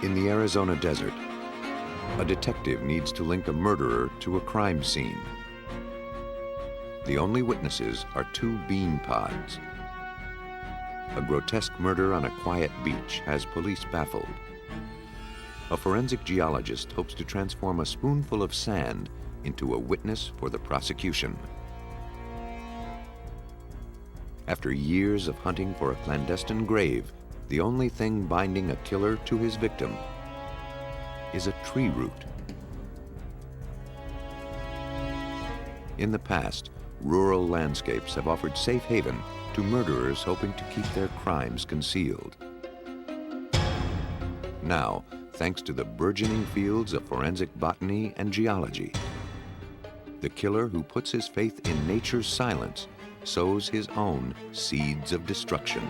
In the Arizona desert, a detective needs to link a murderer to a crime scene. The only witnesses are two bean pods. A grotesque murder on a quiet beach has police baffled. A forensic geologist hopes to transform a spoonful of sand into a witness for the prosecution. After years of hunting for a clandestine grave, the only thing binding a killer to his victim is a tree root. In the past, rural landscapes have offered safe haven to murderers hoping to keep their crimes concealed. Now, thanks to the burgeoning fields of forensic botany and geology, the killer who puts his faith in nature's silence sows his own seeds of destruction.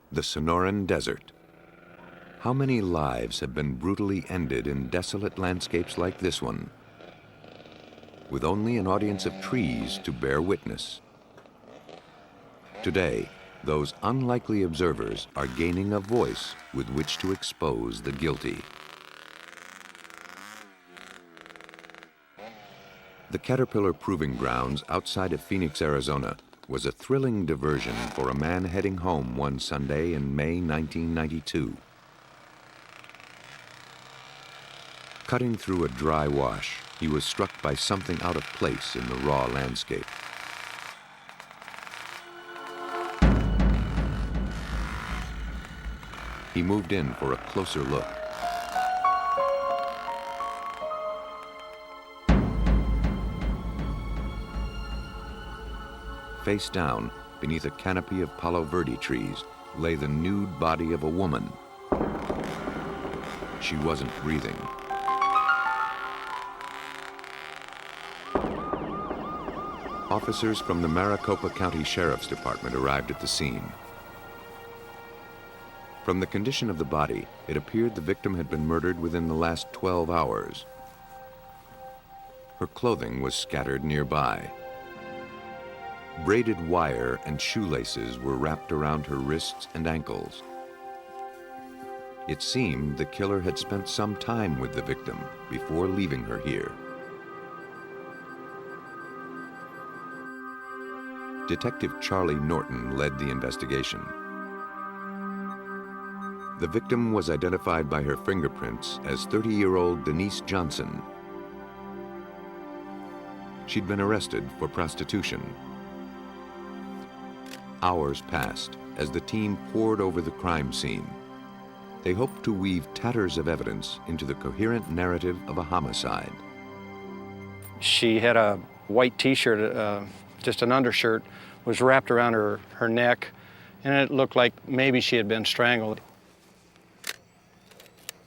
The Sonoran Desert. How many lives have been brutally ended in desolate landscapes like this one, with only an audience of trees to bear witness? Today, those unlikely observers are gaining a voice with which to expose the guilty. The Caterpillar Proving Grounds outside of Phoenix, Arizona, was a thrilling diversion for a man heading home one Sunday in May 1992. Cutting through a dry wash, he was struck by something out of place in the raw landscape. He moved in for a closer look. Face down, beneath a canopy of Palo Verde trees, lay the nude body of a woman. She wasn't breathing. Officers from the Maricopa County Sheriff's Department arrived at the scene. From the condition of the body, it appeared the victim had been murdered within the last 12 hours. Her clothing was scattered nearby. Braided wire and shoelaces were wrapped around her wrists and ankles. It seemed the killer had spent some time with the victim before leaving her here. Detective Charlie Norton led the investigation. The victim was identified by her fingerprints as 30-year-old Denise Johnson. She'd been arrested for prostitution. Hours passed as the team pored over the crime scene. They hoped to weave tatters of evidence into the coherent narrative of a homicide. She had a white t-shirt, just an undershirt, was wrapped around her neck, and it looked like maybe she had been strangled.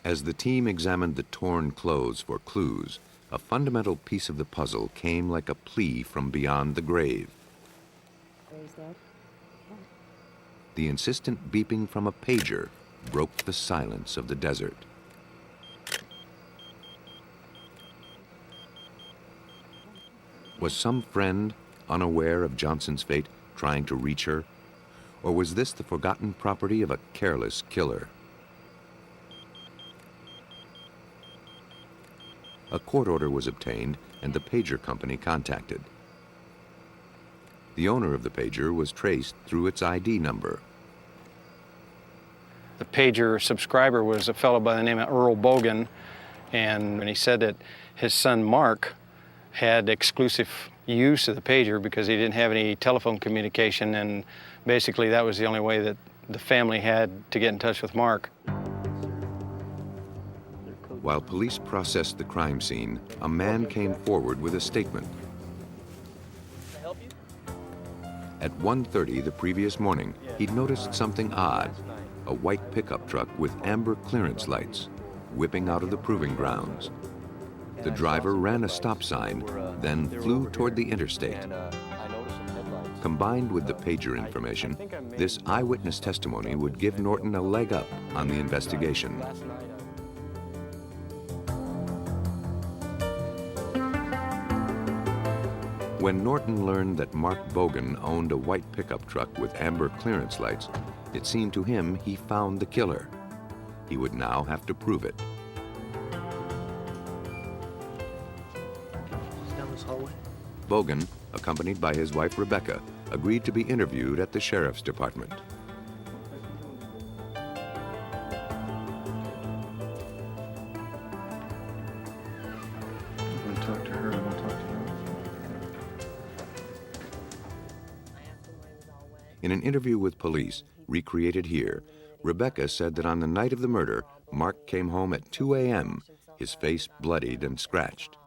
As the team examined the torn clothes for clues, a fundamental piece of the puzzle came like a plea from beyond the grave. The insistent beeping from a pager broke the silence of the desert. Was some friend, unaware of Johnson's fate, trying to reach her? Or was this the forgotten property of a careless killer? A court order was obtained and the pager company contacted. The owner of the pager was traced through its ID number. The pager subscriber was a fellow by the name of Earl Bogan, and he said that his son Mark had exclusive use of the pager because he didn't have any telephone communication, and basically that was the only way that the family had to get in touch with Mark. While police processed the crime scene, a man came forward with a statement. At 1:30 the previous morning, he'd noticed something odd, a white pickup truck with amber clearance lights. whipping out of the proving grounds. The driver ran a stop sign, then flew toward the interstate. Combined with the pager information, this eyewitness testimony would give Norton a leg up on the investigation. When Norton learned that Mark Bogan owned a white pickup truck with amber clearance lights, it seemed to him he found the killer. He would now have to prove it. Down this hallway. Bogan, accompanied by his wife Rebecca, agreed to be interviewed at the sheriff's department. I'm going to talk to her. I'm going to talk to her. In an interview with police, recreated here, Rebecca said that on the night of the murder, Mark came home at 2 a.m., his face bloodied and scratched.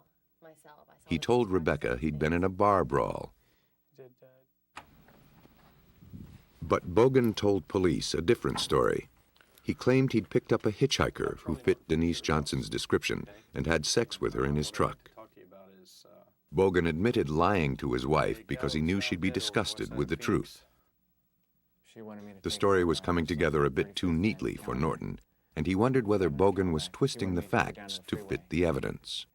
He told Rebecca he'd been in a bar brawl. But Bogan told police a different story. He claimed he'd picked up a hitchhiker who fit Denise Johnson's description and had sex with her in his truck. Bogan admitted lying to his wife because he knew she'd be disgusted with the truth. The story was coming together a bit too neatly for Norton, and he wondered whether Bogan was twisting the facts to fit the evidence.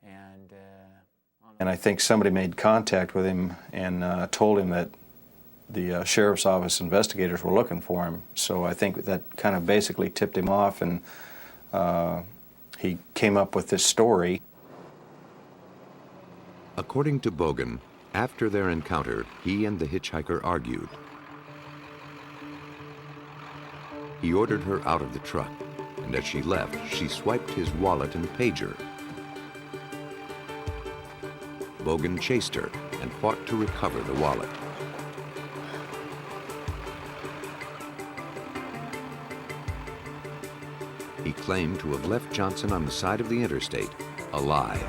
And I think somebody made contact with him and told him that the sheriff's office investigators were looking for him. So I think that kind of basically tipped him off, and he came up with this story. According to Bogan, after their encounter, he and the hitchhiker argued. He ordered her out of the truck, and as she left, she swiped his wallet and pager. Bogan chased her and fought to recover the wallet. He claimed to have left Johnson on the side of the interstate, alive.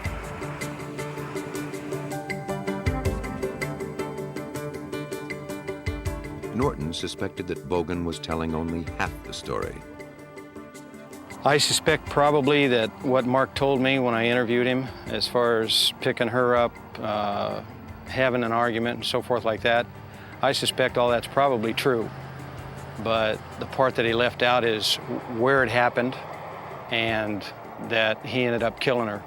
Norton suspected that Bogan was telling only half the story. I suspect probably that what Mark told me when I interviewed him, as far as picking her up, having an argument and so forth like that, I suspect all that's probably true. But the part that he left out is where it happened and that he ended up killing her.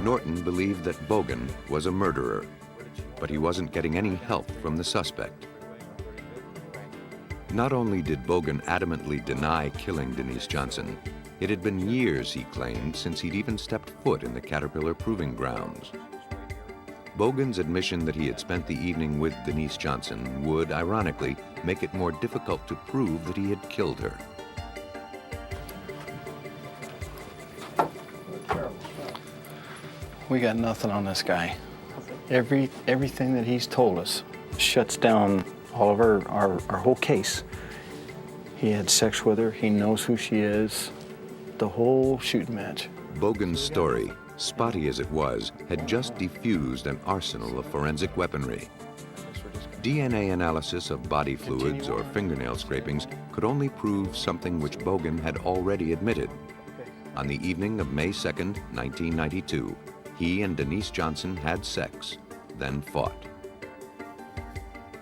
Norton believed that Bogan was a murderer, but he wasn't getting any help from the suspect. Not only did Bogan adamantly deny killing Denise Johnson, it had been years, he claimed, since he'd even stepped foot in the Caterpillar proving grounds. Bogan's admission that he had spent the evening with Denise Johnson would, ironically, make it more difficult to prove that he had killed her. We got nothing on this guy. Everything that he's told us shuts down all of our whole case. He had sex with her, he knows who she is, the whole shooting match. Bogan's story, spotty as it was, had just defused an arsenal of forensic weaponry. DNA analysis of body fluids or fingernail scrapings could only prove something which Bogan had already admitted. On the evening of May 2nd, 1992, he and Denise Johnson had sex, then fought.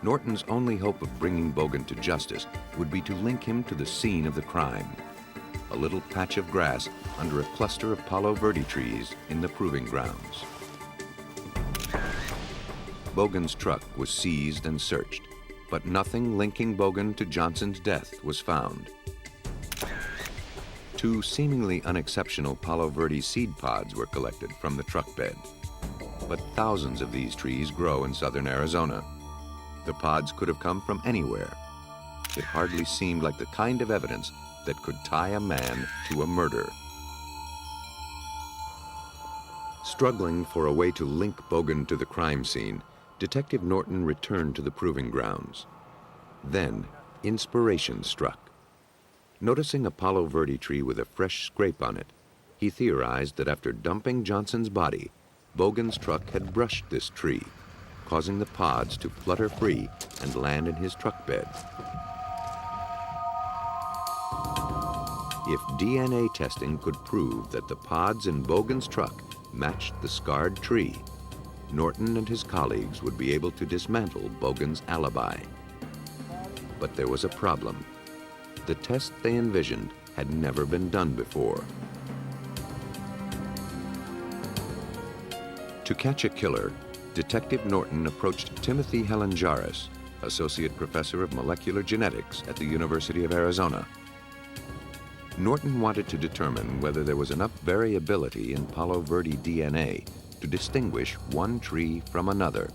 Norton's only hope of bringing Bogan to justice would be to link him to the scene of the crime, a little patch of grass under a cluster of Palo Verde trees in the proving grounds. Bogan's truck was seized and searched, but nothing linking Bogan to Johnson's death was found. 2 seemingly unexceptional Palo Verde seed pods were collected from the truck bed. But thousands of these trees grow in southern Arizona. The pods could have come from anywhere. It hardly seemed like the kind of evidence that could tie a man to a murder. Struggling for a way to link Bogan to the crime scene, Detective Norton returned to the proving grounds. Then, inspiration struck. Noticing a Palo Verde tree with a fresh scrape on it, he theorized that after dumping Johnson's body, Bogan's truck had brushed this tree, causing the pods to flutter free and land in his truck bed. If DNA testing could prove that the pods in Bogan's truck matched the scarred tree, Norton and his colleagues would be able to dismantle Bogan's alibi. But there was a problem. The test they envisioned had never been done before. To catch a killer, Detective Norton approached Timothy Helenjaris, Associate Professor of Molecular Genetics at the University of Arizona. Norton wanted to determine whether there was enough variability in Palo Verde DNA to distinguish one tree from another.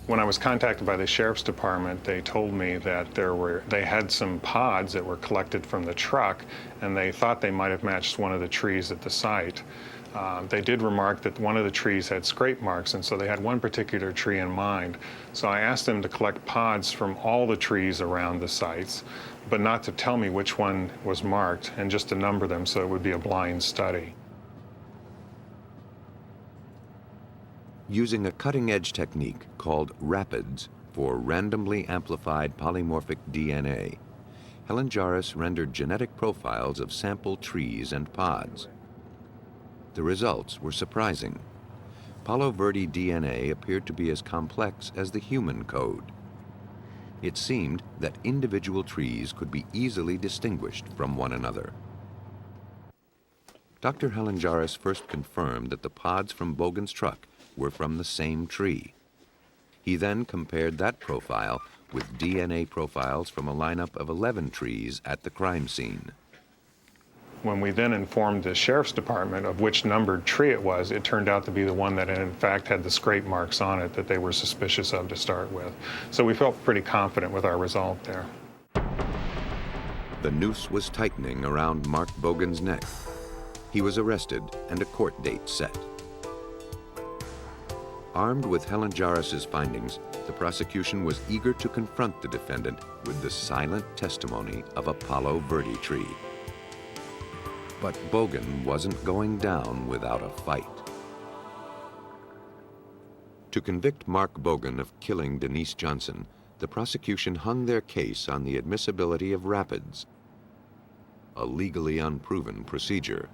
When I was contacted by the Sheriff's Department, they told me that they had some pods that were collected from the truck, and they thought they might have matched one of the trees at the site. They did remark that one of the trees had scrape marks, and so they had one particular tree in mind. So I asked them to collect pods from all the trees around the sites, but not to tell me which one was marked, and just to number them so it would be a blind study. Using a cutting-edge technique called RAPIDS for randomly amplified polymorphic DNA, Helenjaris rendered genetic profiles of sample trees and pods. The results were surprising. Palo Verde DNA appeared to be as complex as the human code. It seemed that individual trees could be easily distinguished from one another. Dr. Helenjaris first confirmed that the pods from Bogan's truck were from the same tree. He then compared that profile with DNA profiles from a lineup of 11 trees at the crime scene. When we then informed the Sheriff's Department of which numbered tree it was, it turned out to be the one that in fact had the scrape marks on it that they were suspicious of to start with. So we felt pretty confident with our result there. The noose was tightening around Mark Bogan's neck. He was arrested and a court date set. Armed with Helenjaris' findings, the prosecution was eager to confront the defendant with the silent testimony of a Palo Verde tree. But Bogan wasn't going down without a fight. To convict Mark Bogan of killing Denise Johnson, the prosecution hung their case on the admissibility of RAPIDS, a legally unproven procedure.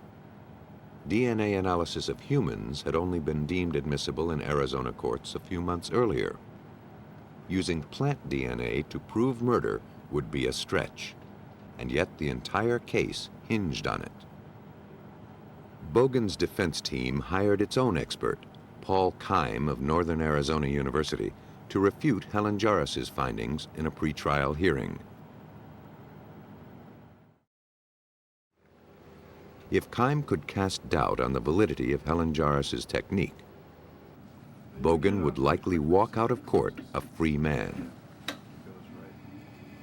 DNA analysis of humans had only been deemed admissible in Arizona courts a few months earlier. Using plant DNA to prove murder would be a stretch, and yet the entire case hinged on it. Bogan's defense team hired its own expert, Paul Keim of Northern Arizona University, to refute Helenjaris' findings in a pretrial hearing. If Keim could cast doubt on the validity of Helenjaris' technique, Bogan would likely walk out of court a free man.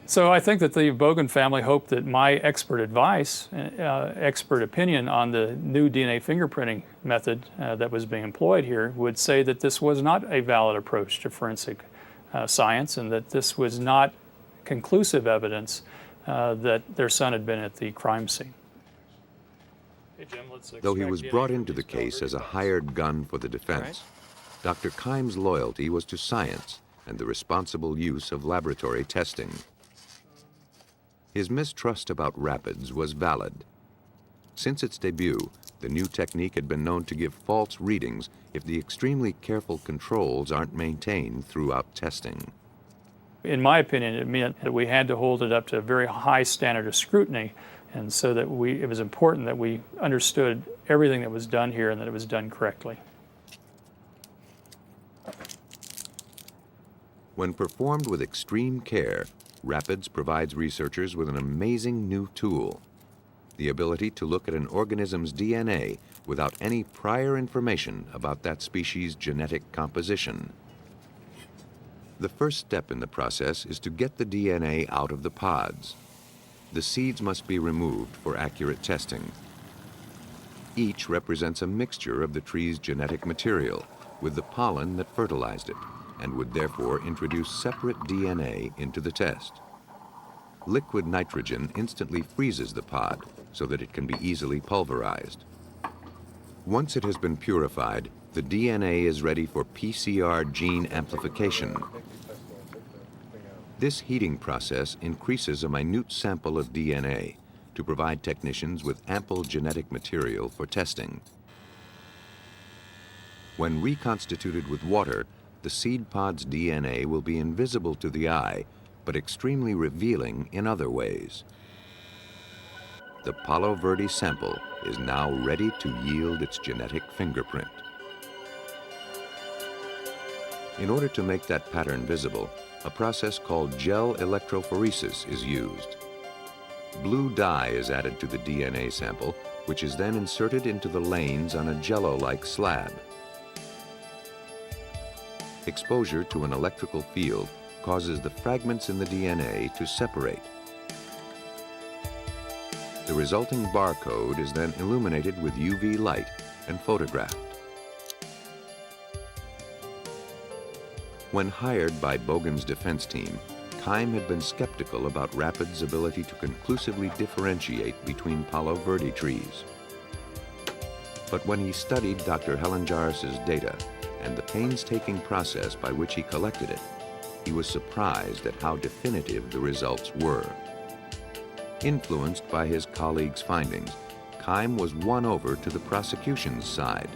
So I think that the Bogan family hoped that my expert advice, expert opinion on the new DNA fingerprinting method that was being employed here would say that this was not a valid approach to forensic science and that this was not conclusive evidence that their son had been at the crime scene. Hey, Jim, though he was brought into the case as a hired gun for the defense, Dr. Keim's loyalty was to science and the responsible use of laboratory testing. His mistrust about RAPIDS was valid. Since its debut, the new technique had been known to give false readings if the extremely careful controls aren't maintained throughout testing. In my opinion, it meant that we had to hold it up to a very high standard of scrutiny, and so that it was important that we understood everything that was done here and that it was done correctly. When performed with extreme care, RAPIDS provides researchers with an amazing new tool: the ability to look at an organism's DNA without any prior information about that species' genetic composition. The first step in the process is to get the DNA out of the pods. The seeds must be removed for accurate testing. Each represents a mixture of the tree's genetic material with the pollen that fertilized it, and would therefore introduce separate DNA into the test. Liquid nitrogen instantly freezes the pod so that it can be easily pulverized. Once it has been purified, the DNA is ready for PCR gene amplification. This heating process increases a minute sample of DNA to provide technicians with ample genetic material for testing. When reconstituted with water, the seed pod's DNA will be invisible to the eye, but extremely revealing in other ways. The Palo Verde sample is now ready to yield its genetic fingerprint. In order to make that pattern visible, a process called gel electrophoresis is used. Blue dye is added to the DNA sample, which is then inserted into the lanes on a jello-like slab. Exposure to an electrical field causes the fragments in the DNA to separate. The resulting barcode is then illuminated with UV light and photographed. When hired by Bogan's defense team, Keim had been skeptical about Rapid's ability to conclusively differentiate between Palo Verde trees. But when he studied Dr. Helenjaris's data and the painstaking process by which he collected it, he was surprised at how definitive the results were. Influenced by his colleagues' findings, Keim was won over to the prosecution's side,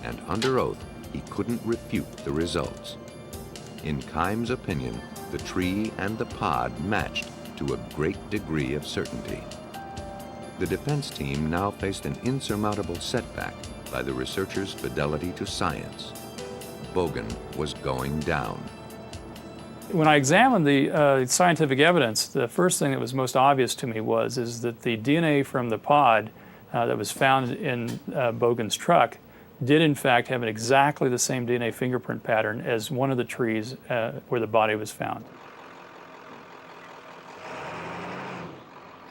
and under oath, he couldn't refute the results. In Keim's opinion, the tree and the pod matched to a great degree of certainty. The defense team now faced an insurmountable setback by the researchers' fidelity to science. Bogan was going down. When I examined the scientific evidence, the first thing that was most obvious to me is that the DNA from the pod that was found in Bogan's truck did in fact have exactly the same DNA fingerprint pattern as one of the trees where the body was found.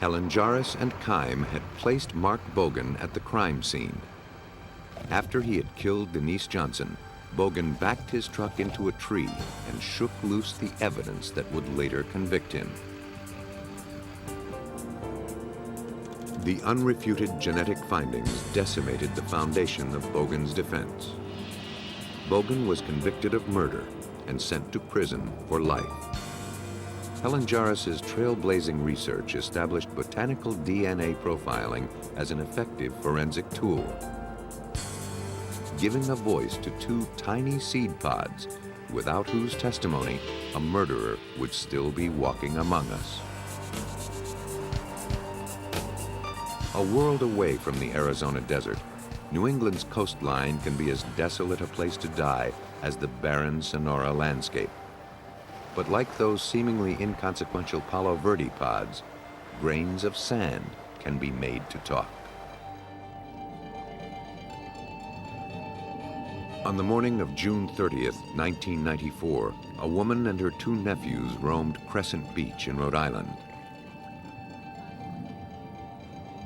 Helenjaris and Keim had placed Mark Bogan at the crime scene. After he had killed Denise Johnson, Bogan backed his truck into a tree and shook loose the evidence that would later convict him. The unrefuted genetic findings decimated the foundation of Bogan's defense. Bogan was convicted of murder and sent to prison for life. Helenjaris's trailblazing research established botanical DNA profiling as an effective forensic tool, giving a voice to two tiny seed pods without whose testimony a murderer would still be walking among us. A world away from the Arizona desert, New England's coastline can be as desolate a place to die as the barren Sonora landscape. But like those seemingly inconsequential Palo Verde pods, grains of sand can be made to talk. On the morning of June 30th, 1994, a woman and her two nephews roamed Crescent Beach in Rhode Island.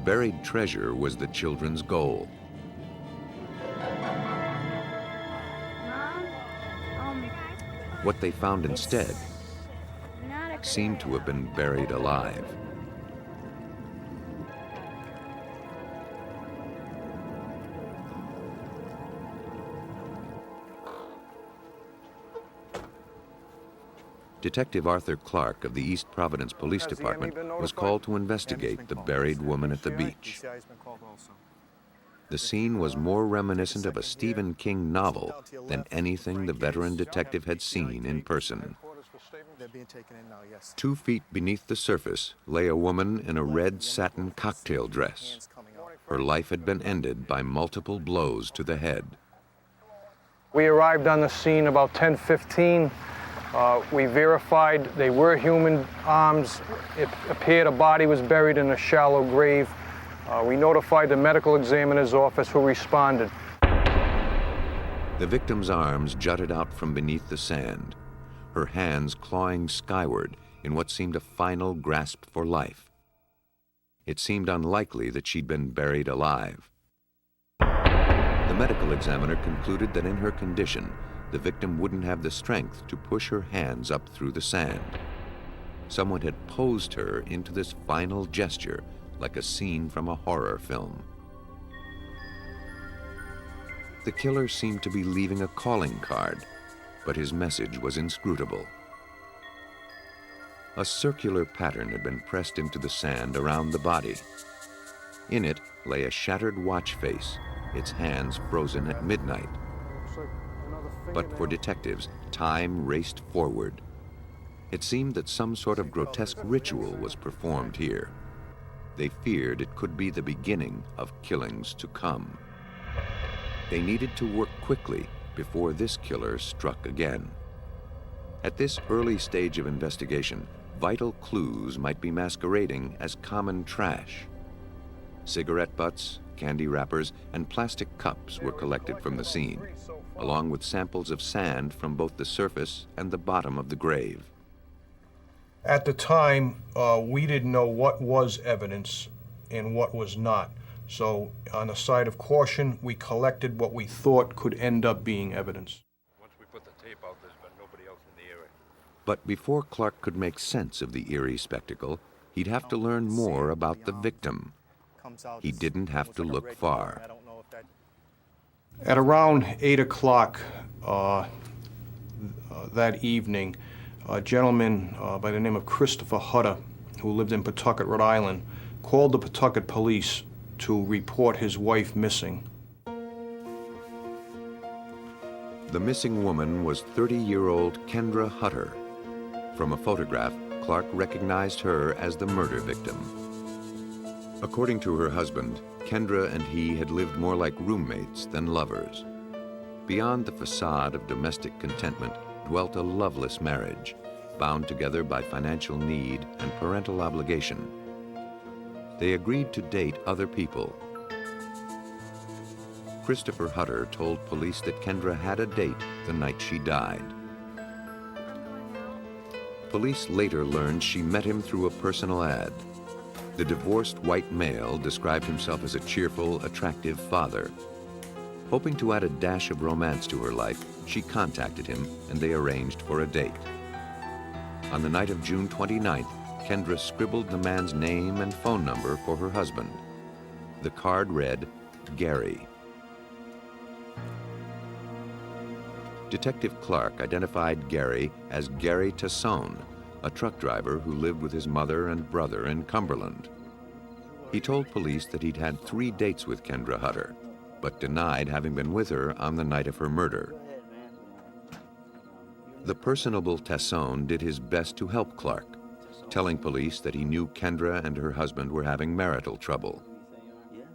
Buried treasure was the children's goal. What they found instead seemed to have been buried alive. Detective Arthur Clark of the East Providence Police Department was called to investigate the buried woman at the beach. The scene was more reminiscent of a Stephen King novel than anything the veteran detective had seen in person. 2 feet beneath the surface lay a woman in a red satin cocktail dress. Her life had been ended by multiple blows to the head. We arrived on the scene about 10:15. We verified they were human arms. It appeared a body was buried in a shallow grave. We notified the medical examiner's office, who responded. The victim's arms jutted out from beneath the sand, her hands clawing skyward in what seemed a final grasp for life. It seemed unlikely that she'd been buried alive. The medical examiner concluded that in her condition, the victim wouldn't have the strength to push her hands up through the sand. Someone had posed her into this final gesture like a scene from a horror film. The killer seemed to be leaving a calling card, but his message was inscrutable. A circular pattern had been pressed into the sand around the body. In it lay a shattered watch face, its hands frozen at midnight. But for detectives, time raced forward. It seemed that some sort of grotesque ritual was performed here. They feared it could be the beginning of killings to come. They needed to work quickly before this killer struck again. At this early stage of investigation, vital clues might be masquerading as common trash. Cigarette butts, candy wrappers, and plastic cups were collected from the scene, along with samples of sand from both the surface and the bottom of the grave. At the time, we didn't know what was evidence and what was not. So on the side of caution, we collected what we thought could end up being evidence. Once we put the tape out, there's been nobody else in the area. But before Clark could make sense of the eerie spectacle, he'd have to learn more about the victim. He didn't have to look far. At around 8 o'clock that evening, a gentleman by the name of Christopher Hutter, who lived in Pawtucket, Rhode Island, called the Pawtucket police to report his wife missing. The missing woman was 30-year-old Kendra Hutter. From a photograph, Clark recognized her as the murder victim. According to her husband, Kendra and he had lived more like roommates than lovers. Beyond the facade of domestic contentment dwelt a loveless marriage, bound together by financial need and parental obligation. They agreed to date other people. Christopher Hutter told police that Kendra had a date the night she died. Police later learned she met him through a personal ad. The divorced white male described himself as a cheerful, attractive father. Hoping to add a dash of romance to her life, she contacted him and they arranged for a date. On the night of June 29th, Kendra scribbled the man's name and phone number for her husband. The card read, Gary. Detective Clark identified Gary as Gary Tassone, a truck driver who lived with his mother and brother in Cumberland. He told police that he'd had 3 dates with Kendra Hutter, but denied having been with her on the night of her murder. The personable Tassone did his best to help Clark, telling police that he knew Kendra and her husband were having marital trouble.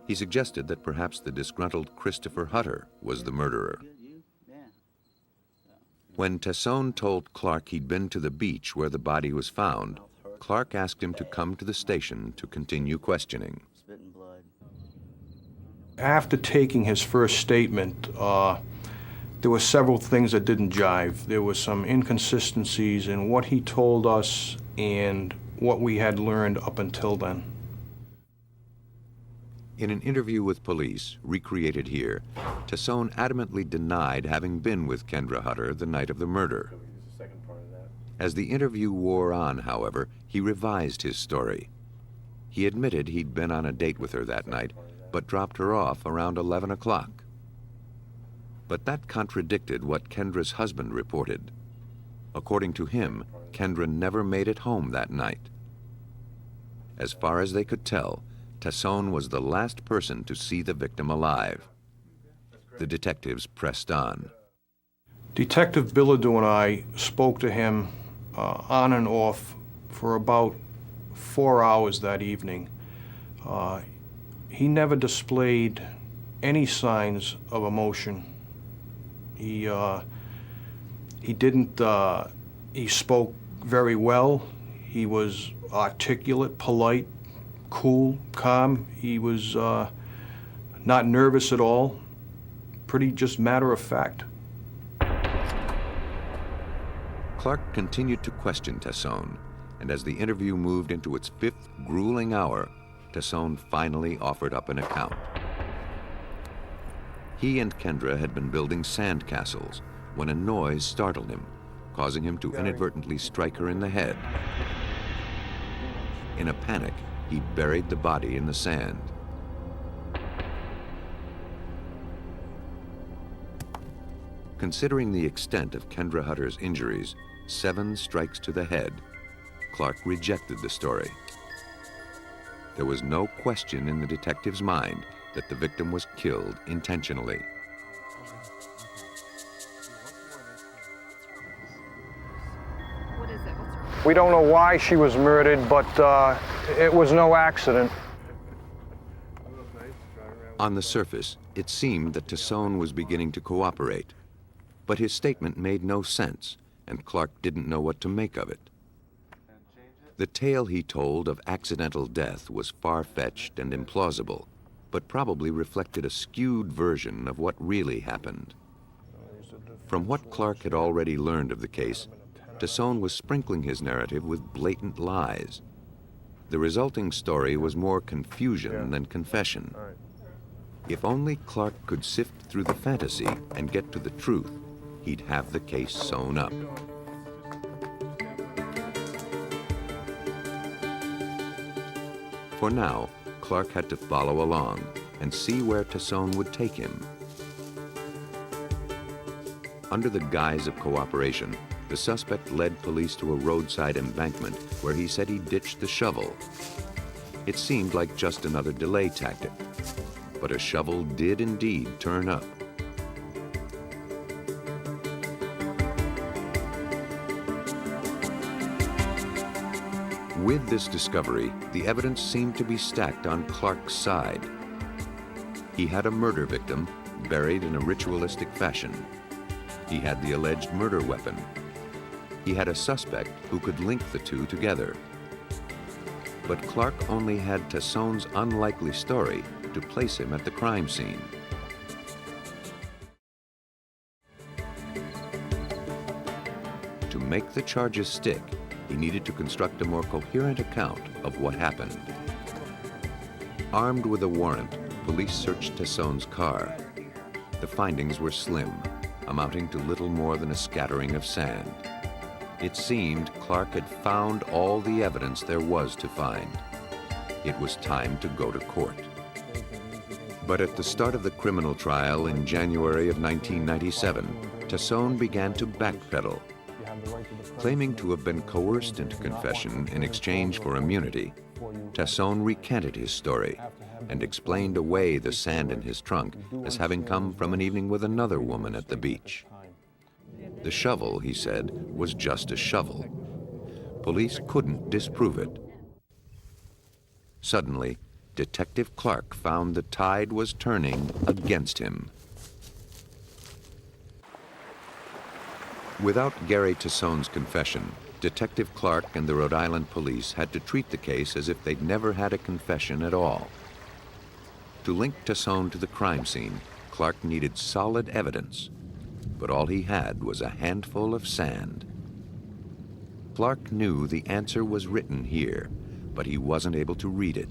He suggested that perhaps the disgruntled Christopher Hutter was the murderer. When Tassone told Clark he'd been to the beach where the body was found, Clark asked him to come to the station to continue questioning. After taking his first statement, there were several things that didn't jive. There were some inconsistencies in what he told us and what we had learned up until then. In an interview with police, recreated here, Tassone adamantly denied having been with Kendra Hutter the night of the murder. As the interview wore on, however, he revised his story. He admitted he'd been on a date with her that night, but dropped her off around 11 o'clock. But that contradicted what Kendra's husband reported. According to him, Kendra never made it home that night. As far as they could tell, Tassone was the last person to see the victim alive. The detectives pressed on. Detective Bilodeau and I spoke to him on and off for about 4 hours that evening. He never displayed any signs of emotion. He spoke very well. He was articulate, polite, cool, calm. He was not nervous at all. Pretty just matter of fact. Clark continued to question Tassone, and as the interview moved into its 5th grueling hour, Tassone finally offered up an account. He and Kendra had been building sand castles when a noise startled him, causing him to inadvertently strike her in the head. In a panic, he buried the body in the sand. Considering the extent of Kendra Hutter's injuries, 7 strikes to the head, Clark rejected the story. There was no question in the detective's mind that the victim was killed intentionally. What is it? What's wrong? We don't know why she was murdered, but it was no accident. On the surface, it seemed that Tassone was beginning to cooperate, but his statement made no sense, and Clark didn't know what to make of it. The tale he told of accidental death was far-fetched and implausible, but probably reflected a skewed version of what really happened. From what Clark had already learned of the case, Tassone was sprinkling his narrative with blatant lies. The resulting story was more confusion than confession. If only Clark could sift through the fantasy and get to the truth, he'd have the case sewn up. For now, Clark had to follow along and see where Tassone would take him. Under the guise of cooperation, the suspect led police to a roadside embankment where he said he ditched the shovel. It seemed like just another delay tactic, but a shovel did indeed turn up. With this discovery, the evidence seemed to be stacked on Clark's side. He had a murder victim buried in a ritualistic fashion. He had the alleged murder weapon. He had a suspect who could link the two together. But Clark only had Tassone's unlikely story to place him at the crime scene. To make the charges stick, he needed to construct a more coherent account of what happened. Armed with a warrant, police searched Tassone's car. The findings were slim, amounting to little more than a scattering of sand. It seemed Clark had found all the evidence there was to find. It was time to go to court. But at the start of the criminal trial in January of 1997, Tassone began to backpedal. Claiming to have been coerced into confession in exchange for immunity, Tassone recanted his story and explained away the sand in his trunk as having come from an evening with another woman at the beach. The shovel, he said, was just a shovel. Police couldn't disprove it. Suddenly, Detective Clark found the tide was turning against him. Without Gary Tassone's confession, Detective Clark and the Rhode Island police had to treat the case as if they'd never had a confession at all. To link Tassone to the crime scene, Clark needed solid evidence, but all he had was a handful of sand. Clark knew the answer was written here, but he wasn't able to read it.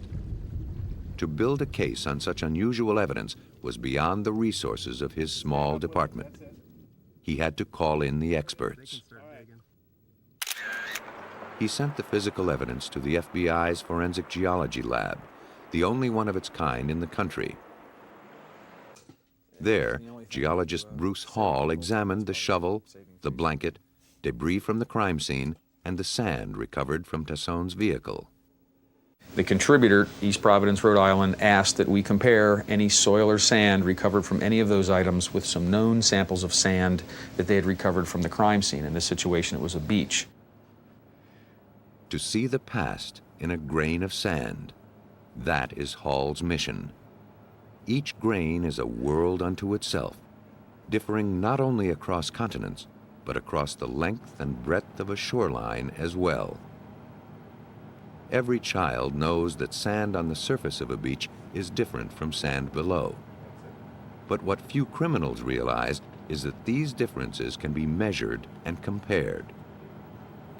To build a case on such unusual evidence was beyond the resources of his small department. He had to call in the experts. He sent the physical evidence to the FBI's Forensic Geology Lab, the only one of its kind in the country. There, geologist Bruce Hall examined the shovel, the blanket, debris from the crime scene, and the sand recovered from Tassone's vehicle. The contributor, East Providence, Rhode Island, asked that we compare any soil or sand recovered from any of those items with some known samples of sand that they had recovered from the crime scene. In this situation, it was a beach. To see the past in a grain of sand, that is Hall's mission. Each grain is a world unto itself, differing not only across continents, but across the length and breadth of a shoreline as well. Every child knows that sand on the surface of a beach is different from sand below. But what few criminals realize is that these differences can be measured and compared.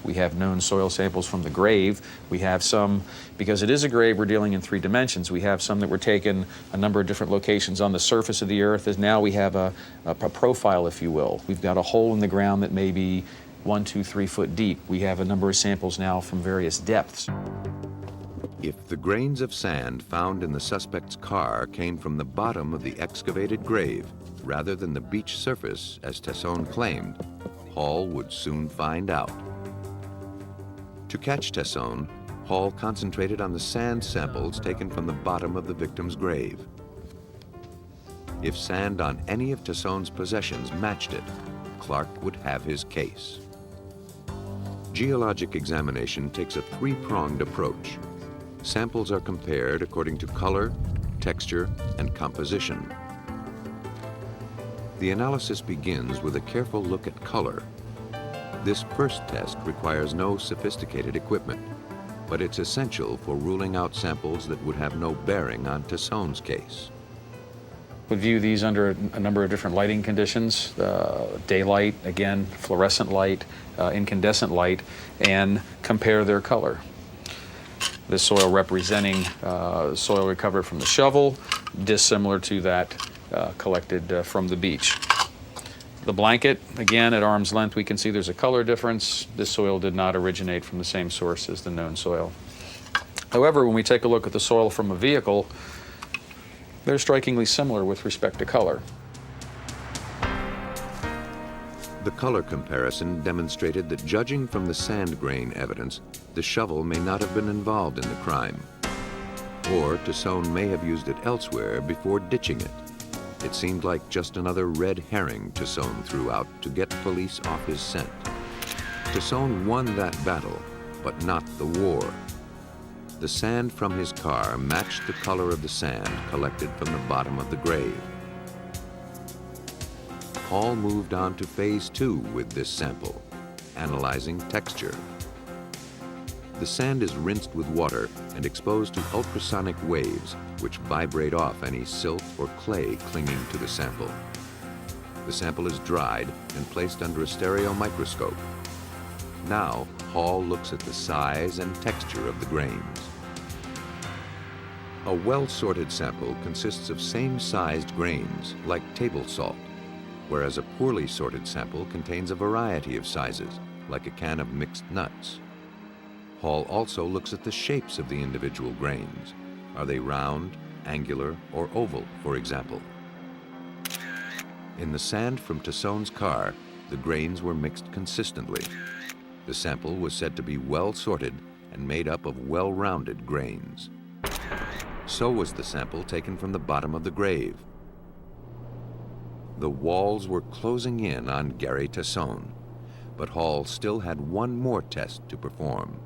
We have known soil samples from the grave. We have some, because it is a grave, we're dealing in 3 dimensions. We have some that were taken a number of different locations on the surface of the earth. As now we have a profile, if you will. We've got a hole in the ground that may be 1, 2, 3 foot deep. We have a number of samples now from various depths. If the grains of sand found in the suspect's car came from the bottom of the excavated grave, rather than the beach surface, as Tassone claimed, Hall would soon find out. To catch Tassone, Hall concentrated on the sand samples taken from the bottom of the victim's grave. If sand on any of Tassone's possessions matched it, Clark would have his case. Geologic examination takes a three-pronged approach. Samples are compared according to color, texture, and composition. The analysis begins with a careful look at color. This first test requires no sophisticated equipment, but it's essential for ruling out samples that would have no bearing on Tassone's case. We view these under a number of different lighting conditions, daylight, again, fluorescent light, incandescent light, and compare their color. This soil representing soil recovered from the shovel, dissimilar to that collected from the beach. The blanket, again, at arm's length, we can see there's a color difference. This soil did not originate from the same source as the known soil. However, when we take a look at the soil from a vehicle, they're strikingly similar with respect to color. The color comparison demonstrated that, judging from the sand grain evidence, the shovel may not have been involved in the crime. Or Tassone may have used it elsewhere before ditching it. It seemed like just another red herring Tassone threw out to get police off his scent. Tassone won that battle, but not the war. The sand from his car matched the color of the sand collected from the bottom of the grave. Hall moved on to phase 2 with this sample, analyzing texture. The sand is rinsed with water and exposed to ultrasonic waves, which vibrate off any silt or clay clinging to the sample. The sample is dried and placed under a stereo microscope. Now, Hall looks at the size and texture of the grains. A well-sorted sample consists of same-sized grains, like table salt, whereas a poorly sorted sample contains a variety of sizes, like a can of mixed nuts. Hall also looks at the shapes of the individual grains. Are they round, angular, or oval, for example? In the sand from Tassone's car, the grains were mixed consistently. The sample was said to be well-sorted and made up of well-rounded grains. So was the sample taken from the bottom of the grave. The walls were closing in on Gary Tassone, but Hall still had one more test to perform.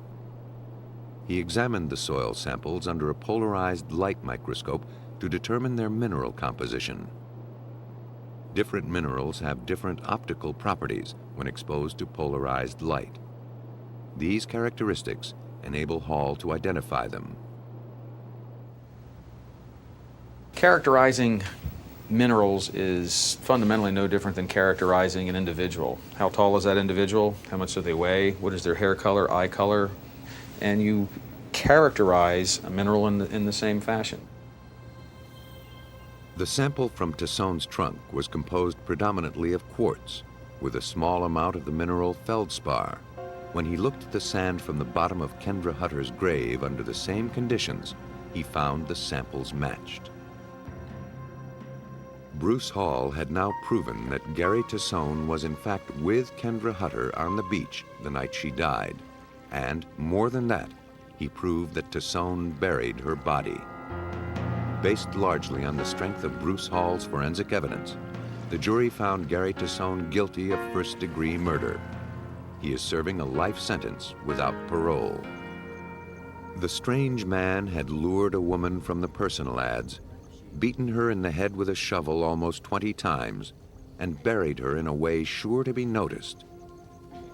He examined the soil samples under a polarized light microscope to determine their mineral composition. Different minerals have different optical properties when exposed to polarized light. These characteristics enable Hall to identify them. Characterizing minerals is fundamentally no different than characterizing an individual. How tall is that individual? How much do they weigh? What is their hair color, eye color? And you characterize a mineral in the same fashion. The sample from Tassone's trunk was composed predominantly of quartz, with a small amount of the mineral feldspar. When he looked at the sand from the bottom of Kendra Hutter's grave under the same conditions, he found the samples matched. Bruce Hall had now proven that Gary Tassone was in fact with Kendra Hutter on the beach the night she died. And, more than that, he proved that Tassone buried her body. Based largely on the strength of Bruce Hall's forensic evidence, the jury found Gary Tassone guilty of first-degree murder. He is serving a life sentence without parole. The strange man had lured a woman from the personal ads, beaten her in the head with a shovel almost 20 times, and buried her in a way sure to be noticed.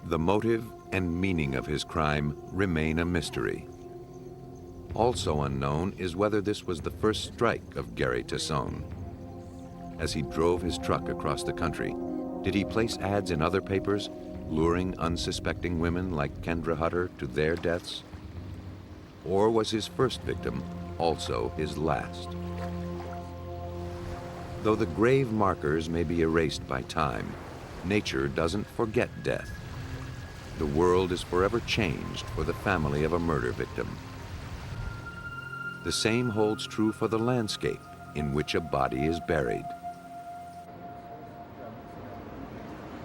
The motive and meaning of his crime remain a mystery. Also unknown is whether this was the first strike of Gary Tassone. As he drove his truck across the country, did he place ads in other papers, luring unsuspecting women like Kendra Hutter to their deaths? Or was his first victim also his last? Though the grave markers may be erased by time, nature doesn't forget death. The world is forever changed for the family of a murder victim. The same holds true for the landscape in which a body is buried.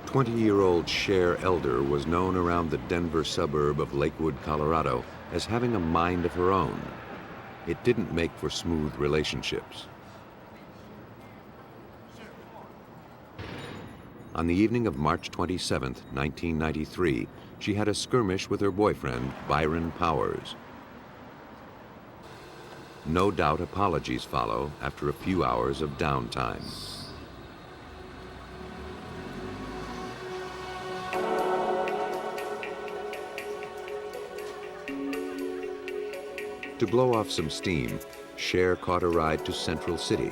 20-year-old Cher Elder was known around the Denver suburb of Lakewood, Colorado, as having a mind of her own. It didn't make for smooth relationships. On the evening of March 27, 1993, she had a skirmish with her boyfriend, Byron Powers. No doubt apologies follow after a few hours of downtime. To blow off some steam, Cher caught a ride to Central City,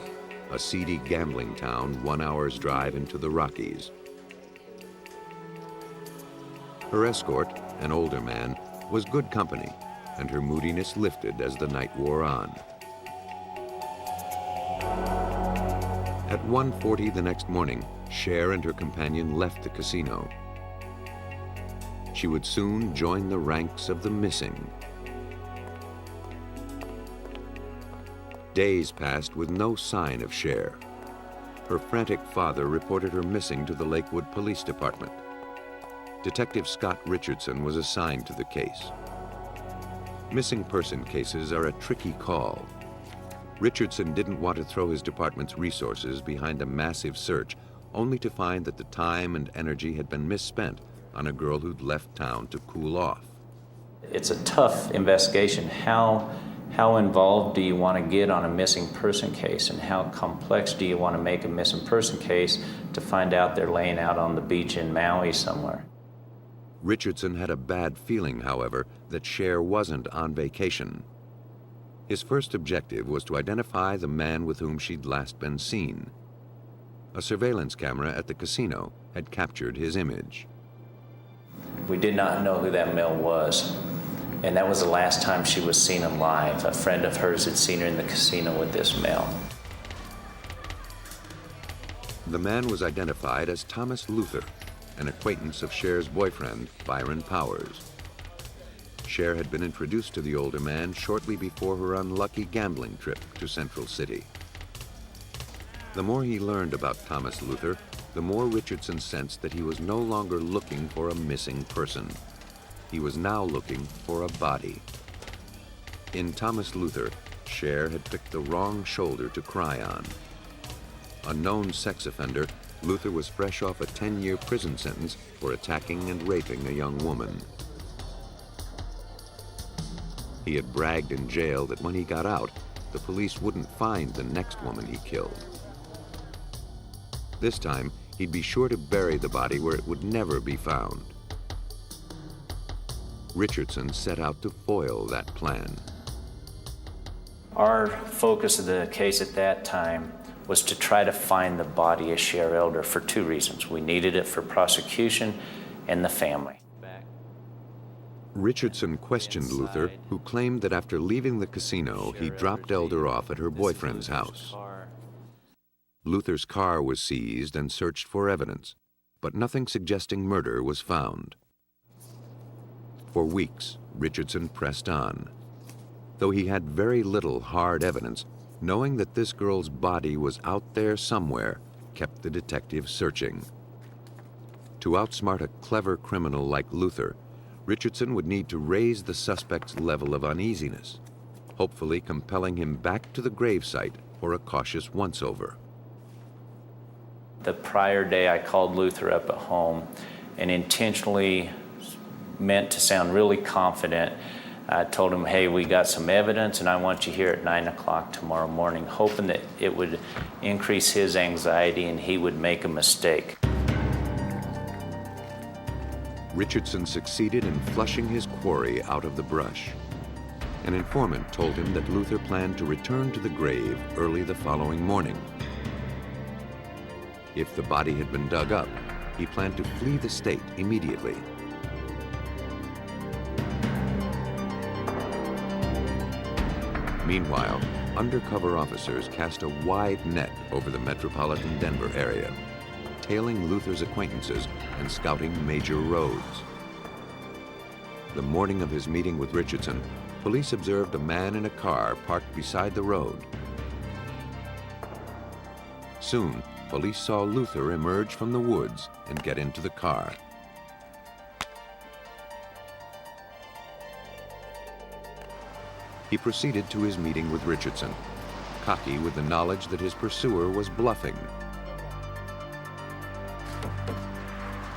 a seedy gambling town 1 hour's drive into the Rockies. Her escort, an older man, was good company, and her moodiness lifted as the night wore on. At 1:40 the next morning, Cher and her companion left the casino. She would soon join the ranks of the missing. Days passed with no sign of Cher. Her frantic father reported her missing to the Lakewood Police Department. Detective Scott Richardson was assigned to the case. Missing person cases are a tricky call. Richardson didn't want to throw his department's resources behind a massive search, only to find that the time and energy had been misspent on a girl who'd left town to cool off. It's a tough investigation. How involved do you want to get on a missing person case, and how complex do you want to make a missing person case to find out they're laying out on the beach in Maui somewhere? Richardson had a bad feeling, however, that Cher wasn't on vacation. His first objective was to identify the man with whom she'd last been seen. A surveillance camera at the casino had captured his image. We did not know who that male was, and that was the last time she was seen alive. A friend of hers had seen her in the casino with this male. The man was identified as Thomas Luther, an acquaintance of Cher's boyfriend, Byron Powers. Cher had been introduced to the older man shortly before her unlucky gambling trip to Central City. The more he learned about Thomas Luther, the more Richardson sensed that he was no longer looking for a missing person. He was now looking for a body. In Thomas Luther, Cher had picked the wrong shoulder to cry on. A known sex offender, Luther was fresh off a 10-year prison sentence for attacking and raping a young woman. He had bragged in jail that when he got out, the police wouldn't find the next woman he killed. This time, he'd be sure to bury the body where it would never be found. Richardson set out to foil that plan. Our focus of the case at that time was to try to find the body of Cher Elder for two reasons. We needed it for prosecution and the family. Richardson questioned Luther, who claimed that after leaving the casino, he dropped Elder off at her boyfriend's house. Luther's car was seized and searched for evidence, but nothing suggesting murder was found. For weeks, Richardson pressed on. Though he had very little hard evidence, knowing that this girl's body was out there somewhere kept the detective searching. To outsmart a clever criminal like Luther, Richardson would need to raise the suspect's level of uneasiness, hopefully compelling him back to the gravesite for a cautious once-over. The prior day, I called Luther up at home and intentionally meant to sound really confident. I told him, hey, we got some evidence and I want you here at 9 o'clock tomorrow morning, hoping that it would increase his anxiety and he would make a mistake. Richardson succeeded in flushing his quarry out of the brush. An informant told him that Luther planned to return to the grave early the following morning. If the body had been dug up, he planned to flee the state immediately. Meanwhile, undercover officers cast a wide net over the metropolitan Denver area, tailing Luther's acquaintances and scouting major roads. The morning of his meeting with Richardson, police observed a man in a car parked beside the road. Soon, police saw Luther emerge from the woods and get into the car. He proceeded to his meeting with Richardson, cocky with the knowledge that his pursuer was bluffing.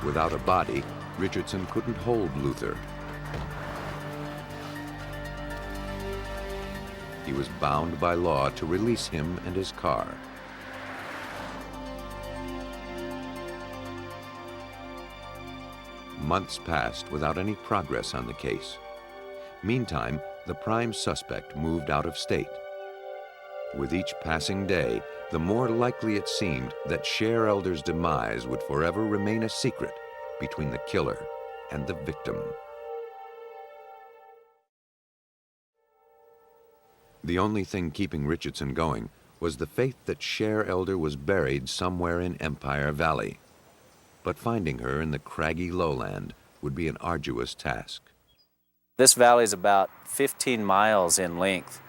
Without a body, Richardson couldn't hold Luther. He was bound by law to release him and his car. Months passed without any progress on the case. Meantime, the prime suspect moved out of state. With each passing day, the more likely it seemed that Cher Elder's demise would forever remain a secret between the killer and the victim. The only thing keeping Richardson going was the faith that Cher Elder was buried somewhere in Empire Valley. But finding her in the craggy lowland would be an arduous task. This valley is about 15 miles in length.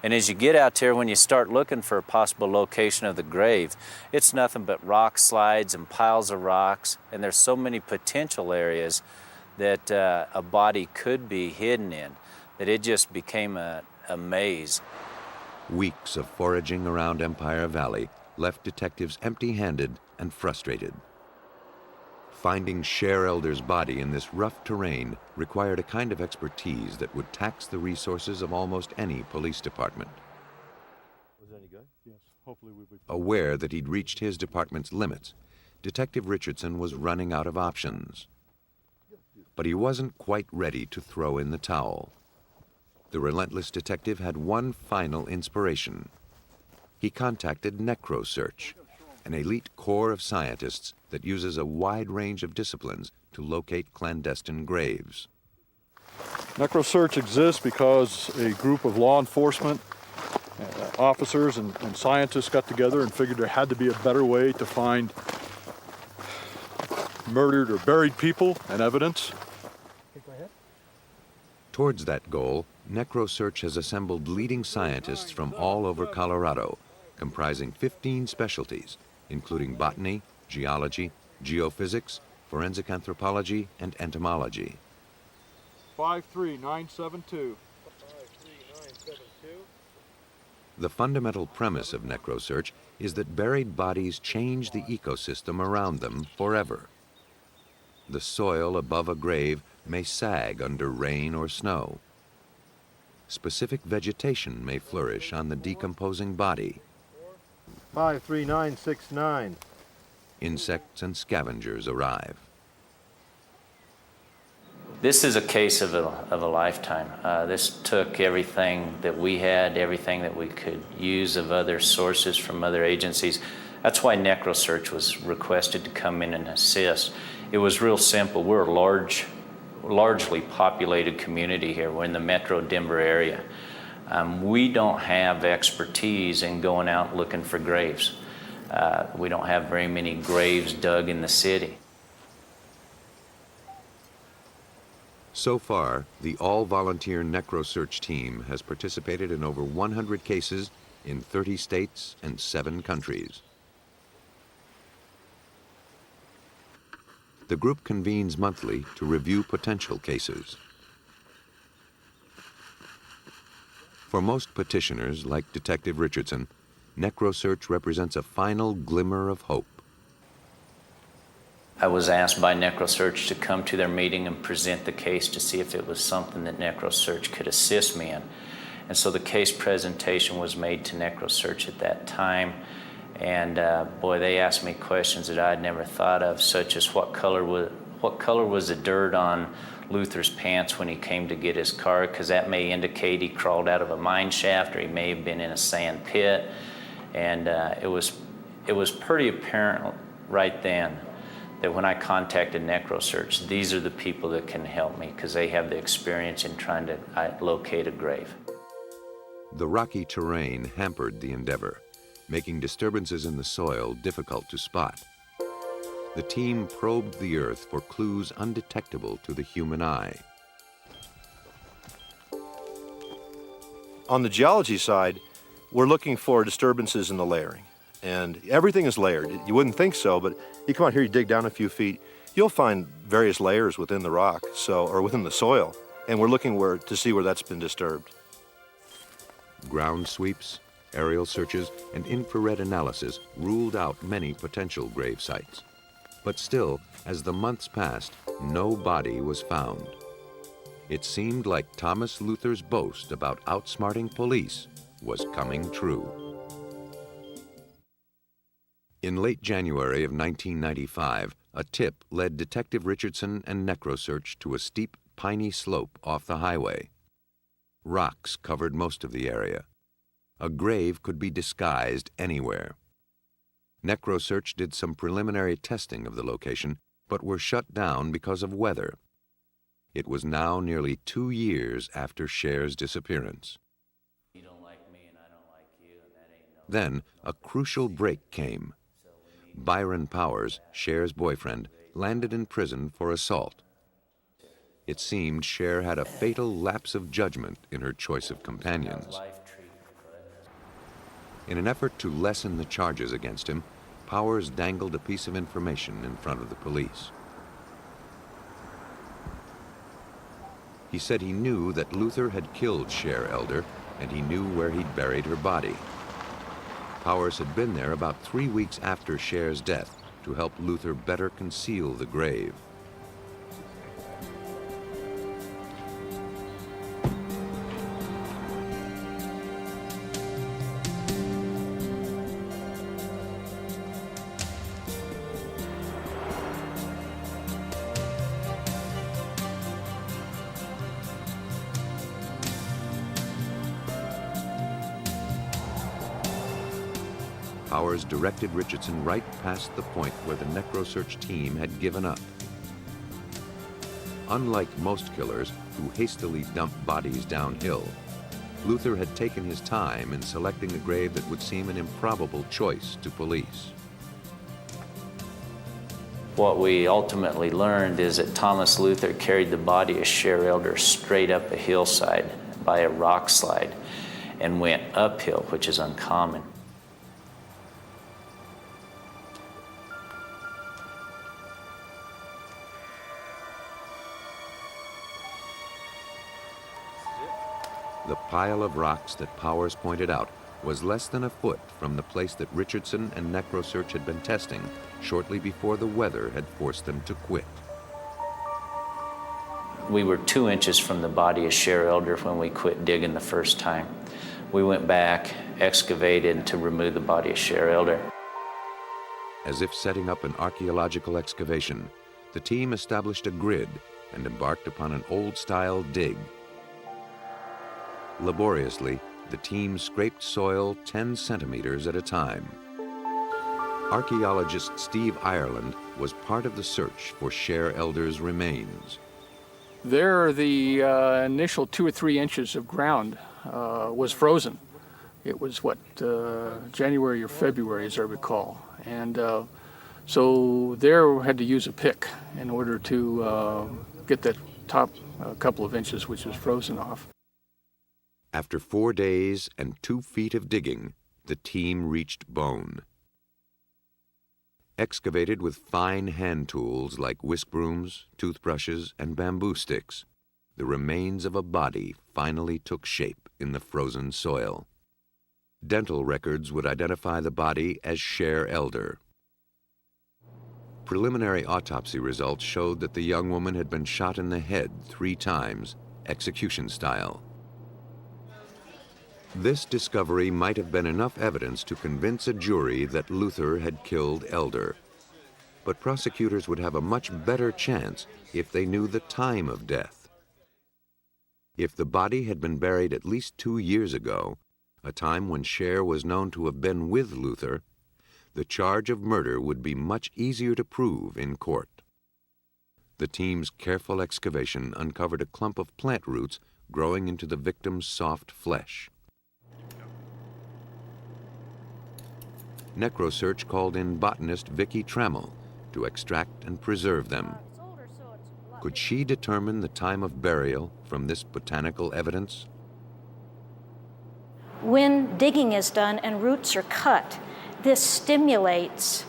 And as you get out there, when you start looking for a possible location of the grave, it's nothing but rock slides and piles of rocks. And there's so many potential areas that a body could be hidden in that it just became a maze. Weeks of foraging around Empire Valley left detectives empty-handed and frustrated. Finding Cher Elder's body in this rough terrain required a kind of expertise that would tax the resources of almost any police department. Was that any good? Yes. Hopefully we would. Aware that he'd reached his department's limits, Detective Richardson was running out of options. But he wasn't quite ready to throw in the towel. The relentless detective had one final inspiration. He contacted NecroSearch, an elite corps of scientists that uses a wide range of disciplines to locate clandestine graves. NecroSearch exists because a group of law enforcement officers and scientists got together and figured there had to be a better way to find murdered or buried people and evidence. Towards that goal, NecroSearch has assembled leading scientists from all over Colorado, comprising 15 specialties, including botany, geology, geophysics, forensic anthropology, and entomology. 53972. The fundamental premise of NecroSearch is that buried bodies change the ecosystem around them forever. The soil above a grave may sag under rain or snow. Specific vegetation may flourish on the decomposing body. 53969. Insects and scavengers arrive. This is a case of a lifetime. This took everything that we had, everything that we could use of other sources from other agencies. That's why NecroSearch was requested to come in and assist. It was real simple. We're a largely populated community here. We're in the metro Denver area. We don't have expertise in going out looking for graves. We don't have very many graves dug in the city. So far, the all-volunteer NecroSearch team has participated in over 100 cases in 30 states and 7 countries. The group convenes monthly to review potential cases. For most petitioners, like Detective Richardson, NecroSearch represents a final glimmer of hope. I was asked by NecroSearch to come to their meeting and present the case to see if it was something that NecroSearch could assist me in. And so the case presentation was made to NecroSearch at that time. And boy, they asked me questions that I'd never thought of, such as what color was the dirt on Luther's pants when he came to get his car, because that may indicate he crawled out of a mine shaft or he may have been in a sand pit. And it was pretty apparent right then that when I contacted NecroSearch, these are the people that can help me because they have the experience in trying to locate a grave. The rocky terrain hampered the endeavor, making disturbances in the soil difficult to spot. The team probed the earth for clues undetectable to the human eye. On the geology side, we're looking for disturbances in the layering. And everything is layered. You wouldn't think so, but you come out here, you dig down a few feet, you'll find various layers within the rock, or within the soil, and we're looking to see where that's been disturbed. Ground sweeps, aerial searches, and infrared analysis ruled out many potential grave sites. But still, as the months passed, no body was found. It seemed like Thomas Luther's boast about outsmarting police was coming true. In late January of 1995, a tip led Detective Richardson and NecroSearch to a steep, piney slope off the highway. Rocks covered most of the area. A grave could be disguised anywhere. NecroSearch did some preliminary testing of the location, but were shut down because of weather. It was now nearly 2 years after Cher's disappearance. You don't like me and I don't like you, and that ain't no... Then a crucial break came. Byron Powers, Cher's boyfriend, landed in prison for assault. It seemed Cher had a fatal lapse of judgment in her choice of companions. In an effort to lessen the charges against him, Powers dangled a piece of information in front of the police. He said he knew that Luther had killed Cher Elder, and he knew where he'd buried her body. Powers had been there about 3 weeks after Cher's death to help Luther better conceal the grave. Powers directed Richardson right past the point where the NecroSearch team had given up. Unlike most killers who hastily dump bodies downhill, Luther had taken his time in selecting a grave that would seem an improbable choice to police. What we ultimately learned is that Thomas Luther carried the body of Cher Elder straight up a hillside by a rock slide and went uphill, which is uncommon. The pile of rocks that Powers pointed out was less than a foot from the place that Richardson and NecroSearch had been testing shortly before the weather had forced them to quit. We were 2 inches from the body of Cher Elder when we quit digging the first time. We went back, excavated to remove the body of Cher Elder. As if setting up an archaeological excavation, the team established a grid and embarked upon an old-style dig. Laboriously, the team scraped soil 10 centimeters at a time. Archaeologist Steve Ireland was part of the search for Cher Elder's remains. There, the initial 2 or 3 inches of ground was frozen. It was, January or February, as I recall. And so there we had to use a pick in order to get that top couple of inches, which was frozen off. After 4 days and 2 feet of digging, the team reached bone. Excavated with fine hand tools like whisk brooms, toothbrushes, and bamboo sticks, the remains of a body finally took shape in the frozen soil. Dental records would identify the body as Cher Elder. Preliminary autopsy results showed that the young woman had been shot in the head 3 times, execution style. This discovery might have been enough evidence to convince a jury that Luther had killed Elder. But prosecutors would have a much better chance if they knew the time of death. If the body had been buried at least 2 years ago, a time when Cher was known to have been with Luther, the charge of murder would be much easier to prove in court. The team's careful excavation uncovered a clump of plant roots growing into the victim's soft flesh. NecroSearch called in botanist Vicki Trammell to extract and preserve them. Could she determine the time of burial from this botanical evidence? When digging is done and roots are cut, this stimulates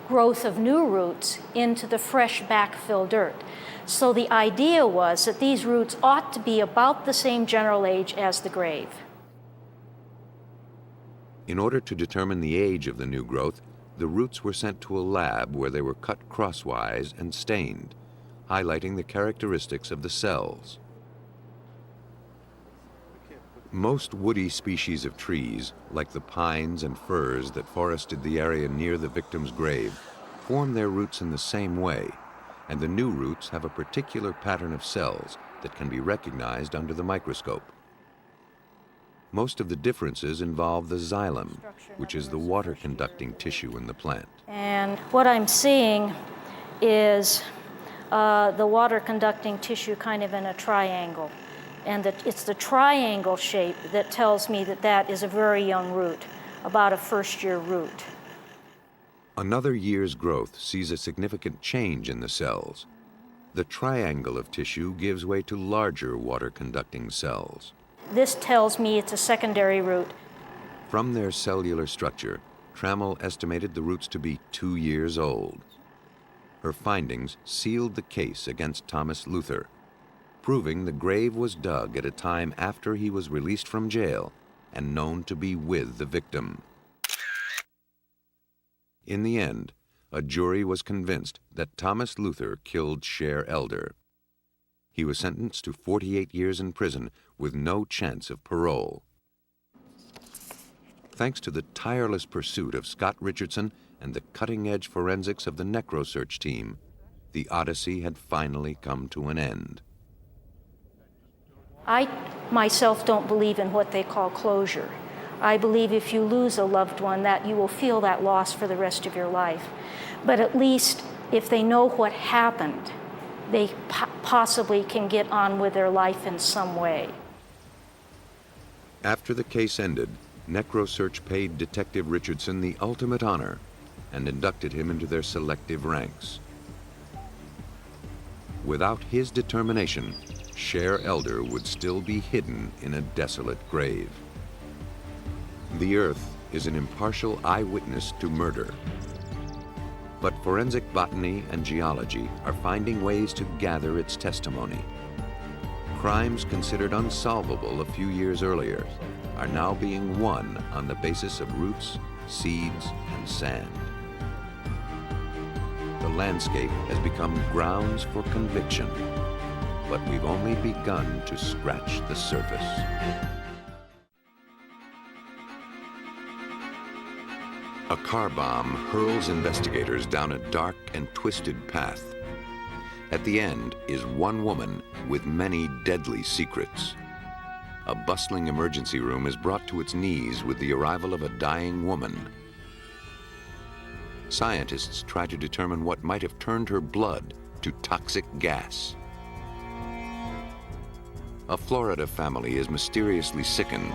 growth of new roots into the fresh backfill dirt. So the idea was that these roots ought to be about the same general age as the grave. In order to determine the age of the new growth, the roots were sent to a lab where they were cut crosswise and stained, highlighting the characteristics of the cells. Most woody species of trees, like the pines and firs that forested the area near the victim's grave, form their roots in the same way, and the new roots have a particular pattern of cells that can be recognized under the microscope. Most of the differences involve the xylem, which is the water-conducting tissue in the plant. And what I'm seeing is the water-conducting tissue kind of in a triangle. And it's the triangle shape that tells me that that is a very young root, about a first-year root. Another year's growth sees a significant change in the cells. The triangle of tissue gives way to larger water-conducting cells. This tells me it's a secondary root. From their cellular structure, Trammell estimated the roots to be 2 years old. Her findings sealed the case against Thomas Luther, proving the grave was dug at a time after he was released from jail and known to be with the victim. In the end, a jury was convinced that Thomas Luther killed Cher Elder. He was sentenced to 48 years in prison with no chance of parole. Thanks to the tireless pursuit of Scott Richardson and the cutting-edge forensics of the NecroSearch team, the odyssey had finally come to an end. I myself don't believe in what they call closure. I believe if you lose a loved one, that you will feel that loss for the rest of your life. But at least if they know what happened, they possibly can get on with their life in some way. After the case ended, NecroSearch paid Detective Richardson the ultimate honor and inducted him into their selective ranks. Without his determination, Cher Elder would still be hidden in a desolate grave. The Earth is an impartial eyewitness to murder. But forensic botany and geology are finding ways to gather its testimony. Crimes considered unsolvable a few years earlier are now being won on the basis of roots, seeds, and sand. The landscape has become grounds for conviction, but we've only begun to scratch the surface. A car bomb hurls investigators down a dark and twisted path. At the end is one woman with many deadly secrets. A bustling emergency room is brought to its knees with the arrival of a dying woman. Scientists try to determine what might have turned her blood to toxic gas. A Florida family is mysteriously sickened.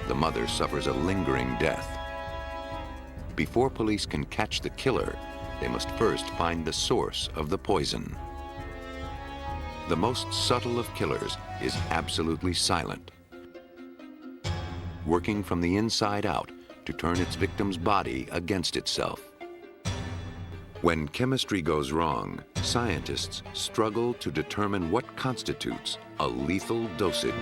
The mother suffers a lingering death. Before police can catch the killer, they must first find the source of the poison. The most subtle of killers is absolutely silent, working from the inside out to turn its victim's body against itself. When chemistry goes wrong, scientists struggle to determine what constitutes a lethal dosage.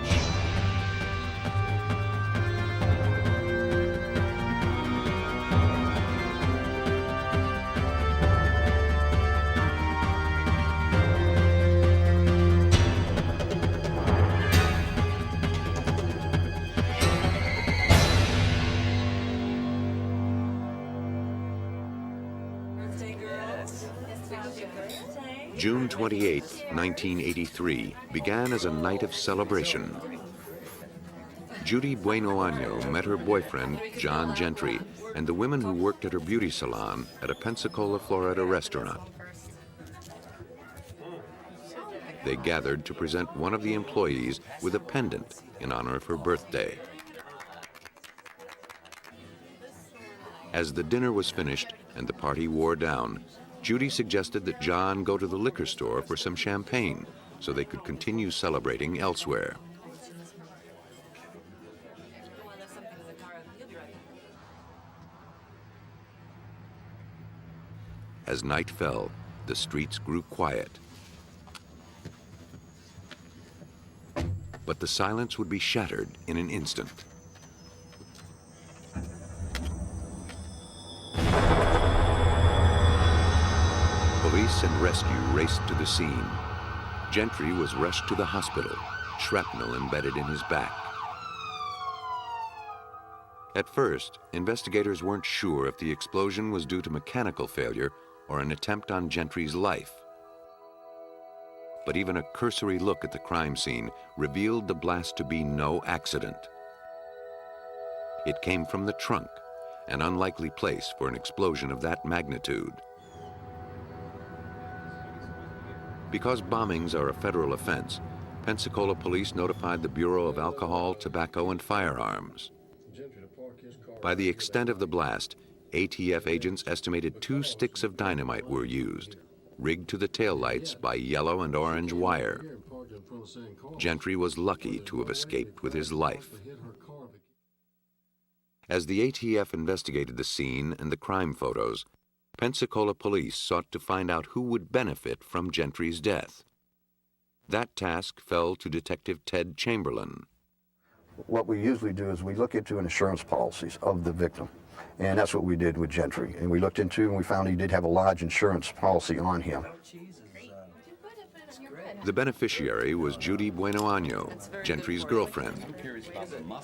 June 28, 1983, began as a night of celebration. Judy Bueno Año met her boyfriend, John Gentry, and the women who worked at her beauty salon at a Pensacola, Florida restaurant. They gathered to present one of the employees with a pendant in honor of her birthday. As the dinner was finished and the party wore down, Judy suggested that John go to the liquor store for some champagne so they could continue celebrating elsewhere. As night fell, the streets grew quiet. But the silence would be shattered in an instant. Police and rescue raced to the scene. Gentry was rushed to the hospital, shrapnel embedded in his back. At first, investigators weren't sure if the explosion was due to mechanical failure or an attempt on Gentry's life. But even a cursory look at the crime scene revealed the blast to be no accident. It came from the trunk, an unlikely place for an explosion of that magnitude. Because bombings are a federal offense, Pensacola police notified the Bureau of Alcohol, Tobacco, and Firearms. By the extent of the blast, ATF agents estimated 2 sticks of dynamite were used, rigged to the taillights by yellow and orange wire. Gentry was lucky to have escaped with his life. As the ATF investigated the scene and the crime photos, Pensacola police sought to find out who would benefit from Gentry's death. That task fell to Detective Ted Chamberlain. What we usually do is we look into insurance policies of the victim, and that's what we did with Gentry. And we looked into and we found he did have a large insurance policy on him. The beneficiary was Judy Bueno Año, Gentry's girlfriend.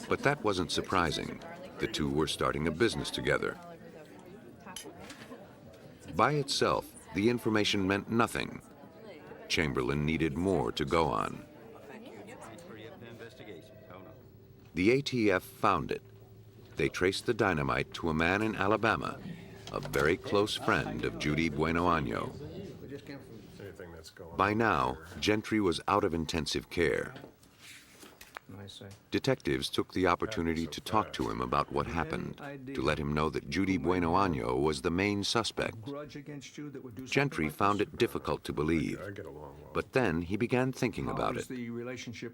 But that wasn't surprising. The two were starting a business together. By itself, the information meant nothing. Chamberlain needed more to go on. The ATF found it. They traced the dynamite to a man in Alabama, a very close friend of Judy Bueno Año. By now, Gentry was out of intensive care. Detectives took the opportunity to talk to him about what happened, to let him know that Judy Bueno Año was the main suspect. Gentry found it difficult to believe, but then he began thinking about it.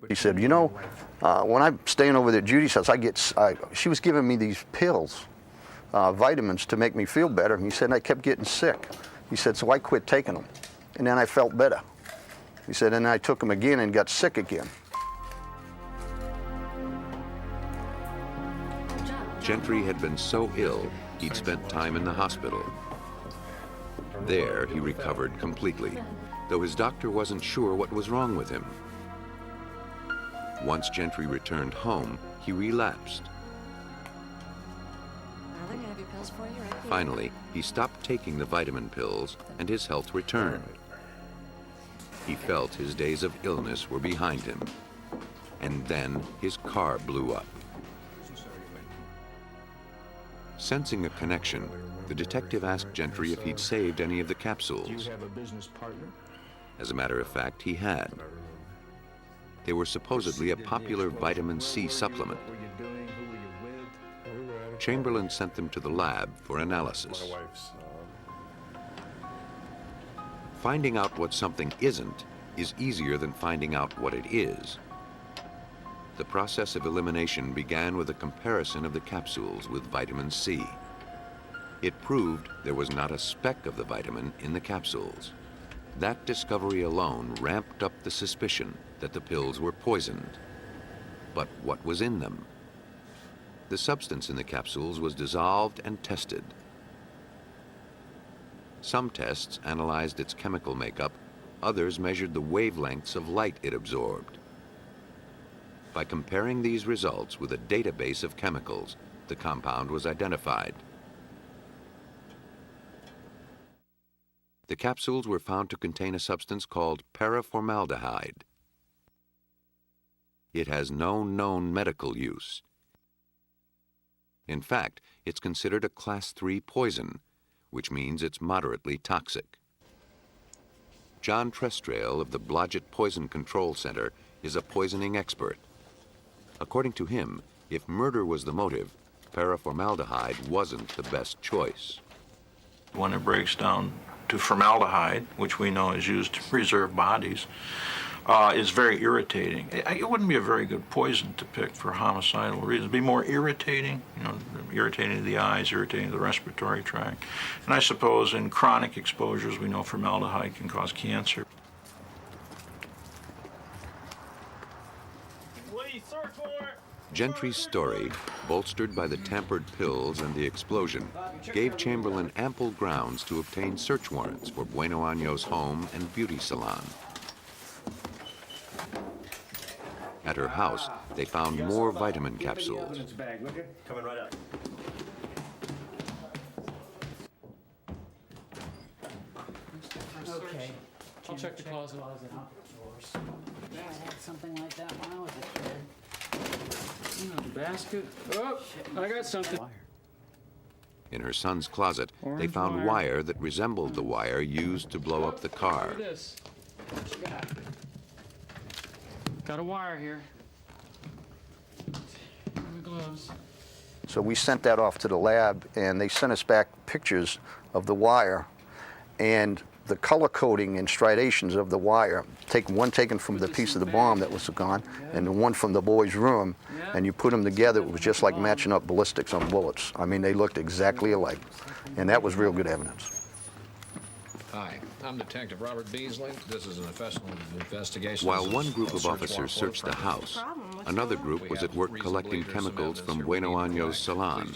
He said, you know, when I'm staying over there at Judy's house, she was giving me these pills, vitamins to make me feel better. And he said, and I kept getting sick. He said, so I quit taking them. And then I felt better. He said, and I took them again and got sick again. Gentry had been so ill, he'd spent time in the hospital. There, he recovered completely, though his doctor wasn't sure what was wrong with him. Once Gentry returned home, he relapsed. Finally, he stopped taking the vitamin pills, and his health returned. He felt his days of illness were behind him. And then his car blew up. Sensing a connection, the detective asked Gentry if he'd saved any of the capsules. Do you have a business partner? As a matter of fact, he had. They were supposedly a popular vitamin C supplement. Chamberlain sent them to the lab for analysis. Finding out what something isn't is easier than finding out what it is. The process of elimination began with a comparison of the capsules with vitamin C. It proved there was not a speck of the vitamin in the capsules. That discovery alone ramped up the suspicion that the pills were poisoned. But what was in them? The substance in the capsules was dissolved and tested. Some tests analyzed its chemical makeup, others measured the wavelengths of light it absorbed. By comparing these results with a database of chemicals, the compound was identified. The capsules were found to contain a substance called paraformaldehyde. It has no known medical use. In fact, it's considered a Class 3 poison, which means it's moderately toxic. John Trestrail of the Blodgett Poison Control Center is a poisoning expert. According to him, if murder was the motive, paraformaldehyde wasn't the best choice. When it breaks down to formaldehyde, which we know is used to preserve bodies, is very irritating. It wouldn't be a very good poison to pick for homicidal reasons. It'd be more irritating, irritating to the eyes, irritating to the respiratory tract. And I suppose in chronic exposures, we know formaldehyde can cause cancer. Gentry's story, bolstered by the tampered pills and the explosion, gave Chamberlain ample grounds to obtain search warrants for Bueno Año's home and beauty salon. At her house, they found more vitamin capsules. Coming right up. Okay. I'll check the closet. Yeah, I had something like that when I was a kid. The basket. Oh, I got something. In her son's closet, they found wire that resembled the wire used to blow up the car. This. Got a wire here. My gloves. So we sent that off to the lab, and they sent us back pictures of the wire and the color coding and striations of the wire. One taken from the piece of the bomb that was gone, and the one from the boy's room, and you put them together, it was just like matching up ballistics on bullets. I mean, they looked exactly alike, and that was real good evidence. Hi, I'm Detective Robert Beasley. This is an official investigation. While one group of officers searched the house, another group was at work collecting chemicals from Bueno Año's salon.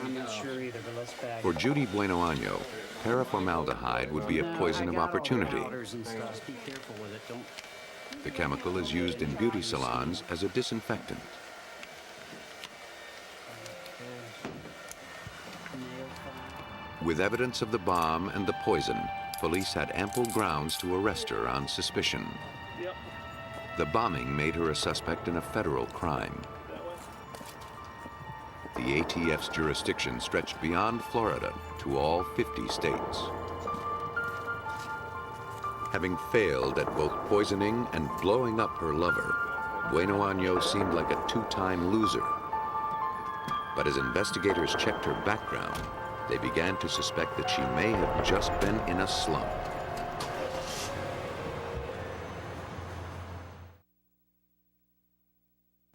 I'm not sure either, but let's back. For Judy Bueno Año, paraformaldehyde would be a poison of opportunity. Be careful with it. Don't. The chemical is used in beauty salons as a disinfectant. With evidence of the bomb and the poison, police had ample grounds to arrest her on suspicion. The bombing made her a suspect in a federal crime. The ATF's jurisdiction stretched beyond Florida to all 50 states. Having failed at both poisoning and blowing up her lover, Bueno Año seemed like a two-time loser. But as investigators checked her background, they began to suspect that she may have just been in a slump.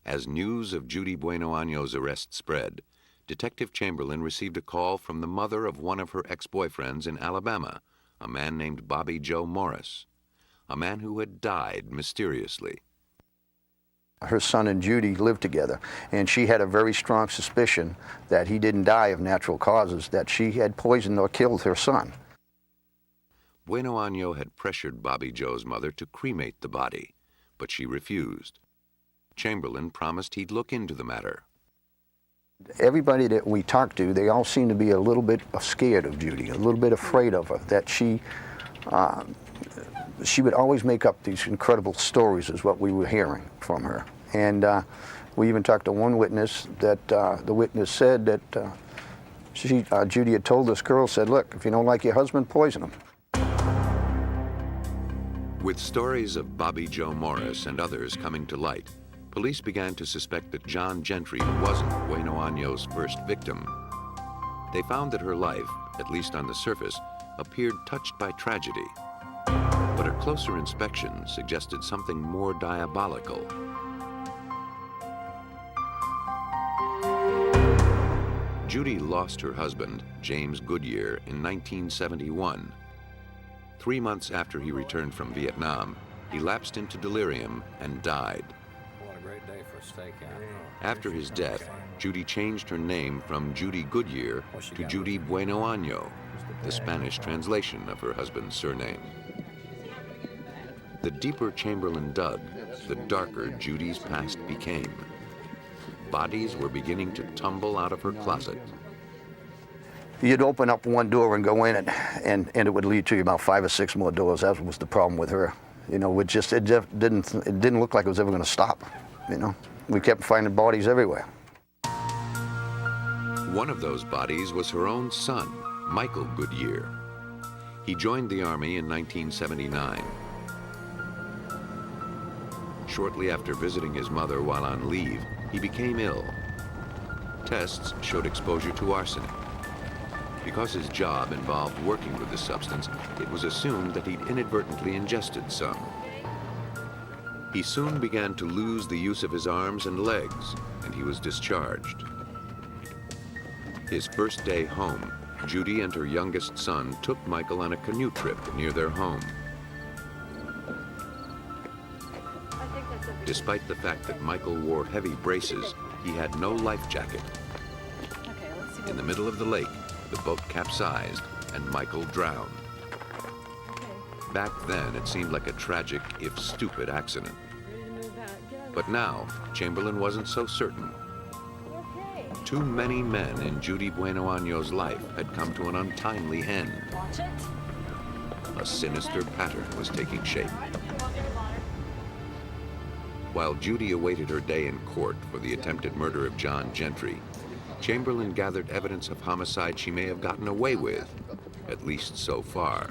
As news of Judy Bueno Año's arrest spread, Detective Chamberlain received a call from the mother of one of her ex-boyfriends in Alabama, a man named Bobby Joe Morris, a man who had died mysteriously. Her son and Judy lived together, and she had a very strong suspicion that he didn't die of natural causes, that she had poisoned or killed her son. Bueno Año had pressured Bobby Joe's mother to cremate the body, but she refused. Chamberlain promised he'd look into the matter. Everybody that we talked to, they all seemed to be a little bit scared of Judy, a little bit afraid of her, that she would always make up these incredible stories is what we were hearing from her. And we even talked to one witness that the witness said that Judy had told this girl, said, look, if you don't like your husband, poison him. With stories of Bobby Joe Morris and others coming to light, police began to suspect that John Gentry wasn't Bueno Año's first victim. They found that her life, at least on the surface, appeared touched by tragedy. But a closer inspection suggested something more diabolical. Judy lost her husband, James Goodyear, in 1971. 3 months after he returned from Vietnam, he lapsed into delirium and died. What a great day for a stakeout. After his death, Judy changed her name from Judy Goodyear to Judy Bueno Año, the Spanish translation of her husband's surname. The deeper Chamberlain dug, the darker Judy's past became. Bodies were beginning to tumble out of her closet. You'd open up one door and go in, and it would lead to about 5 or 6 more doors. That was the problem with her. You know, it didn't look like it was ever going to stop. You know, we kept finding bodies everywhere. One of those bodies was her own son, Michael Goodyear. He joined the Army in 1979. Shortly after visiting his mother while on leave, he became ill. Tests showed exposure to arsenic. Because his job involved working with the substance, it was assumed that he'd inadvertently ingested some. He soon began to lose the use of his arms and legs, and he was discharged. His first day home, Judy and her youngest son took Michael on a canoe trip near their home. Despite the fact that Michael wore heavy braces, he had no life jacket. In the middle of the lake, the boat capsized and Michael drowned. Back then, it seemed like a tragic, if stupid, accident. But now, Chamberlain wasn't so certain. Too many men in Judy Bueno Año's life had come to an untimely end. A sinister pattern was taking shape. While Judy awaited her day in court for the attempted murder of John Gentry, Chamberlain gathered evidence of homicide she may have gotten away with, at least so far.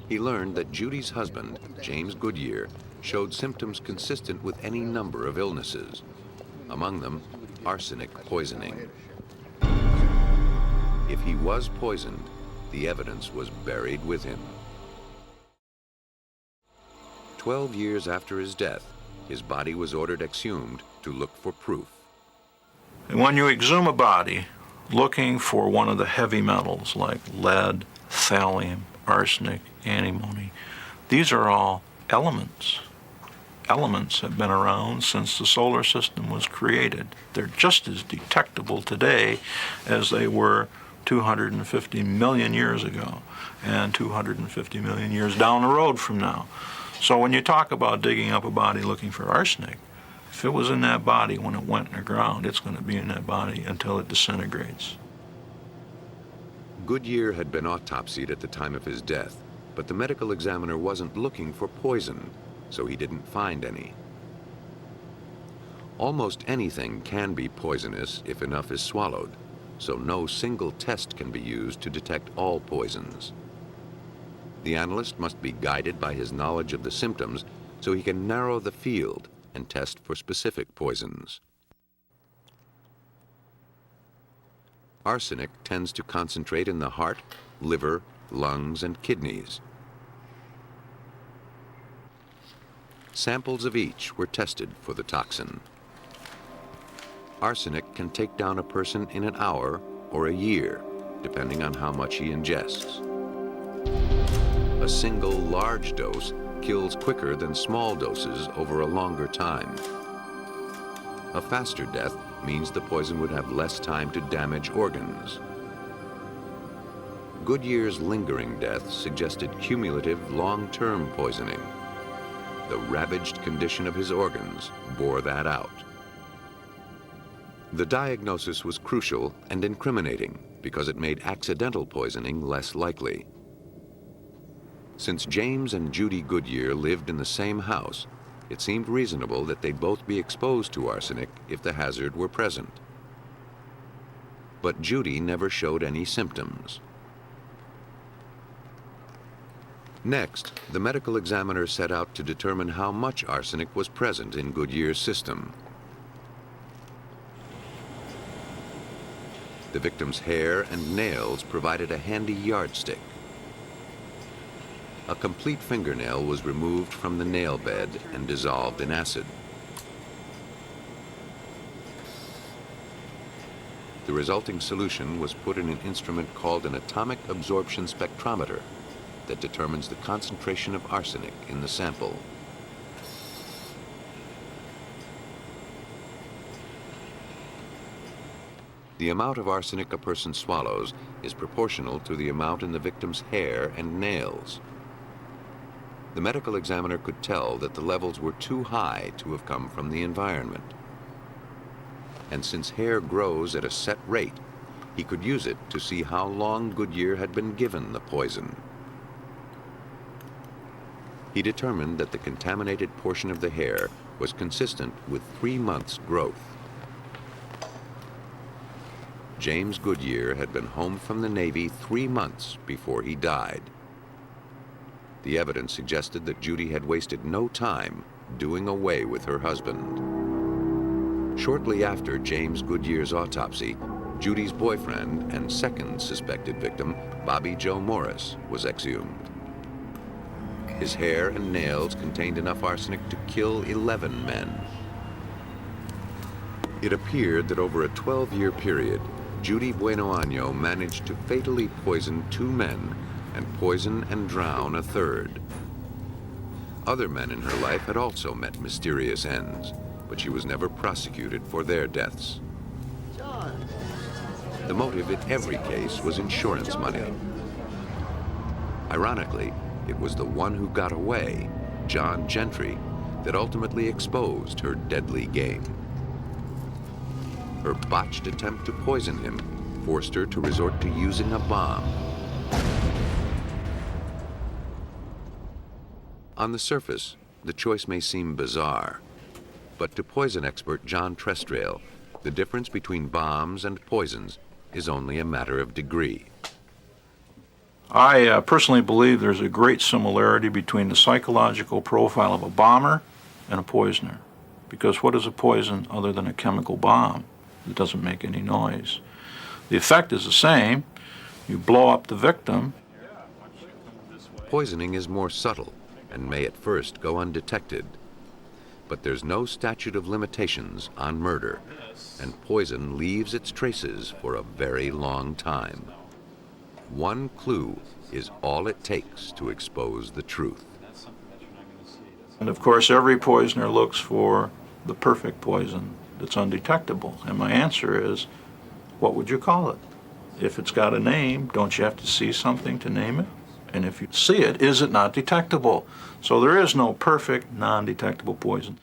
He learned that Judy's husband, James Goodyear, showed symptoms consistent with any number of illnesses, among them arsenic poisoning. If he was poisoned, the evidence was buried with him. 12 years after his death, his body was ordered exhumed to look for proof. And when you exhume a body looking for one of the heavy metals like lead, thallium, arsenic, antimony, these are all elements. Elements have been around since the solar system was created. They're just as detectable today as they were 250 million years ago and 250 million years down the road from now. So when you talk about digging up a body looking for arsenic, if it was in that body when it went in the ground, it's going to be in that body until it disintegrates. Goodyear had been autopsied at the time of his death, but the medical examiner wasn't looking for poison, so he didn't find any. Almost anything can be poisonous if enough is swallowed, so no single test can be used to detect all poisons. The analyst must be guided by his knowledge of the symptoms so he can narrow the field and test for specific poisons. Arsenic tends to concentrate in the heart, liver, lungs, and kidneys. Samples of each were tested for the toxin. Arsenic can take down a person in an hour or a year, depending on how much he ingests. A single large dose kills quicker than small doses over a longer time. A faster death means the poison would have less time to damage organs. Goodyear's lingering death suggested cumulative long-term poisoning. The ravaged condition of his organs bore that out. The diagnosis was crucial and incriminating because it made accidental poisoning less likely. Since James and Judy Goodyear lived in the same house, it seemed reasonable that they'd both be exposed to arsenic if the hazard were present. But Judy never showed any symptoms. Next, the medical examiner set out to determine how much arsenic was present in Goodyear's system. The victim's hair and nails provided a handy yardstick. A complete fingernail was removed from the nail bed and dissolved in acid. The resulting solution was put in an instrument called an atomic absorption spectrometer that determines the concentration of arsenic in the sample. The amount of arsenic a person swallows is proportional to the amount in the victim's hair and nails. The medical examiner could tell that the levels were too high to have come from the environment. And since hair grows at a set rate, he could use it to see how long Goodyear had been given the poison. He determined that the contaminated portion of the hair was consistent with 3 months' growth. James Goodyear had been home from the Navy 3 months before he died. The evidence suggested that Judy had wasted no time doing away with her husband. Shortly after James Goodyear's autopsy, Judy's boyfriend and second suspected victim, Bobby Joe Morris, was exhumed. His hair and nails contained enough arsenic to kill 11 men. It appeared that over a 12-year period, Judy Bueno Año managed to fatally poison 2 men and poison and drown a third. Other men in her life had also met mysterious ends, but she was never prosecuted for their deaths. The motive in every case was insurance money. Ironically, it was the one who got away, John Gentry, that ultimately exposed her deadly game. Her botched attempt to poison him forced her to resort to using a bomb. On the surface, the choice may seem bizarre, but to poison expert John Trestrail, the difference between bombs and poisons is only a matter of degree. I personally believe there's a great similarity between the psychological profile of a bomber and a poisoner. Because what is a poison other than a chemical bomb? It doesn't make any noise. The effect is the same. You blow up the victim. Poisoning is more subtle and may at first go undetected. But there's no statute of limitations on murder, and poison leaves its traces for a very long time. One clue is all it takes to expose the truth. And of course, every poisoner looks for the perfect poison that's undetectable. And my answer is, what would you call it? If it's got a name, don't you have to see something to name it? And if you see it, is it not detectable? So there is no perfect, non-detectable poison.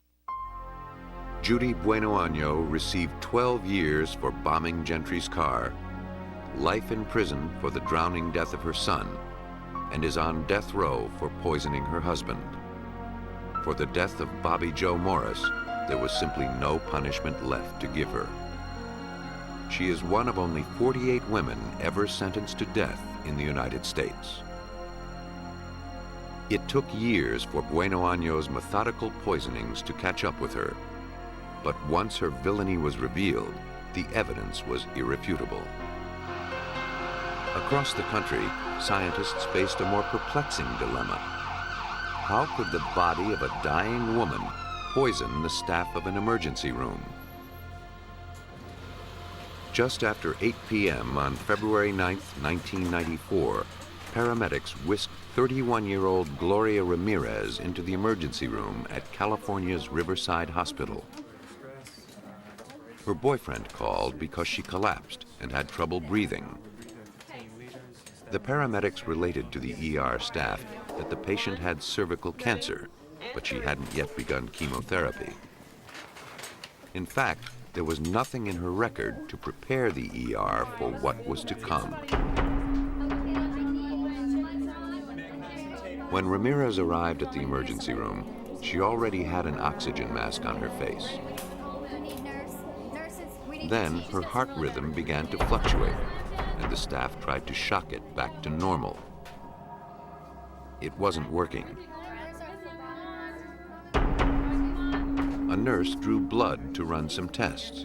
Judy Bueno Año received 12 years for bombing Gentry's car, life in prison for the drowning death of her son, and is on death row for poisoning her husband. For the death of Bobby Joe Morris, there was simply no punishment left to give her. She is one of only 48 women ever sentenced to death in the United States. It took years for Bueno Año's methodical poisonings to catch up with her, but once her villainy was revealed, the evidence was irrefutable. Across the country, scientists faced a more perplexing dilemma. How could the body of a dying woman poison the staff of an emergency room? Just after 8 p.m. on February 9, 1994, paramedics whisked 31-year-old Gloria Ramirez into the emergency room at California's Riverside Hospital. Her boyfriend called because she collapsed and had trouble breathing. The paramedics related to the ER staff that the patient had cervical cancer, but she hadn't yet begun chemotherapy. In fact, there was nothing in her record to prepare the ER for what was to come. When Ramirez arrived at the emergency room, she already had an oxygen mask on her face. Then her heart rhythm began to fluctuate, and the staff tried to shock it back to normal. It wasn't working. A nurse drew blood to run some tests.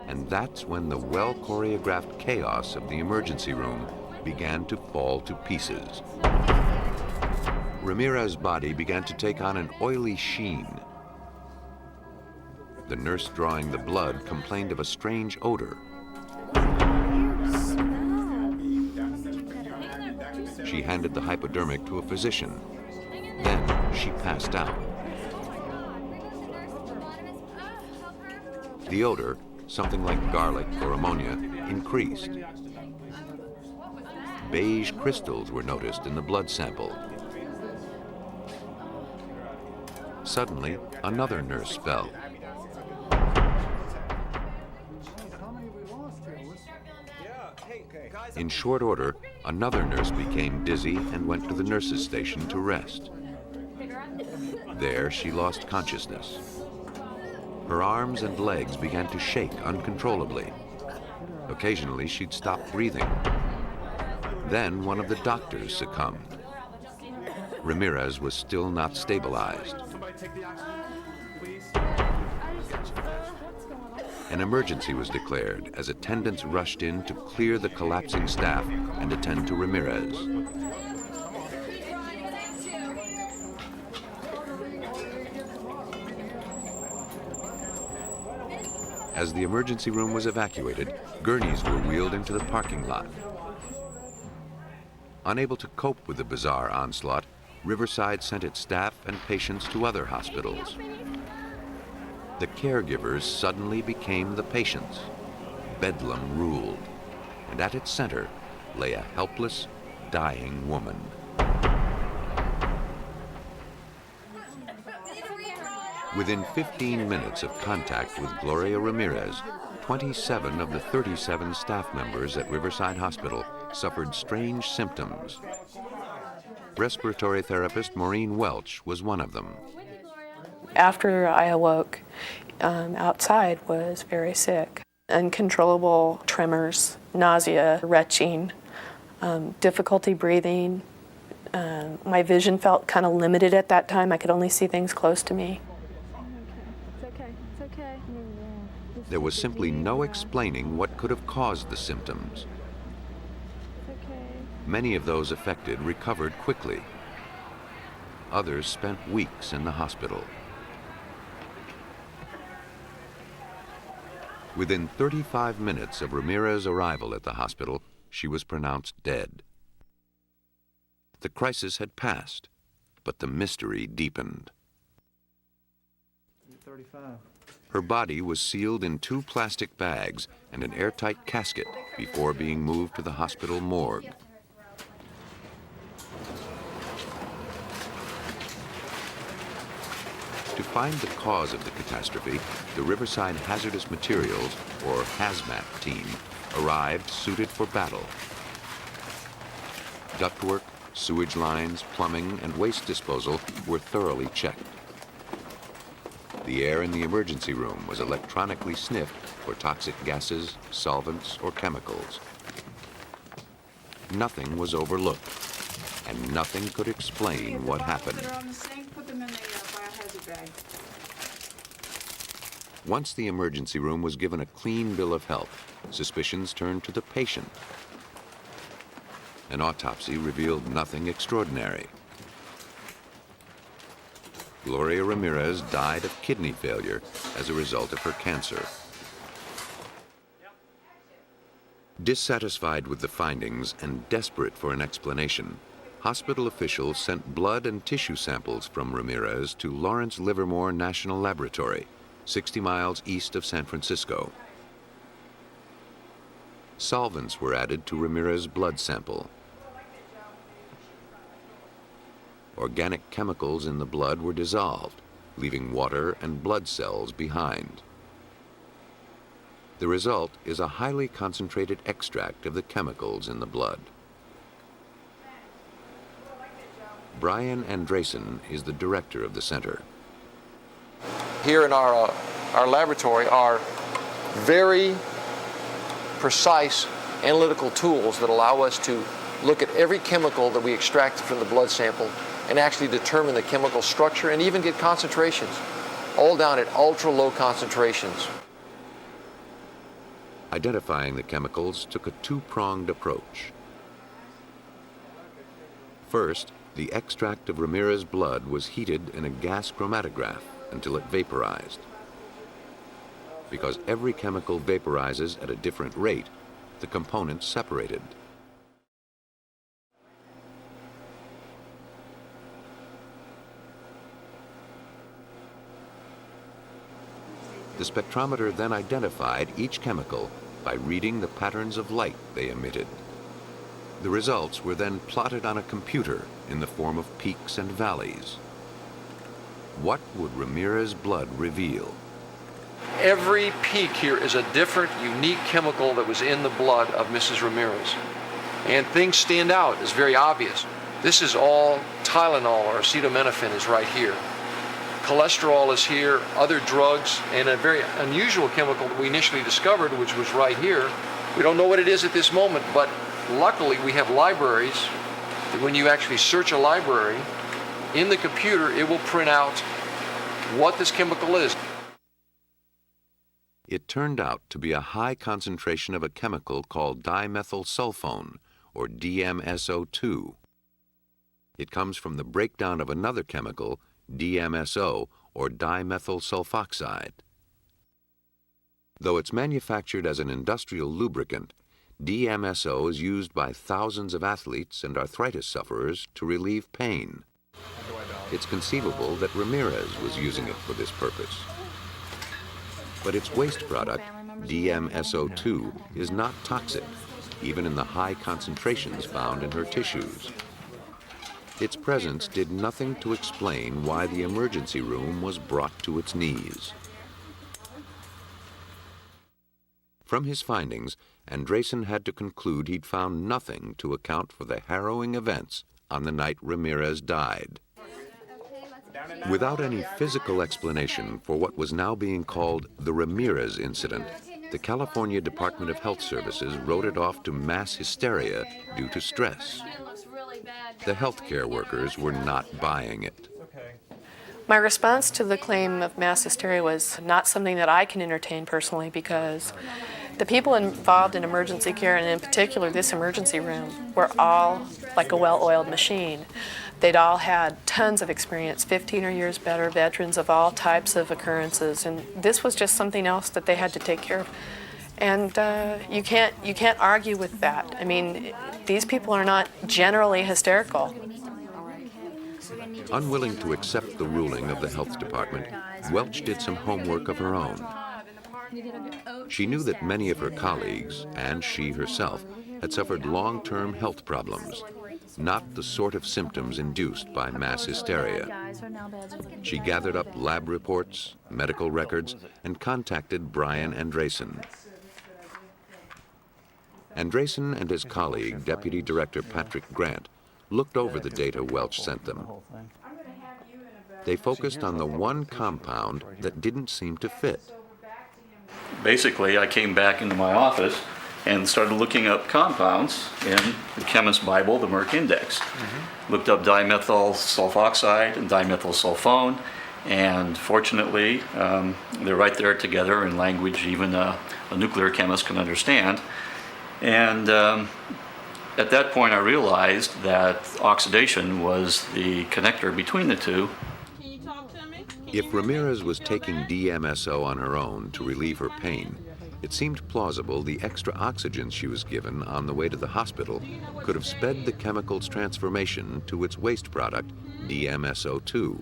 And that's when the well-choreographed chaos of the emergency room began to fall to pieces. Ramirez's body began to take on an oily sheen. The nurse drawing the blood complained of a strange odor. She handed the hypodermic to a physician. Then she passed out. The odor, something like garlic or ammonia, increased. Beige crystals were noticed in the blood sample. Suddenly, another nurse fell. In short order, another nurse became dizzy and went to the nurses' station to rest. There, she lost consciousness. Her arms and legs began to shake uncontrollably. Occasionally, she'd stop breathing. Then one of the doctors succumbed. Ramirez was still not stabilized. An emergency was declared as attendants rushed in to clear the collapsing staff and attend to Ramirez. As the emergency room was evacuated, gurneys were wheeled into the parking lot. Unable to cope with the bizarre onslaught, Riverside sent its staff and patients to other hospitals. The caregivers suddenly became the patients. Bedlam ruled, and at its center lay a helpless, dying woman. Within 15 minutes of contact with Gloria Ramirez, 27 of the 37 staff members at Riverside Hospital suffered strange symptoms. Respiratory therapist Maureen Welch was one of them. After I awoke, outside was very sick. Uncontrollable tremors, nausea, retching, difficulty breathing. My vision felt kind of limited at that time. I could only see things close to me. There was simply no explaining what could have caused the symptoms. Many of those affected recovered quickly. Others spent weeks in the hospital. Within 35 minutes of Ramirez's arrival at the hospital, she was pronounced dead. The crisis had passed, but the mystery deepened. 35. Her body was sealed in 2 plastic bags and an airtight casket before being moved to the hospital morgue. To find the cause of the catastrophe, the Riverside Hazardous Materials, or HAZMAT team, arrived suited for battle. Ductwork, sewage lines, plumbing, and waste disposal were thoroughly checked. The air in the emergency room was electronically sniffed for toxic gases, solvents, or chemicals. Nothing was overlooked, and nothing could explain what happened. Once the emergency room was given a clean bill of health, suspicions turned to the patient. An autopsy revealed nothing extraordinary. Gloria Ramirez died of kidney failure as a result of her cancer. Dissatisfied with the findings and desperate for an explanation, hospital officials sent blood and tissue samples from Ramirez to Lawrence Livermore National Laboratory, 60 miles east of San Francisco. Solvents were added to Ramirez's blood sample. Organic chemicals in the blood were dissolved, leaving water and blood cells behind. The result is a highly concentrated extract of the chemicals in the blood. Brian Andresen is the director of the center. Here in our laboratory are very precise analytical tools that allow us to look at every chemical that we extract from the blood sample and actually determine the chemical structure and even get concentrations, all down at ultra-low concentrations. Identifying the chemicals took a 2-pronged approach. First, the extract of Ramirez's blood was heated in a gas chromatograph until it vaporized. Because every chemical vaporizes at a different rate, the components separated. The spectrometer then identified each chemical by reading the patterns of light they emitted. The results were then plotted on a computer in the form of peaks and valleys. What would Ramirez's blood reveal? Every peak here is a different, unique chemical that was in the blood of Mrs. Ramirez. And things stand out, it's very obvious. This is all Tylenol or acetaminophen is right here. Cholesterol is here, other drugs, and a very unusual chemical that we initially discovered, which was right here. We don't know what it is at this moment, but luckily we have libraries that when you actually search a library, in the computer it will print out what this chemical is. It turned out to be a high concentration of a chemical called dimethylsulfone, or DMSO2. It comes from the breakdown of another chemical, DMSO, or dimethyl sulfoxide. Though it's manufactured as an industrial lubricant, DMSO is used by thousands of athletes and arthritis sufferers to relieve pain. It's conceivable that Ramirez was using it for this purpose. But its waste product, DMSO2, is not toxic, even in the high concentrations found in her tissues. Its presence did nothing to explain why the emergency room was brought to its knees. From his findings, Andresen had to conclude he'd found nothing to account for the harrowing events on the night Ramirez died. Without any physical explanation for what was now being called the Ramirez incident, the California Department of Health Services wrote it off to mass hysteria due to stress. The healthcare workers were not buying it. My response to the claim of mass hysteria was not something that I can entertain personally, because the people involved in emergency care, and in particular this emergency room, were all like a well-oiled machine. They'd all had tons of experience, 15 or years better, veterans of all types of occurrences, and this was just something else that they had to take care of. And you can't argue with that. I mean, these people are not generally hysterical. Unwilling to accept the ruling of the health department, Welch did some homework of her own. She knew that many of her colleagues, and she herself, had suffered long-term health problems, not the sort of symptoms induced by mass hysteria. She gathered up lab reports, medical records, and contacted Brian Andresen. Andresen and his colleague, Deputy Director Patrick Grant, looked over the data Welch sent them. They focused on the one compound that didn't seem to fit. Basically, I came back into my office and started looking up compounds in the Chemist's Bible, the Merck Index. Looked up dimethyl sulfoxide and dimethyl sulfone, and fortunately, they're right there together in language even a nuclear chemist can understand. And at that point, I realized that oxidation was the connector between the two. If Ramirez was taking DMSO on her own to relieve her pain, it seemed plausible the extra oxygen she was given on the way to the hospital could have sped the chemical's transformation to its waste product, DMSO2.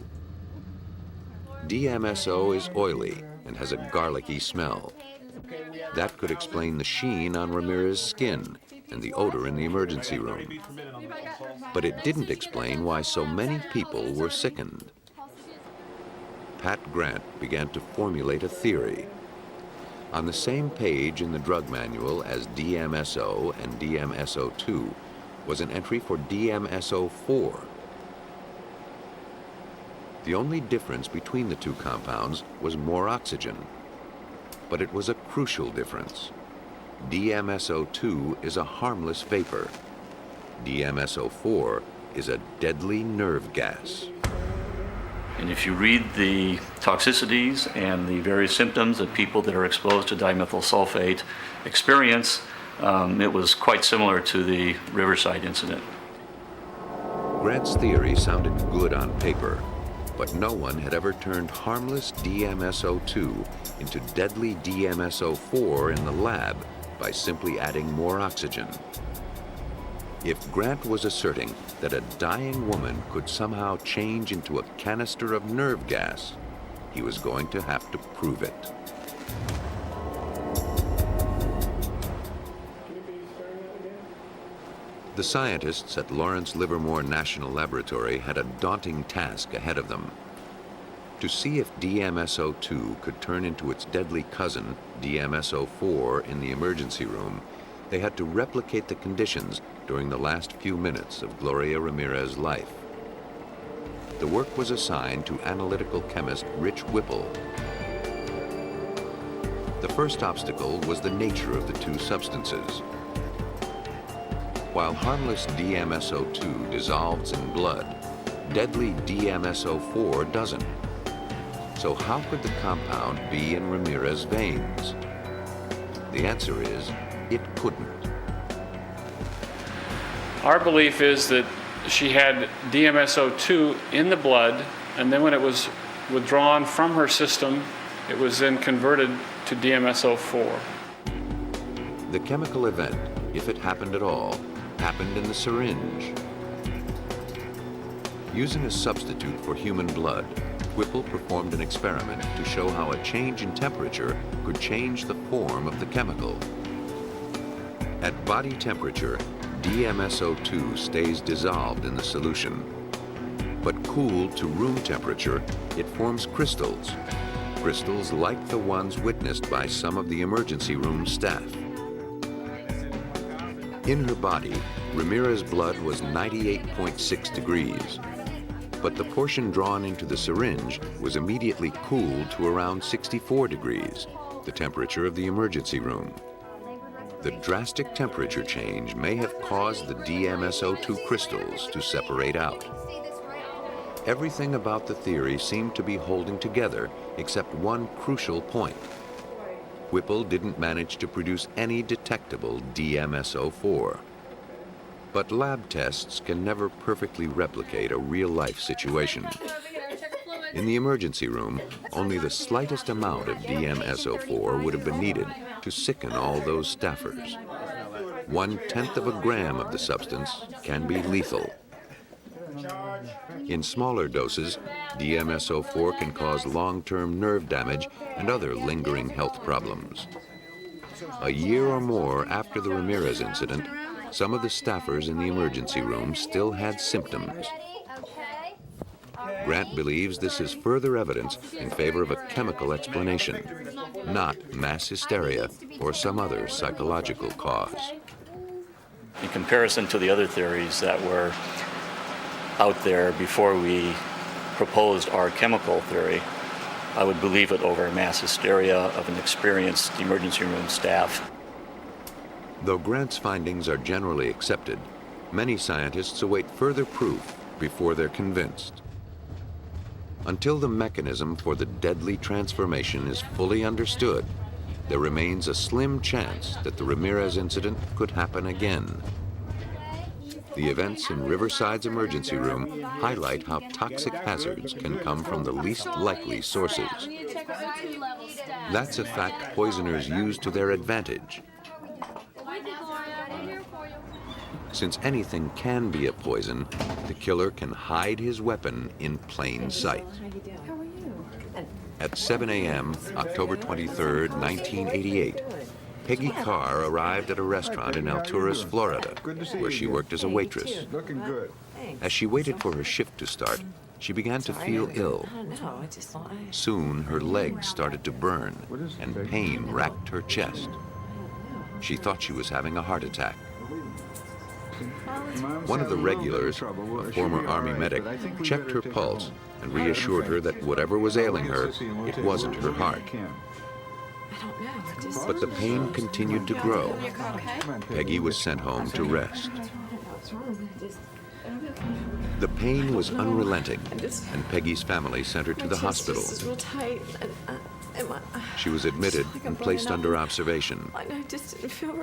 DMSO is oily and has a garlicky smell. That could explain the sheen on Ramirez's skin and the odor in the emergency room. But it didn't explain why so many people were sickened. Pat Grant began to formulate a theory. On the same page in the drug manual as DMSO and DMSO2 was an entry for DMSO4. The only difference between the two compounds was more oxygen. But it was a crucial difference. DMSO2 is a harmless vapor. DMSO4 is a deadly nerve gas. And if you read the toxicities and the various symptoms that people that are exposed to dimethyl sulfate experience, it was quite similar to the Riverside incident. Grant's theory sounded good on paper, but no one had ever turned harmless DMSO2 into deadly DMSO4 in the lab by simply adding more oxygen. If Grant was asserting that a dying woman could somehow change into a canister of nerve gas, he was going to have to prove it. The scientists at Lawrence Livermore National Laboratory had a daunting task ahead of them. To see if DMSO2 could turn into its deadly cousin, DMSO4, in the emergency room, they had to replicate the conditions during the last few minutes of Gloria Ramirez's life. The work was assigned to analytical chemist Rich Whipple. The first obstacle was the nature of the two substances. While harmless DMSO2 dissolves in blood, deadly DMSO4 doesn't. So how could the compound be in Ramirez's veins? The answer is, it couldn't. Our belief is that she had DMSO2 in the blood, and then when it was withdrawn from her system, it was then converted to DMSO4. The chemical event, if it happened at all, happened in the syringe. Using a substitute for human blood, Whipple performed an experiment to show how a change in temperature could change the form of the chemical. At body temperature, DMSO2 stays dissolved in the solution. But cooled to room temperature, it forms crystals. Crystals like the ones witnessed by some of the emergency room staff. In her body, Ramirez's blood was 98.6 degrees. But the portion drawn into the syringe was immediately cooled to around 64 degrees, the temperature of the emergency room. The drastic temperature change may have caused the DMSO2 crystals to separate out. Everything about the theory seemed to be holding together except one crucial point. Whipple didn't manage to produce any detectable DMSO4. But lab tests can never perfectly replicate a real-life situation. In the emergency room, only the slightest amount of DMSO4 would have been needed to sicken all those staffers. 1/10 of a gram of the substance can be lethal. In smaller doses, DMSO4 can cause long-term nerve damage and other lingering health problems. A year or more after the Ramirez incident, some of the staffers in the emergency room still had symptoms. Grant believes this is further evidence in favor of a chemical explanation, not mass hysteria or some other psychological cause. In comparison to the other theories that were out there before we proposed our chemical theory, I would believe it over mass hysteria of an experienced emergency room staff. Though Grant's findings are generally accepted, many scientists await further proof before they're convinced. Until the mechanism for the deadly transformation is fully understood, there remains a slim chance that the Ramirez incident could happen again. The events in Riverside's emergency room highlight how toxic hazards can come from the least likely sources. That's a fact poisoners use to their advantage. Since anything can be a poison, the killer can hide his weapon in plain sight. At 7 a.m., October 23, 1988, Peggy Carr arrived at a restaurant in Alturas, Florida, where she worked as a waitress. As she waited for her shift to start, she began to feel ill. Soon, her legs started to burn, and pain racked her chest. She thought she was having a heart attack. One of the regulars, a former Army medic, checked her pulse and reassured her that whatever was ailing her, it wasn't her heart. But the pain continued to grow. Peggy was sent home to rest. The pain was unrelenting, and Peggy's family sent her to the hospital. She was admitted and placed under observation.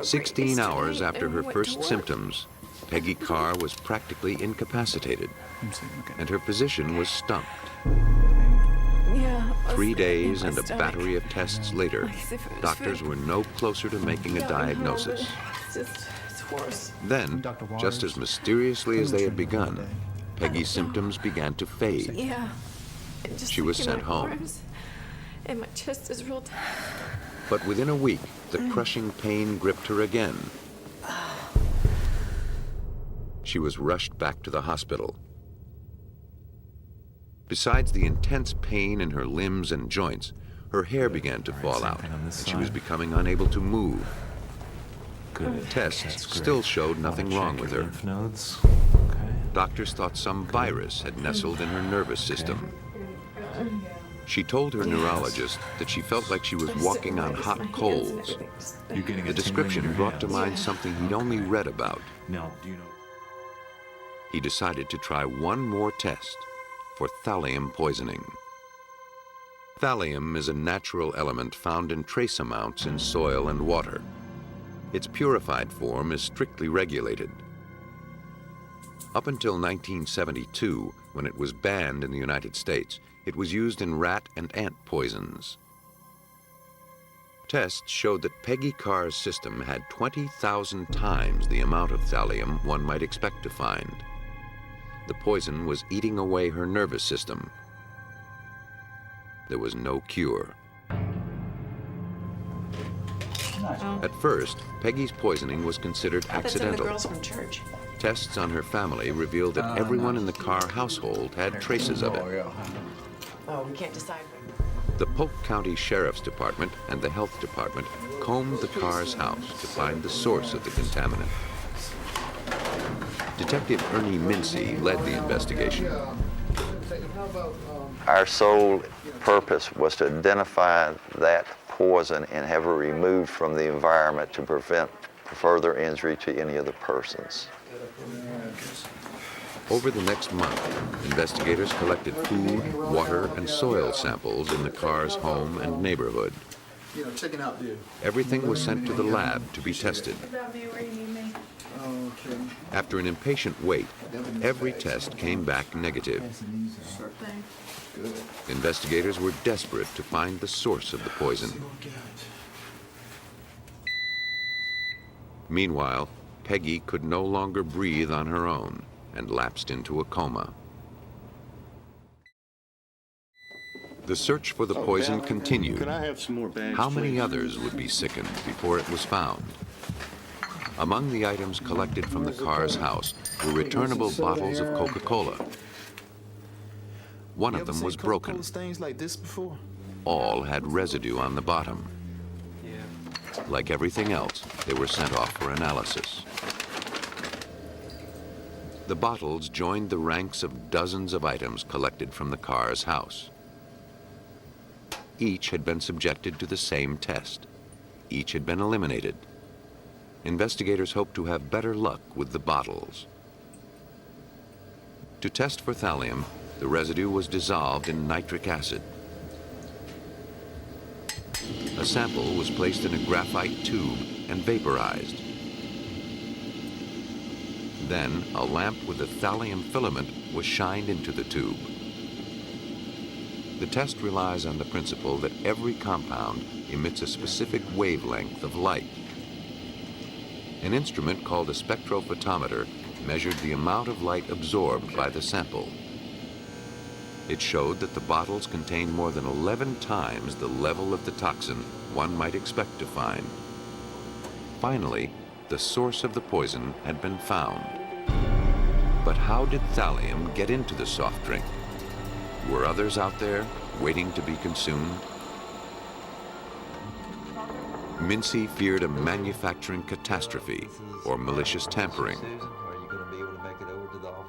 16 hours after her first symptoms, Peggy Carr was practically incapacitated, and her physician was stumped. 3 days and a battery of tests later, doctors were no closer to making a diagnosis. Then, just as mysteriously as they had begun, Peggy's symptoms began to fade. She was sent home. And my chest is real tight. But within a week, the crushing pain gripped her again. She was rushed back to the hospital. Besides the intense pain in her limbs and joints, her hair began to fall out, and she was becoming unable to move. Tests still showed nothing wrong with her. Doctors thought some virus had nestled in her nervous system. She told her neurologist that she felt like she was walking on hot coals. The description brought to mind something he'd only read about. He decided to try one more test for thallium poisoning. Thallium is a natural element found in trace amounts in soil and water. Its purified form is strictly regulated. Up until 1972, when it was banned in the United States, it was used in rat and ant poisons. Tests showed that Peggy Carr's system had 20,000 times the amount of thallium one might expect to find. The poison was eating away her nervous system. There was no cure. At first, Peggy's poisoning was considered accidental. The girls from church. Tests on her family revealed that everyone in the Carr household had traces of it. Oh, we can't decide. The Polk County Sheriff's Department and the Health Department combed the Carr's house to find the source of the contaminant. Detective Ernie Mincy led the investigation. Our sole purpose was to identify that poison and have it removed from the environment to prevent further injury to any of the persons. Over the next month, investigators collected food, water, and soil samples in the Carr's home and neighborhood. Everything was sent to the lab to be tested. After an impatient wait, every test came back negative. Investigators were desperate to find the source of the poison. Meanwhile, Peggy could no longer breathe on her own and lapsed into a coma. The search for the poison continued. How many others would be sickened before it was found? Among the items collected from the Carr's house were returnable bottles of Coca-Cola. One of them was broken. All had residue on the bottom. Like everything else, they were sent off for analysis. The bottles joined the ranks of dozens of items collected from the Carr's house. Each had been subjected to the same test. Each had been eliminated. Investigators hoped to have better luck with the bottles. To test for thallium, the residue was dissolved in nitric acid. A sample was placed in a graphite tube and vaporized. Then, a lamp with a thallium filament was shined into the tube. The test relies on the principle that every compound emits a specific wavelength of light. An instrument called a spectrophotometer measured the amount of light absorbed by the sample. It showed that the bottles contained more than 11 times the level of the toxin one might expect to find. Finally, the source of the poison had been found. But how did thallium get into the soft drink? Were others out there waiting to be consumed? Mincy feared a manufacturing catastrophe or malicious tampering.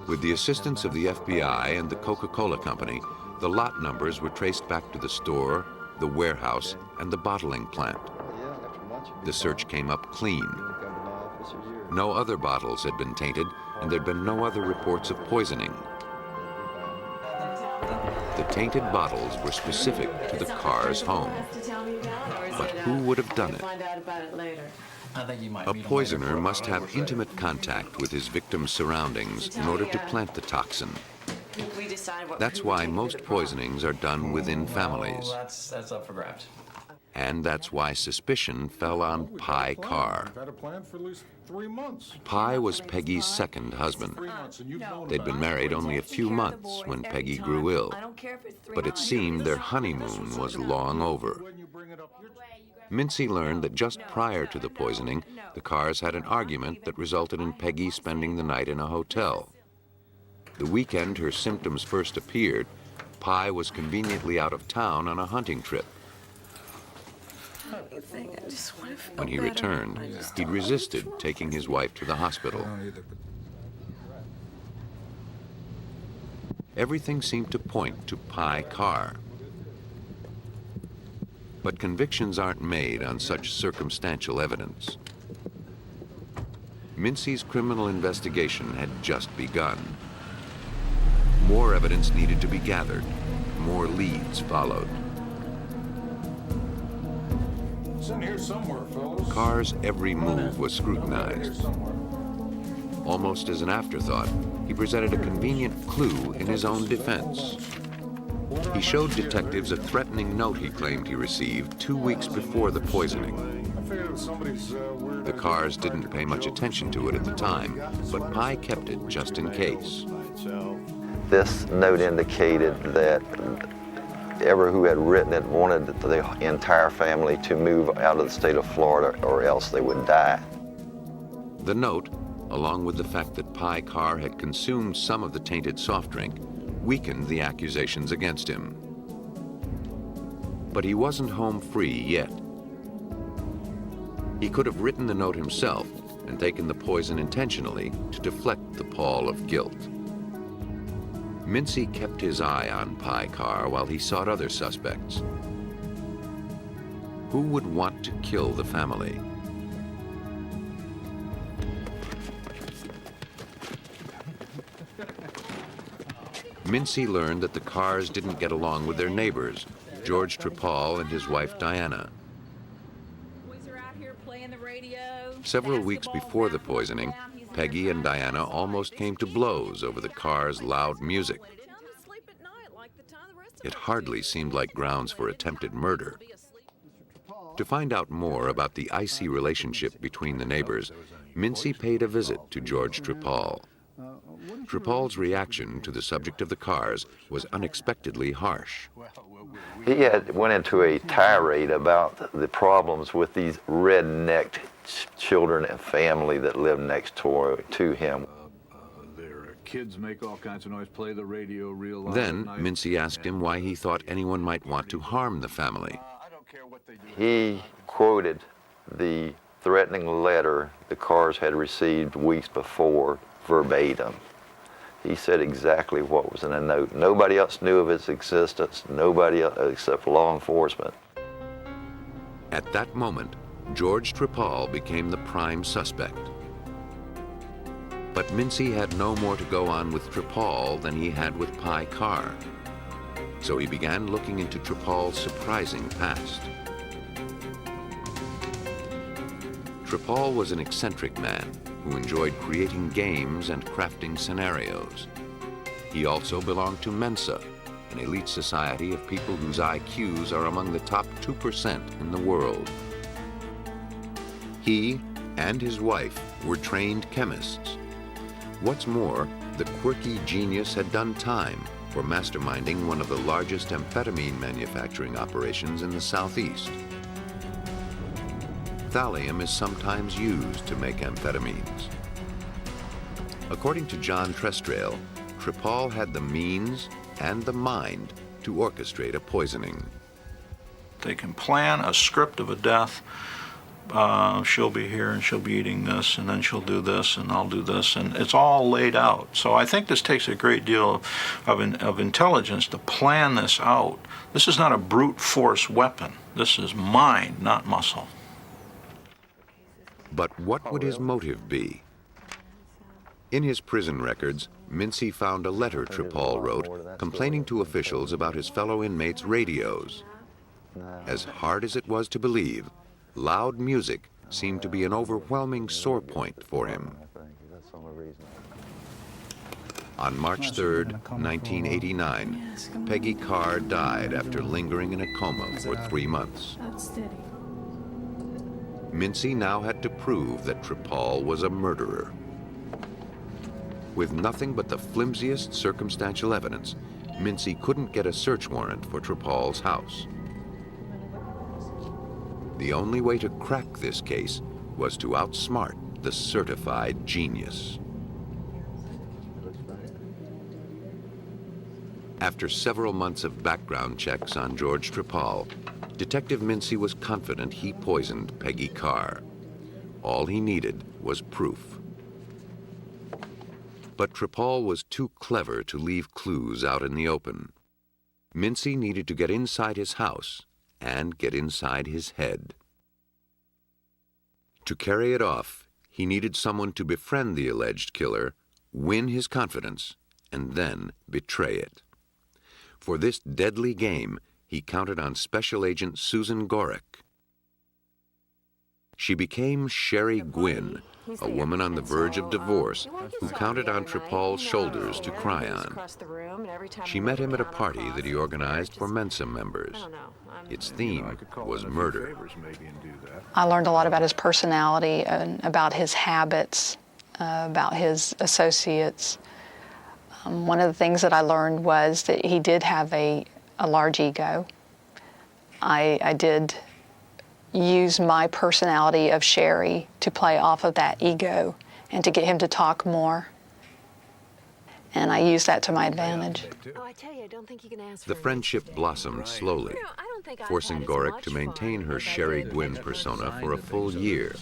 With the assistance of the FBI and the Coca-Cola Company, the lot numbers were traced back to the store, the warehouse, and the bottling plant. The search came up clean. No other bottles had been tainted, and there'd been no other reports of poisoning. The tainted bottles were specific to the Carr's home. But who would have done it? A poisoner must have intimate contact with his victim's surroundings in order to plant the toxin. That's why most poisonings are done within families. That's up for grabs. And that's why suspicion fell on Pye Carr. Pye was Peggy's second husband. They'd been married only a few months when Peggy grew ill, but it seemed their honeymoon was long over. Mincy learned that just prior to the poisoning, the Carrs had an argument that resulted in Peggy spending the night in a hotel. The weekend her symptoms first appeared, Pye was conveniently out of town on a hunting trip. When he returned, he'd resisted taking his wife to the hospital. Everything seemed to point to Pye Carr. But convictions aren't made on such circumstantial evidence. Mincy's criminal investigation had just begun. More evidence needed to be gathered. More leads followed. in here somewhere, fellas. Carr's every move was scrutinized. Almost as an afterthought, he presented a convenient clue in his own defense. He showed detectives a threatening note he claimed he received 2 weeks before the poisoning. The Carrs didn't pay much attention to it at the time, but Pye kept it just in case. This note indicated that whoever who had written it wanted the entire family to move out of the state of Florida or else they would die. The note, along with the fact that Pye Carr had consumed some of the tainted soft drink, weakened the accusations against him. But he wasn't home free yet. He could have written the note himself and taken the poison intentionally to deflect the pall of guilt. Mincy kept his eye on Pye Carr while he sought other suspects. Who would want to kill the family? Mincy learned that the Carrs didn't get along with their neighbors, George Trepal and his wife Diana. Several weeks before the poisoning, Peggy and Diana almost came to blows over the Carrs' loud music. It hardly seemed like grounds for attempted murder. To find out more about the icy relationship between the neighbors, Mincy paid a visit to George Trepal. Trepal's reaction to the subject of the Carrs was unexpectedly harsh. He went into a tirade about the problems with these red-necked children and family that lived next door to him. Their kids make all kinds of noise, play the radio real loud. Then Mincy asked him why he thought anyone might want to harm the family. He quoted the threatening letter the Carrs had received weeks before verbatim. He said exactly what was in the note. Nobody else knew of its existence, nobody else except law enforcement. At that moment, George Trepal became the prime suspect. But Mincy had no more to go on with Trepal than he had with Pye Carr. So he began looking into Trepal's surprising past. Trepal was an eccentric man who enjoyed creating games and crafting scenarios. He also belonged to Mensa, an elite society of people whose IQs are among the top 2% in the world. He and his wife were trained chemists. What's more, the quirky genius had done time for masterminding one of the largest amphetamine manufacturing operations in the Southeast. Thallium is sometimes used to make amphetamines. According to John Trestrail, Trepal had the means and the mind to orchestrate a poisoning. They can plan a script of a death. She'll be here and she'll be eating this, and then she'll do this, and I'll do this, and it's all laid out. So I think this takes a great deal of intelligence to plan this out. This is not a brute force weapon. This is mind, not muscle. But what would his motive be? In his prison records, Mincy found a letter Trepal wrote complaining to officials about his fellow inmates' radios. As hard as it was to believe, loud music seemed to be an overwhelming sore point for him. On March 3rd, 1989, Peggy Carr died after lingering in a coma for 3 months. Mincy now had to prove that Trepal was a murderer. With nothing but the flimsiest circumstantial evidence, Mincy couldn't get a search warrant for Trepal's house. The only way to crack this case was to outsmart the certified genius. After several months of background checks on George Trepal, Detective Mincy was confident he poisoned Peggy Carr. All he needed was proof. But Trepal was too clever to leave clues out in the open. Mincy needed to get inside his house and get inside his head. To carry it off, he needed someone to befriend the alleged killer, win his confidence, and then betray it. For this deadly game, he counted on Special Agent Susan Gorick. She became Sherry Gwynn, a woman on the verge of divorce who counted on Tripal's shoulders to cry on. She met him at a party that he organized for Mensa members. Its theme was murder. I learned a lot about his personality and about his habits, about his associates. One of the things that I learned was that he did have a large ego. I did use my personality of Sherry to play off of that ego and to get him to talk more. And I used that to my advantage. The friendship blossomed slowly, forcing Gorick to maintain her Sherry Gwynn persona for a full year.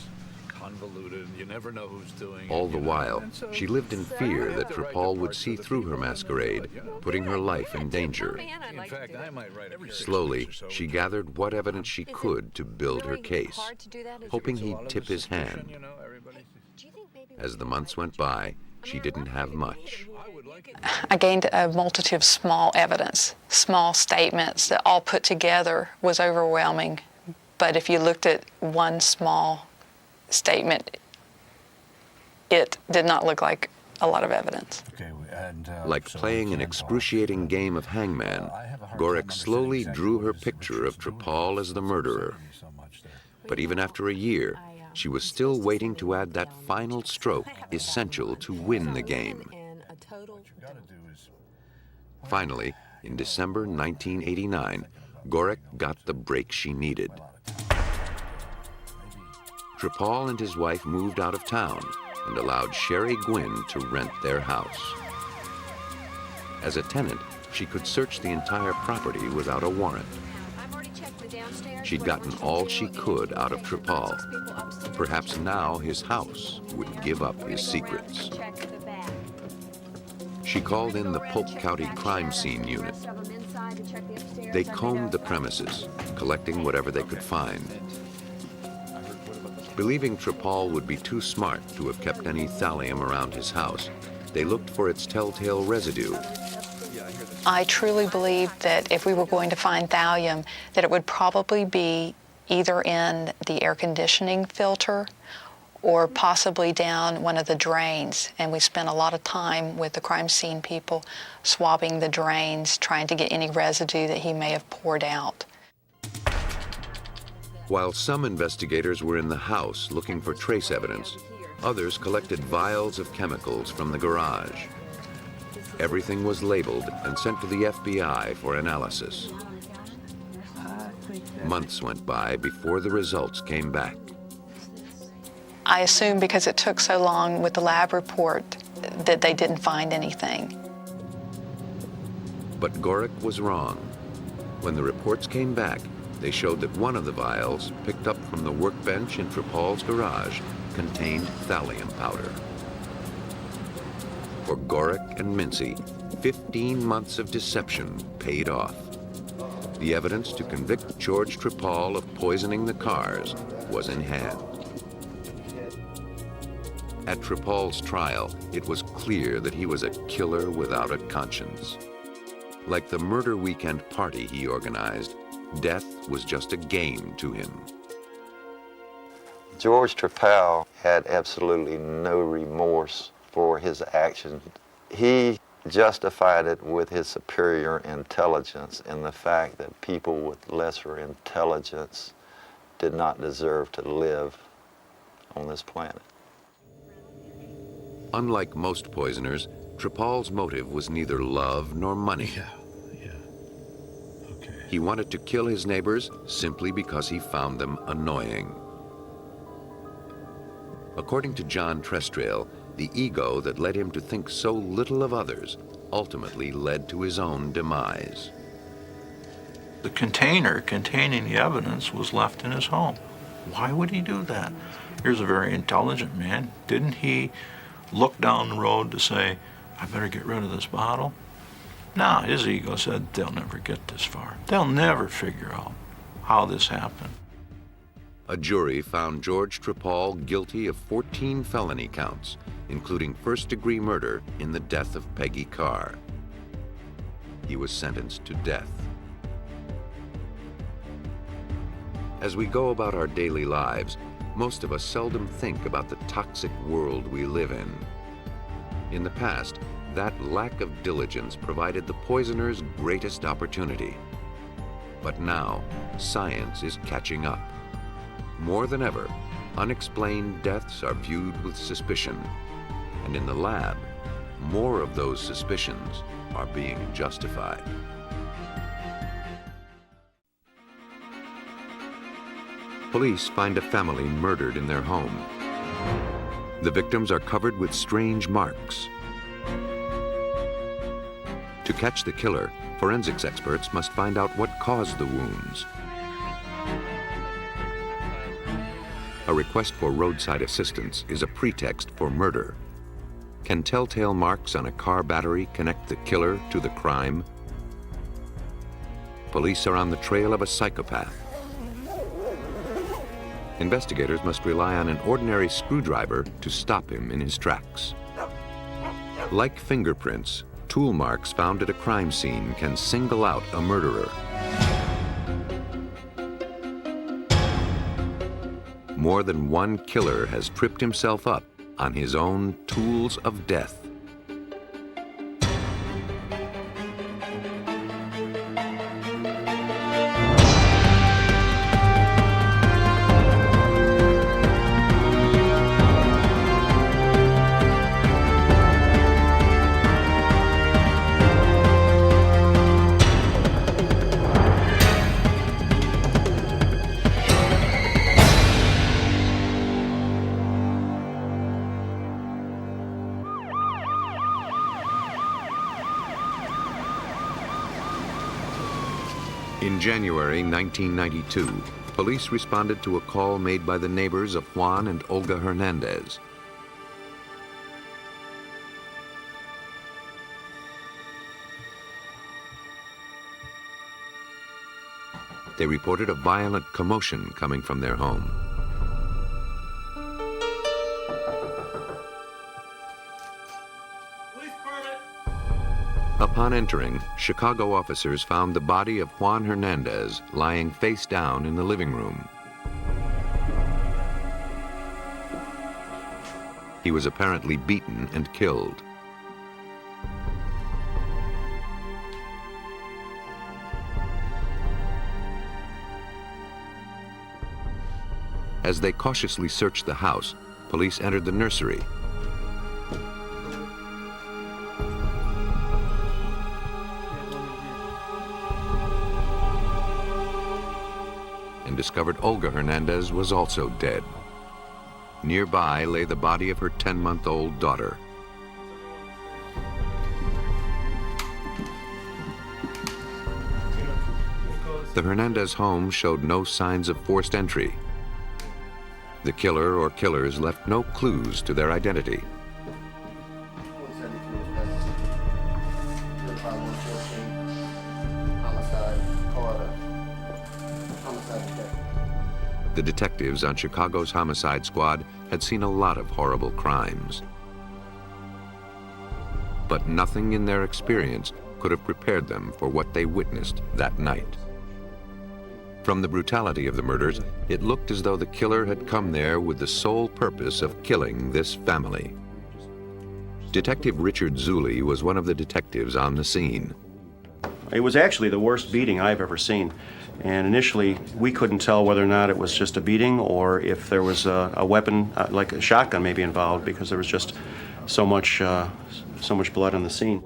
You never know who's doing All the while, she lived in fear that Tripal would see through her masquerade, putting her life in danger. In fact, I might write a Slowly, she gathered what evidence she could to build her case, hoping he'd tip his hand. As the months went by, she didn't have much. I gained a multitude of small evidence, small statements that all put together was overwhelming. But if you looked at one small statement, it did not look like a lot of evidence. Like playing an excruciating game of hangman, Gorick slowly drew her picture of Tripal as the murderer. But even after a year, she was still waiting to add that final stroke essential to win the game. Finally, in December 1989, Gorick got the break she needed. Tripal and his wife moved out of town and allowed Sherry Gwynn to rent their house. As a tenant, she could search the entire property without a warrant. She'd gotten all she could out of Tripal. Perhaps now his house would give up his secrets. She called in the Polk County Crime Scene Unit. They combed the premises, collecting whatever they could find. Believing Tripal would be too smart to have kept any thallium around his house, they looked for its telltale residue. I truly believed that if we were going to find thallium, that it would probably be either in the air conditioning filter or possibly down one of the drains. And we spent a lot of time with the crime scene people swabbing the drains, trying to get any residue that he may have poured out. While some investigators were in the house looking for trace evidence, others collected vials of chemicals from the garage. Everything was labeled and sent to the FBI for analysis. Months went by before the results came back. I assumed because it took so long with the lab report that they didn't find anything. But Gorick was wrong. When the reports came back, they showed that one of the vials, picked up from the workbench in Tripal's garage, contained thallium powder. For Gorick and Mincy, 15 months of deception paid off. The evidence to convict George Tripal of poisoning the cars was in hand. At Tripal's trial, it was clear that he was a killer without a conscience. Like the murder weekend party he organized, death was just a game to him. George Tripal had absolutely no remorse for his actions. He justified it with his superior intelligence and the fact that people with lesser intelligence did not deserve to live on this planet. Unlike most poisoners, Tripal's motive was neither love nor money. He wanted to kill his neighbors simply because he found them annoying. According to John Trestrail, the ego that led him to think so little of others ultimately led to his own demise. The container containing the evidence was left in his home. Why would he do that? Here's a very intelligent man. Didn't he look down the road to say, I better get rid of this bottle? No, his ego said, they'll never get this far. They'll never figure out how this happened. A jury found George Tripal guilty of 14 felony counts, including first-degree murder in the death of Peggy Carr. He was sentenced to death. As we go about our daily lives, Most of us seldom think about the toxic world we live in. In the past, that lack of diligence provided the poisoner's greatest opportunity. But now, science is catching up. More than ever, unexplained deaths are viewed with suspicion. And in the lab, more of those suspicions are being justified. Police find a family murdered in their home. The victims are covered with strange marks. To catch the killer, forensics experts must find out what caused the wounds. A request for roadside assistance is a pretext for murder. Can telltale marks on a car battery connect the killer to the crime? Police are on the trail of a psychopath. Investigators must rely on an ordinary screwdriver to stop him in his tracks. Like fingerprints, tool marks found at a crime scene can single out a murderer. More than one killer has tripped himself up on his own tools of death. In January 1992, police responded to a call made by the neighbors of Juan and Olga Hernandez. They reported a violent commotion coming from their home. Upon entering, Chicago officers found the body of Juan Hernandez lying face down in the living room. He was apparently beaten and killed. As they cautiously searched the house, police entered the nursery. Discovered Olga Hernandez was also dead. Nearby lay the body of her 10-month-old daughter. The Hernandez home showed no signs of forced entry. The killer or killers left no clues to their identity. The detectives on Chicago's homicide squad had seen a lot of horrible crimes. But nothing in their experience could have prepared them for what they witnessed that night. From the brutality of the murders, it looked as though the killer had come there with the sole purpose of killing this family. Detective Richard Zuley was one of the detectives on the scene. It was actually the worst beating I've ever seen. And initially, we couldn't tell whether or not it was just a beating or if there was a weapon, like a shotgun maybe involved, because there was just so much blood on the scene.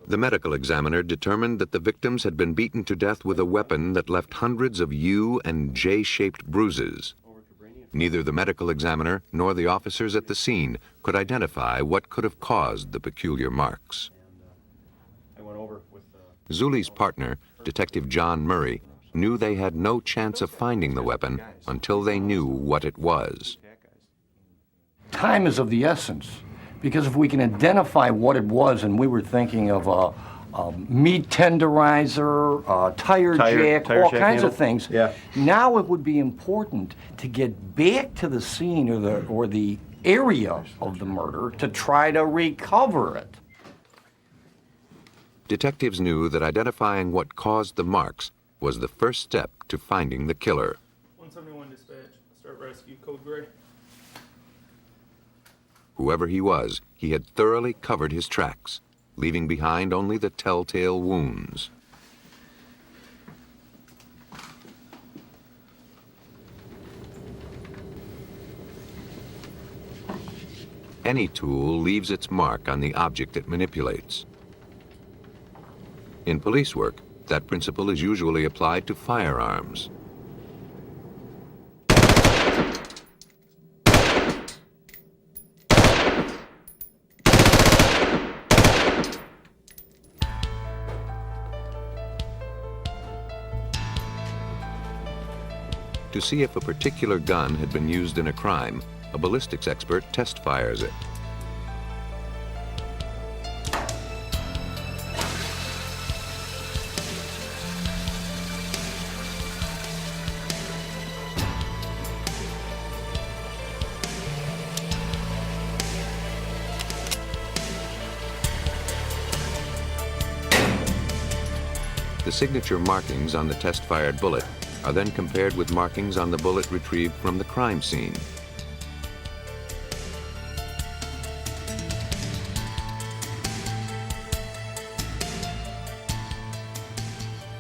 The medical examiner determined that the victims had been beaten to death with a weapon that left hundreds of U and J-shaped bruises. Neither the medical examiner nor the officers at the scene could identify what could have caused the peculiar marks. Zuley's partner, Detective John Murray, knew they had no chance of finding the weapon until they knew what it was. Time is of the essence, because if we can identify what it was, and we were thinking of a meat tenderizer, a tire jack, all kinds of things. Yeah. Now it would be important to get back to the scene or the area of the murder to try to recover it. Detectives knew that identifying what caused the marks was the first step to finding the killer. 171 dispatch, start right code gray. Whoever he was, he had thoroughly covered his tracks, leaving behind only the telltale wounds. Any tool leaves its mark on the object it manipulates. In police work, that principle is usually applied to firearms. To see if a particular gun had been used in a crime, a ballistics expert test fires it. The signature markings on the test-fired bullet are then compared with markings on the bullet retrieved from the crime scene.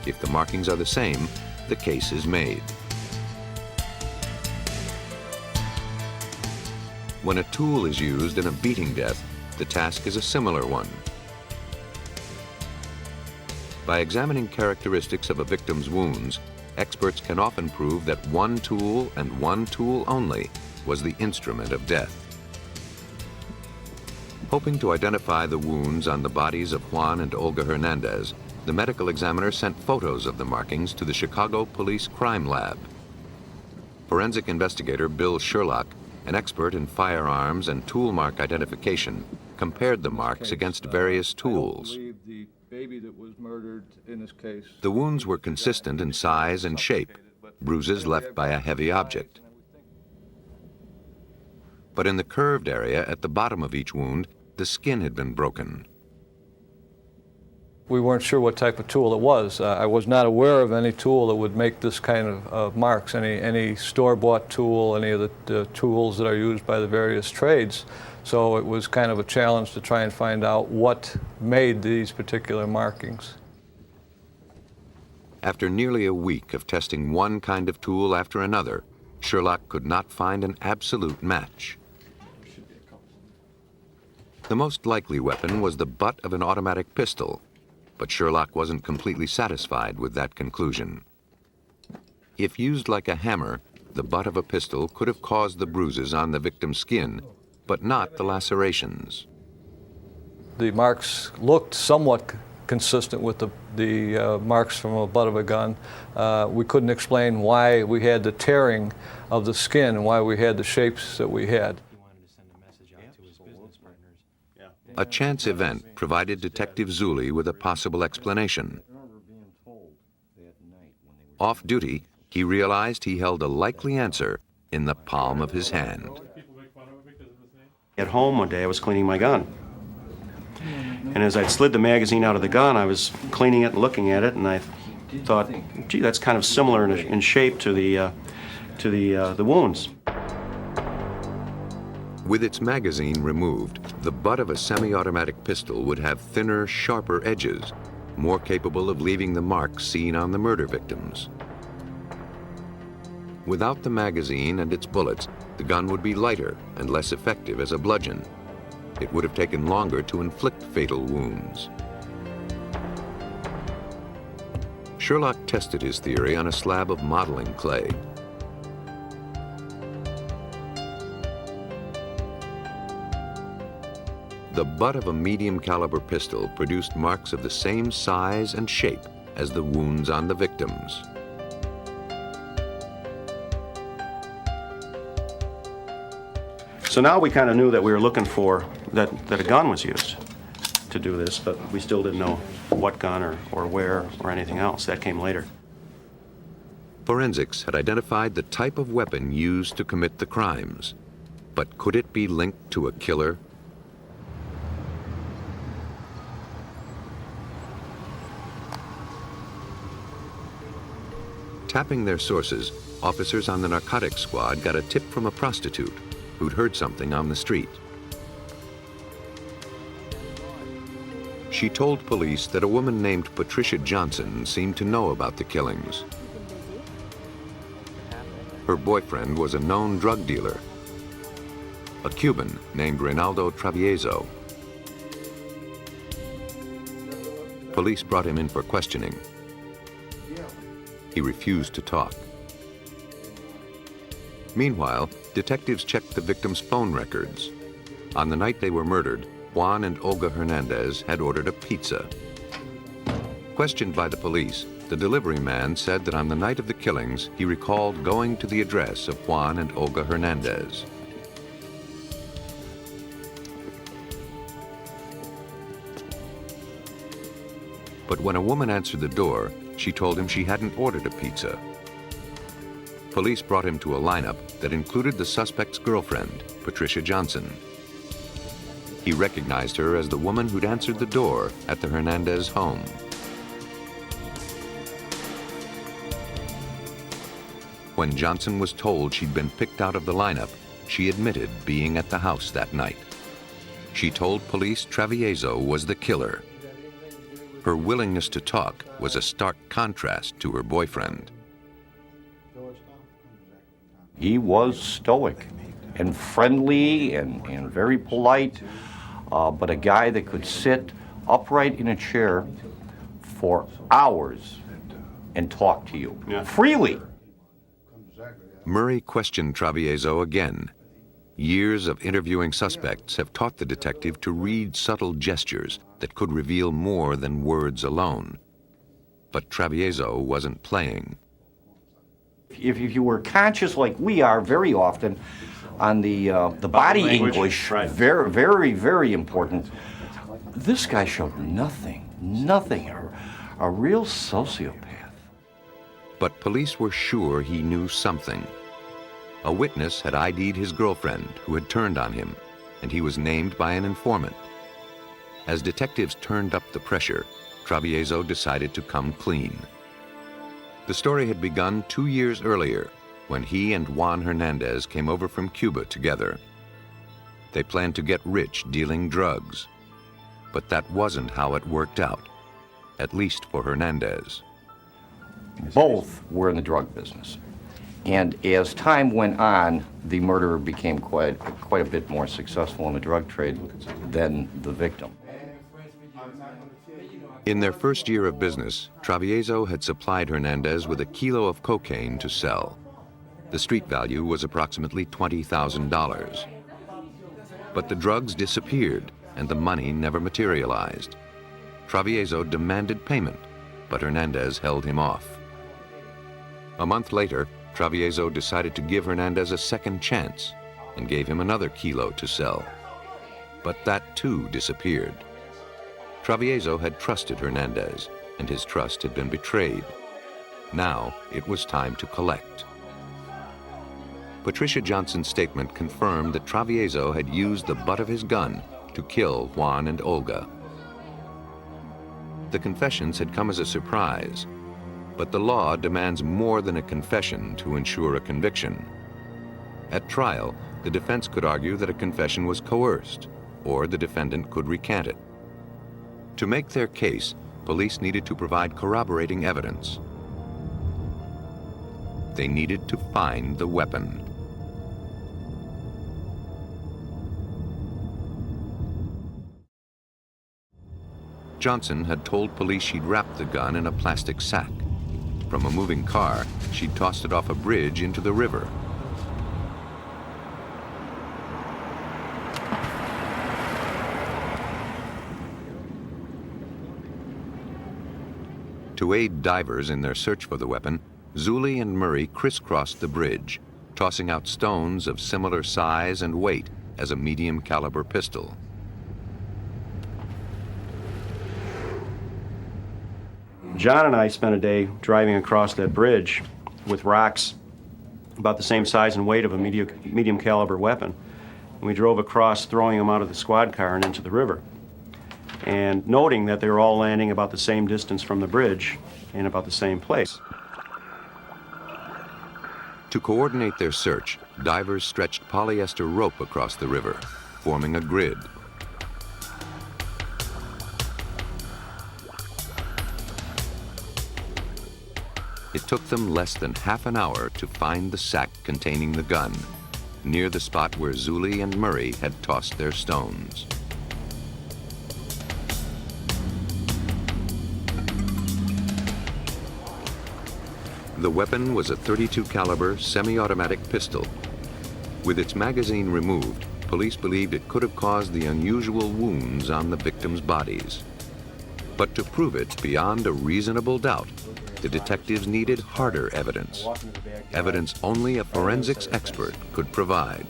If the markings are the same, the case is made. When a tool is used in a beating death, the task is a similar one. By examining characteristics of a victim's wounds, experts can often prove that one tool and one tool only was the instrument of death. Hoping to identify the wounds on the bodies of Juan and Olga Hernandez, the medical examiner sent photos of the markings to the Chicago Police Crime Lab. Forensic investigator Bill Sherlock, an expert in firearms and tool mark identification, compared the marks against various tools. The baby that was murdered in this case. The wounds were consistent in size and shape, bruises left by a heavy object. But in the curved area at the bottom of each wound, the skin had been broken. We weren't sure what type of tool it was. I was not aware of any tool that would make this kind of marks, any store-bought tool, any of the tools that are used by the various trades. So it was kind of a challenge to try and find out what made these particular markings. After nearly a week of testing one kind of tool after another, Sherlock could not find an absolute match. The most likely weapon was the butt of an automatic pistol, but Sherlock wasn't completely satisfied with that conclusion. If used like a hammer, the butt of a pistol could have caused the bruises on the victim's skin, but not the lacerations. The marks looked somewhat consistent with the marks from a butt of a gun. We couldn't explain why we had the tearing of the skin and why we had the shapes that we had. A chance event provided Detective Zulli with a possible explanation. Off duty, he realized he held a likely answer in the palm of his hand. At home one day, I was cleaning my gun. And as I slid the magazine out of the gun, I was cleaning it and looking at it, and I thought, gee, that's kind of similar in shape to the wounds. With its magazine removed, the butt of a semi-automatic pistol would have thinner, sharper edges, more capable of leaving the marks seen on the murder victims. Without the magazine and its bullets, the gun would be lighter and less effective as a bludgeon. It would have taken longer to inflict fatal wounds. Sherlock tested his theory on a slab of modeling clay. The butt of a medium caliber pistol produced marks of the same size and shape as the wounds on the victims. So now we kind of knew that we were looking for that a gun was used to do this, but we still didn't know what gun or where or anything else. That came later. Forensics had identified the type of weapon used to commit the crimes, but could it be linked to a killer? tapping their sources, officers on the narcotics squad got a tip from a prostitute who'd heard something on the street. She told police that a woman named Patricia Johnson seemed to know about the killings. Her boyfriend was a known drug dealer, a Cuban named Reynaldo Travieso. Police brought him in for questioning. He refused to talk. Meanwhile, detectives checked the victims' phone records. On the night they were murdered, Juan and Olga Hernandez had ordered a pizza. Questioned by the police, the delivery man said that on the night of the killings, he recalled going to the address of Juan and Olga Hernandez. But when a woman answered the door, she told him she hadn't ordered a pizza. Police brought him to a lineup that included the suspect's girlfriend, Patricia Johnson. He recognized her as the woman who'd answered the door at the Hernandez home. When Johnson was told she'd been picked out of the lineup, she admitted being at the house that night. She told police Travieso was the killer. Her willingness to talk was a stark contrast to her boyfriend. He was stoic and friendly and very polite, but a guy that could sit upright in a chair for hours and talk to you freely. Murray questioned Travieso again. Years of interviewing suspects have taught the detective to read subtle gestures that could reveal more than words alone. But Travieso wasn't playing. If you were conscious like we are very often on the body English, right. very, very important. This guy showed nothing, a real sociopath. But police were sure he knew something. A witness had ID'd his girlfriend who had turned on him, and he was named by an informant. As detectives turned up the pressure, Travieso decided to come clean. The story had begun 2 years earlier when he and Juan Hernandez came over from Cuba together. They planned to get rich dealing drugs. But that wasn't how it worked out, at least for Hernandez. Both were in the drug business. And as time went on, the murderer became quite a bit more successful in the drug trade than the victim. In their first year of business, Travieso had supplied Hernandez with 1 kilo of cocaine to sell. The street value was approximately $20,000. But the drugs disappeared and the money never materialized. Travieso demanded payment, but Hernandez held him off. A month later, Travieso decided to give Hernandez a second chance and gave him another kilo to sell. But that too disappeared. Travieso had trusted Hernandez, and his trust had been betrayed. Now it was time to collect. Patricia Johnson's statement confirmed that Travieso had used the butt of his gun to kill Juan and Olga. The confessions had come as a surprise, but the law demands more than a confession to ensure a conviction. At trial, the defense could argue that a confession was coerced, or the defendant could recant it. To make their case, police needed to provide corroborating evidence. They needed to find the weapon. Johnson had told police she'd wrapped the gun in a plastic sack. From a moving car, she'd tossed it off a bridge into the river. To aid divers in their search for the weapon, Zuli and Murray crisscrossed the bridge, tossing out stones of similar size and weight as a medium caliber pistol. John and I spent a day driving across that bridge with rocks about the same size and weight of a medium caliber weapon. And we drove across, throwing them out of the squad car and into the river. And noting that they were all landing about the same distance from the bridge in about the same place. To coordinate their search, divers stretched polyester rope across the river, forming a grid. It took them less than half an hour to find the sack containing the gun, near the spot where Zuli and Murray had tossed their stones. The weapon was a .32 caliber semi-automatic pistol. With its magazine removed, police believed it could have caused the unusual wounds on the victims' bodies. But to prove it beyond a reasonable doubt, the detectives needed harder evidence. Evidence only a forensics expert could provide.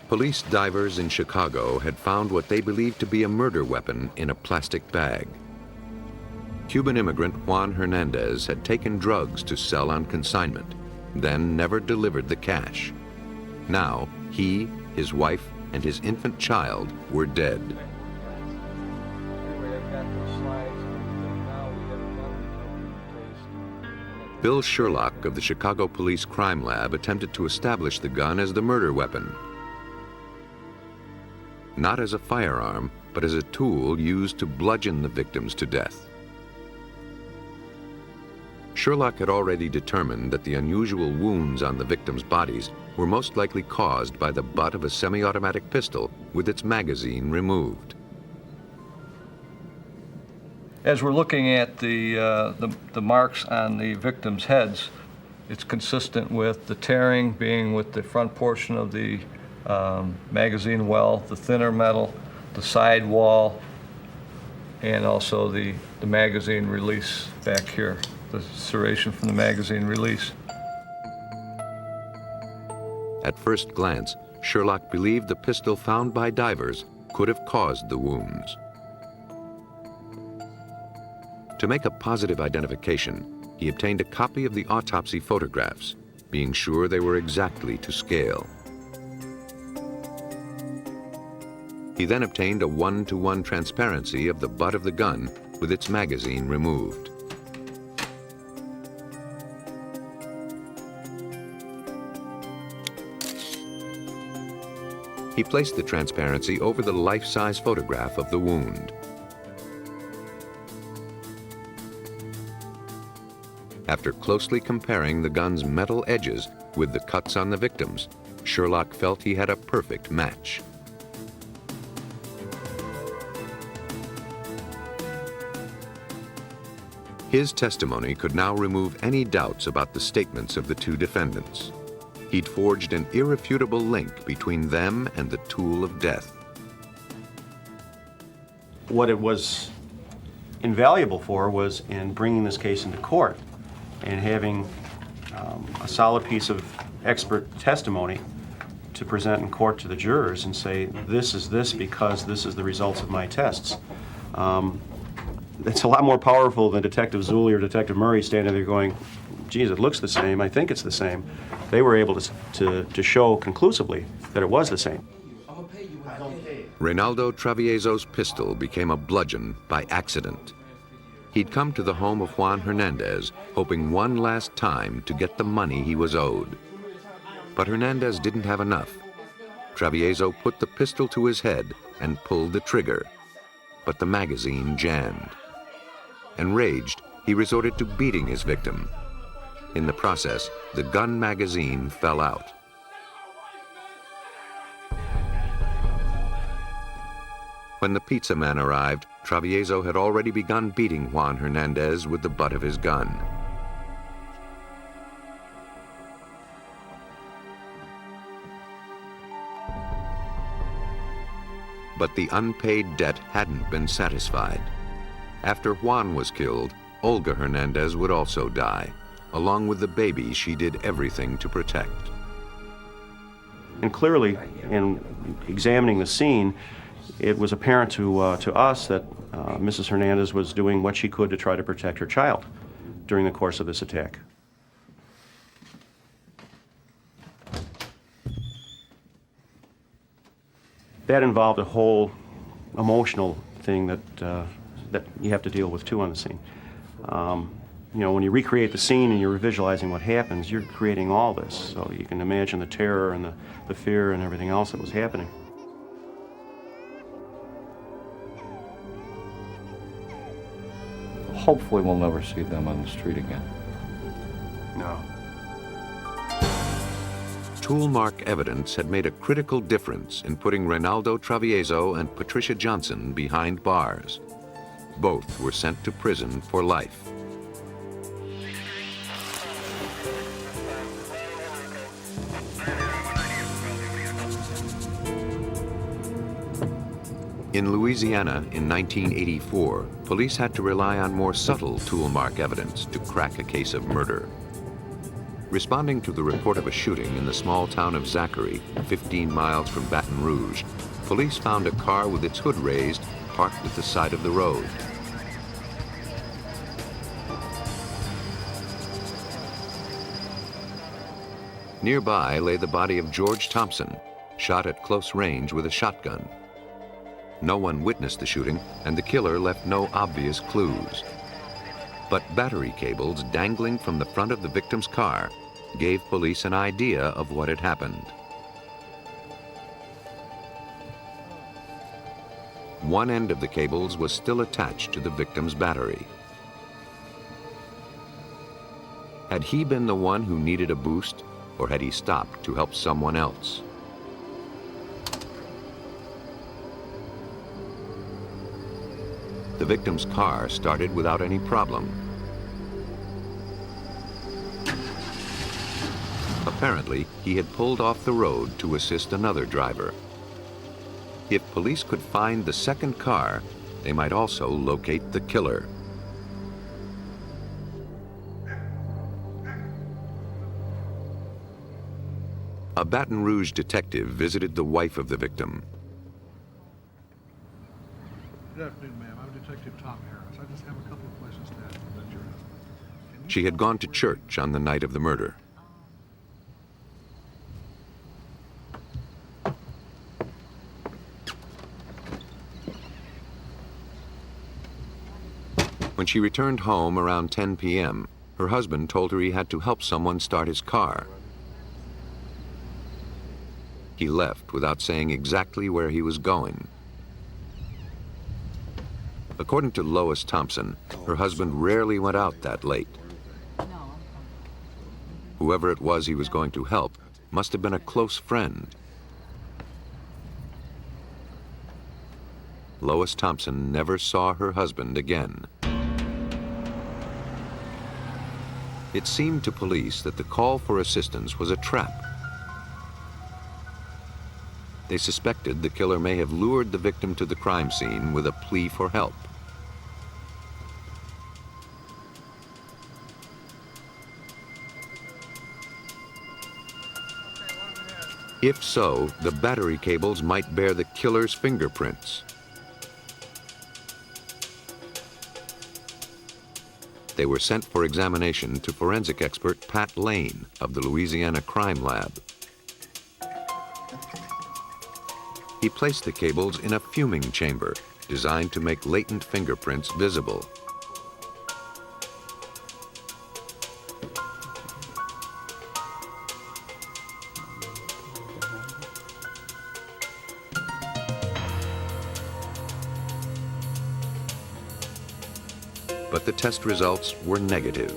Police divers in Chicago had found what they believed to be a murder weapon in a plastic bag. Cuban immigrant Juan Hernandez had taken drugs to sell on consignment, then never delivered the cash. Now, he, his wife, and his infant child were dead. Bill Sherlock of the Chicago Police Crime Lab attempted to establish the gun as the murder weapon. Not as a firearm, but as a tool used to bludgeon the victims to death. Sherlock had already determined that the unusual wounds on the victims' bodies were most likely caused by the butt of a semi-automatic pistol with its magazine removed. As we're looking at the marks on the victims' heads, it's consistent with the tearing being with the front portion of the magazine well, the thinner metal, the side wall, and also the magazine release back here, the serration from the magazine release. At first glance, Sherlock believed the pistol found by divers could have caused the wounds. To make a positive identification, he obtained a copy of the autopsy photographs, being sure they were exactly to scale. He then obtained a 1-to-1 transparency of the butt of the gun with its magazine removed. He placed the transparency over the life-size photograph of the wound. After closely comparing the gun's metal edges with the cuts on the victims, Sherlock felt he had a perfect match. His testimony could now remove any doubts about the statements of the two defendants. He'd forged an irrefutable link between them and the tool of death. What it was invaluable for was in bringing this case into court and having a solid piece of expert testimony to present in court to the jurors and say, this is this because this is the results of my tests. It's a lot more powerful than Detective Zuli or Detective Murray standing there going, geez, it looks the same, I think it's the same. They were able to show conclusively that it was the same. Reynaldo Travieso's pistol became a bludgeon by accident. He'd come to the home of Juan Hernandez, hoping one last time to get the money he was owed. But Hernandez didn't have enough. Travieso put the pistol to his head and pulled the trigger, but the magazine jammed. Enraged, he resorted to beating his victim. In the process, the gun magazine fell out. When the pizza man arrived, Travieso had already begun beating Juan Hernandez with the butt of his gun. But the unpaid debt hadn't been satisfied. After Juan was killed, Olga Hernandez would also die, along with the baby she did everything to protect. And clearly, in examining the scene, it was apparent to us that Mrs. Hernandez was doing what she could to try to protect her child during the course of this attack. That involved a whole emotional thing that you have to deal with too on the scene. You know, when you recreate the scene and you're visualizing what happens, you're creating all this. So you can imagine the terror and the fear and everything else that was happening. Hopefully we'll never see them on the street again. No. Tool mark evidence had made a critical difference in putting Reynaldo Travieso and Patricia Johnson behind bars. Both were sent to prison for life. In Louisiana in 1984, police had to rely on more subtle tool mark evidence to crack a case of murder. Responding to the report of a shooting in the small town of Zachary, 15 miles from Baton Rouge, police found a car with its hood raised, parked at the side of the road. Nearby lay the body of George Thompson, shot at close range with a shotgun. No one witnessed the shooting, and the killer left no obvious clues. But battery cables dangling from the front of the victim's car gave police an idea of what had happened. One end of the cables was still attached to the victim's battery. Had he been the one who needed a boost, or had he stopped to help someone else? The victim's car started without any problem. Apparently, he had pulled off the road to assist another driver. If police could find the second car, they might also locate the killer. A Baton Rouge detective visited the wife of the victim. Good afternoon, ma'am. I'm Detective Tom Harris. I just have a couple of questions to ask about your husband. She had gone to church on the night of the murder. When she returned home around 10 p.m., her husband told her he had to help someone start his car. He left without saying exactly where he was going. According to Lois Thompson, her husband rarely went out that late. Whoever it was he was going to help must have been a close friend. Lois Thompson never saw her husband again. It seemed to police that the call for assistance was a trap. They suspected the killer may have lured the victim to the crime scene with a plea for help. If so, the battery cables might bear the killer's fingerprints. They were sent for examination to forensic expert Pat Lane of the Louisiana Crime Lab. He placed the cables in a fuming chamber designed to make latent fingerprints visible. But the test results were negative.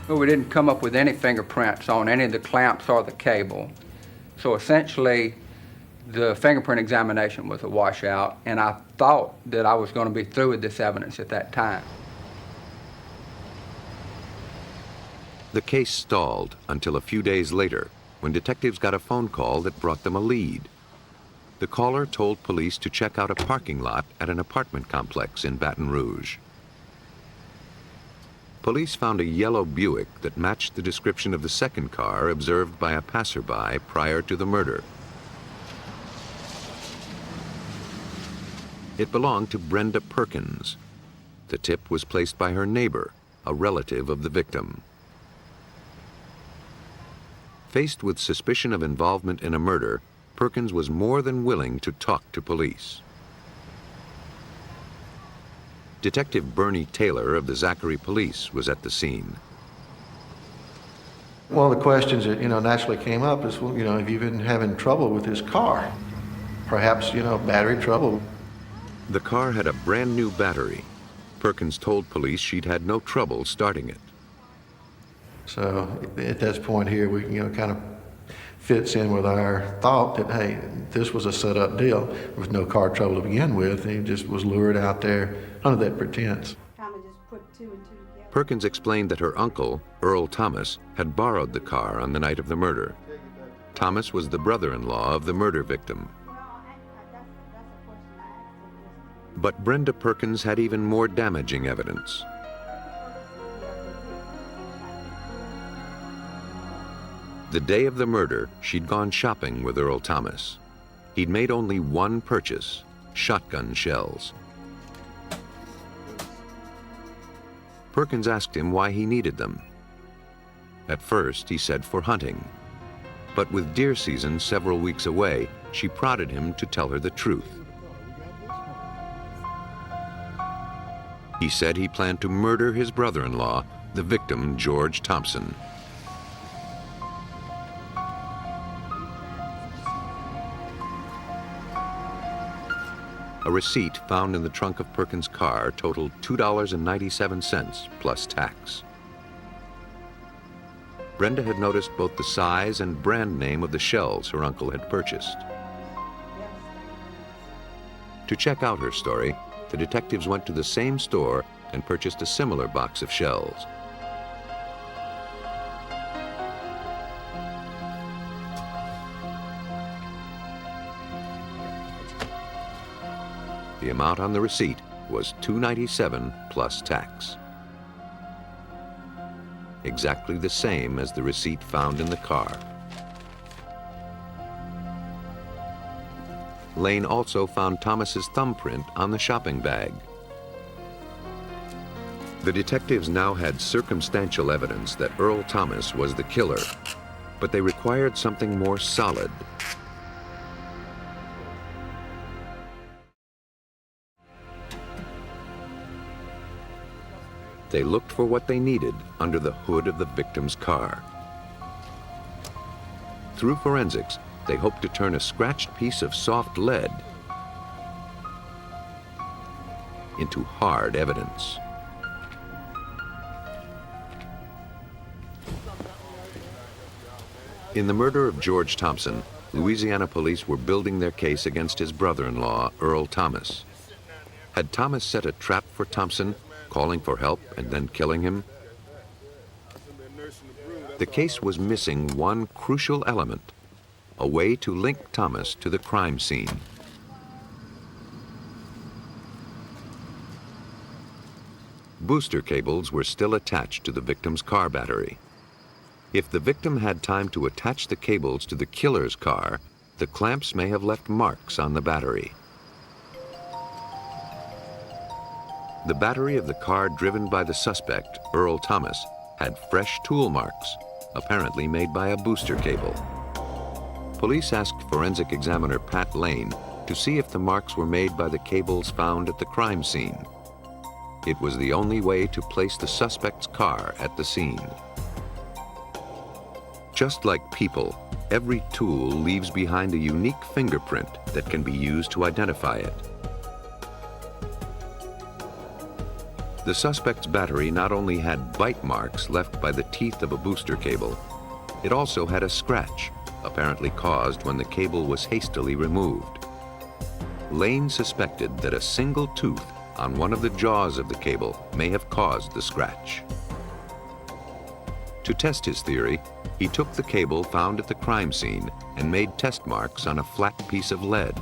Well, we didn't come up with any fingerprints on any of the clamps or the cable. So essentially, the fingerprint examination was a washout, and I thought that I was going to be through with this evidence at that time. The case stalled until a few days later, when detectives got a phone call that brought them a lead. The caller told police to check out a parking lot at an apartment complex in Baton Rouge. Police found a yellow Buick that matched the description of the second car observed by a passerby prior to the murder. It belonged to Brenda Perkins. The tip was placed by her neighbor, a relative of the victim. Faced with suspicion of involvement in a murder, Perkins was more than willing to talk to police. Detective Bernie Taylor of the Zachary Police was at the scene. One of the questions that, naturally came up is, well, have you been having trouble with this car? Perhaps, battery trouble. The car had a brand new battery. Perkins told police she'd had no trouble starting it. So at this point here, we, kind of fits in with our thought that, hey, this was a set-up deal. There was no car trouble to begin with. He just was lured out there under that pretense. Perkins explained that her uncle, Earl Thomas, had borrowed the car on the night of the murder. Thomas was the brother-in-law of the murder victim. But Brenda Perkins had even more damaging evidence. The day of the murder, she'd gone shopping with Earl Thomas. He'd made only one purchase, shotgun shells. Perkins asked him why he needed them. At first, he said for hunting. But with deer season several weeks away, she prodded him to tell her the truth. He said he planned to murder his brother-in-law, the victim, George Thompson. A receipt found in the trunk of Perkins' car totaled $2.97 plus tax. Brenda had noticed both the size and brand name of the shells her uncle had purchased. To check out her story, the detectives went to the same store and purchased a similar box of shells. The amount on the receipt was $2.97 plus tax. Exactly the same as the receipt found in the car. Lane also found Thomas's thumbprint on the shopping bag. The detectives now had circumstantial evidence that Earl Thomas was the killer, but they required something more solid. They looked for what they needed under the hood of the victim's car. Through forensics, they hoped to turn a scratched piece of soft lead into hard evidence. In the murder of George Thompson, Louisiana police were building their case against his brother-in-law, Earl Thomas. Had Thomas set a trap for Thompson, calling for help and then killing him? The case was missing one crucial element, a way to link Thomas to the crime scene. Booster cables were still attached to the victim's car battery. If the victim had time to attach the cables to the killer's car, the clamps may have left marks on the battery. The battery of the car driven by the suspect, Earl Thomas, had fresh tool marks, apparently made by a booster cable. Police asked forensic examiner Pat Lane to see if the marks were made by the cables found at the crime scene. It was the only way to place the suspect's car at the scene. Just like people, every tool leaves behind a unique fingerprint that can be used to identify it. The suspect's battery not only had bite marks left by the teeth of a booster cable, it also had a scratch, apparently caused when the cable was hastily removed. Lane suspected that a single tooth on one of the jaws of the cable may have caused the scratch. To test his theory, he took the cable found at the crime scene and made test marks on a flat piece of lead.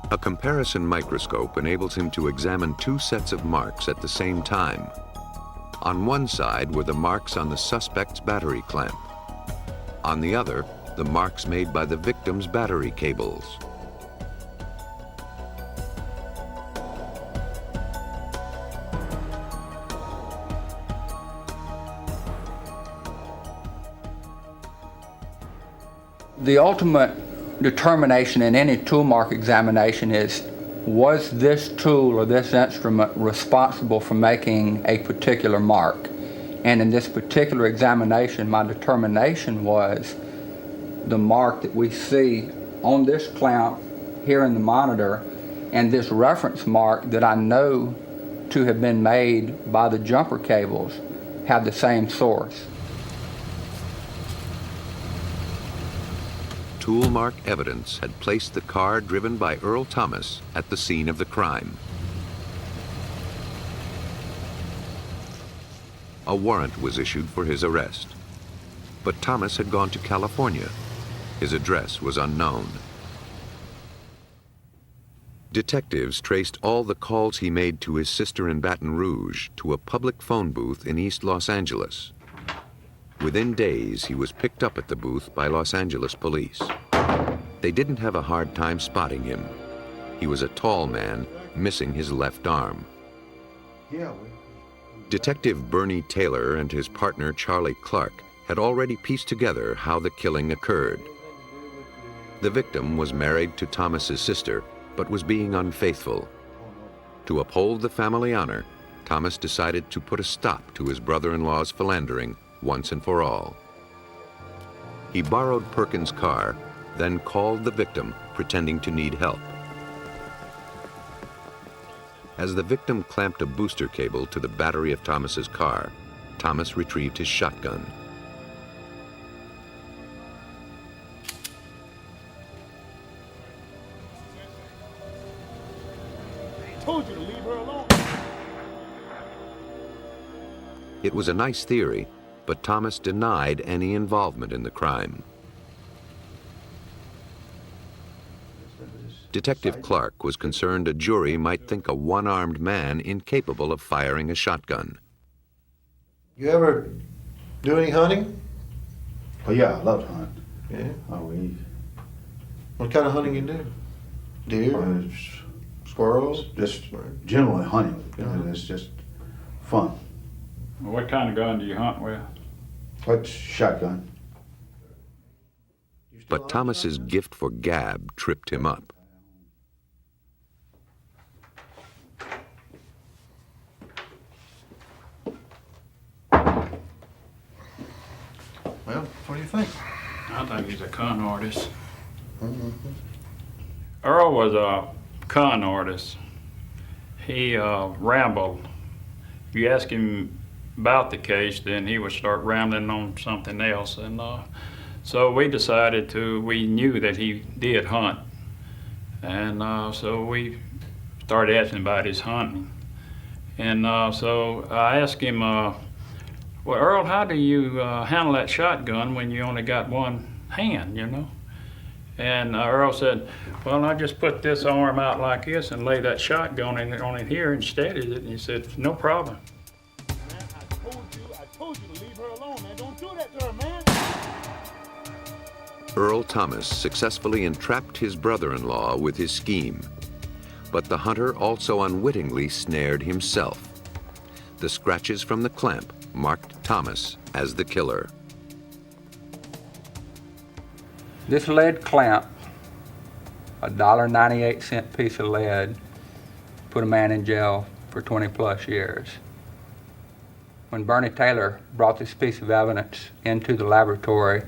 A comparison microscope enables him to examine two sets of marks at the same time. On one side were the marks on the suspect's battery clamp. On the other, the marks made by the victim's battery cables. The ultimate determination in any tool mark examination is was this tool or this instrument responsible for making a particular mark? And in this particular examination, my determination was the mark that we see on this clamp here in the monitor and this reference mark that I know to have been made by the jumper cables have the same source. Tool mark evidence had placed the car driven by Earl Thomas at the scene of the crime. A warrant was issued for his arrest. But Thomas had gone to California. His address was unknown. Detectives traced all the calls he made to his sister in Baton Rouge to a public phone booth in East Los Angeles. Within days, he was picked up at the booth by Los Angeles police. They didn't have a hard time spotting him. He was a tall man, missing his left arm. Detective Bernie Taylor and his partner Charlie Clark had already pieced together how the killing occurred. The victim was married to Thomas's sister, but was being unfaithful. To uphold the family honor, Thomas decided to put a stop to his brother-in-law's philandering once and for all. He borrowed Perkins' car, then called the victim, pretending to need help. As the victim clamped a booster cable to the battery of Thomas's car, Thomas retrieved his shotgun. I told you to leave her alone. It was a nice theory, but Thomas denied any involvement in the crime. Detective Clark was concerned a jury might think a one-armed man incapable of firing a shotgun. You ever do any hunting? Oh yeah, I love to hunt. Yeah? Oh, What kind of hunting you do? Deer? Squirrels? Just generally hunting. It's just fun. Well, what kind of gun do you hunt with? What's shotgun? But Thomas's gift for gab tripped him up. Well, what do you think? I think he's a con artist. Earl was a con artist. He rambled. If you ask him about the case, then he would start rambling on something else. And so we decided we knew that he did hunt. And so we started asking about his hunting. And so I asked him, well, Earl, how do you handle that shotgun when you only got one hand, you know? And Earl said, well, I just put this arm out like this and lay that shotgun on it here and steadied it. And he said, no problem. Man, I told you to leave her alone, man. Don't do that to her, man. Earl Thomas successfully entrapped his brother-in-law with his scheme. But the hunter also unwittingly snared himself. The scratches from the clamp marked Thomas as the killer. This lead clamp, a $1.98 piece of lead, put a man in jail for 20 plus years. When Bernie Taylor brought this piece of evidence into the laboratory,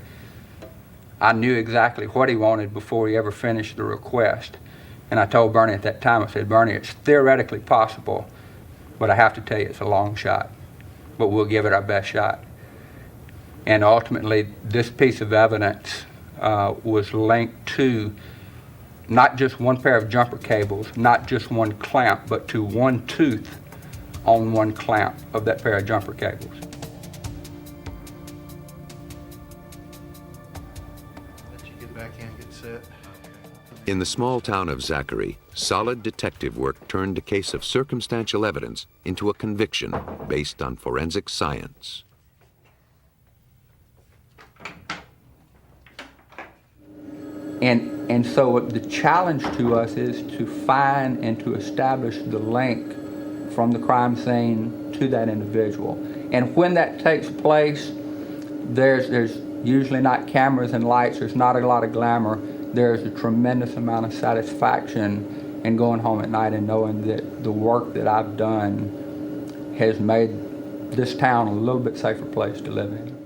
I knew exactly what he wanted before he ever finished the request. And I told Bernie at that time, I said, Bernie, it's theoretically possible, but I have to tell you it's a long shot. But we'll give it our best shot. And ultimately, this piece of evidence was linked to not just one pair of jumper cables, not just one clamp, but to one tooth on one clamp of that pair of jumper cables. Let you get back in, get set. In the small town of Zachary, solid detective work turned a case of circumstantial evidence into a conviction based on forensic science. And so the challenge to us is to find and to establish the link from the crime scene to that individual. And when that takes place, there's usually not cameras and lights, there's not a lot of glamour, there's a tremendous amount of satisfaction and going home at night and knowing that the work that I've done has made this town a little bit safer place to live in.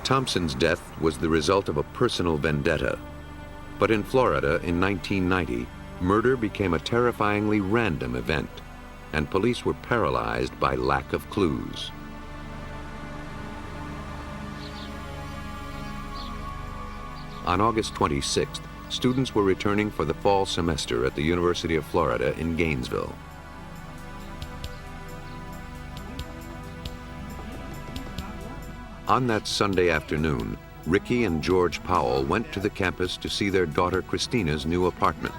Thompson's death was the result of a personal vendetta. But in Florida in 1990, murder became a terrifyingly random event, and police were paralyzed by lack of clues. On August 26th, students were returning for the fall semester at the University of Florida in Gainesville. On that Sunday afternoon, Ricky and George Powell went to the campus to see their daughter Christina's new apartment.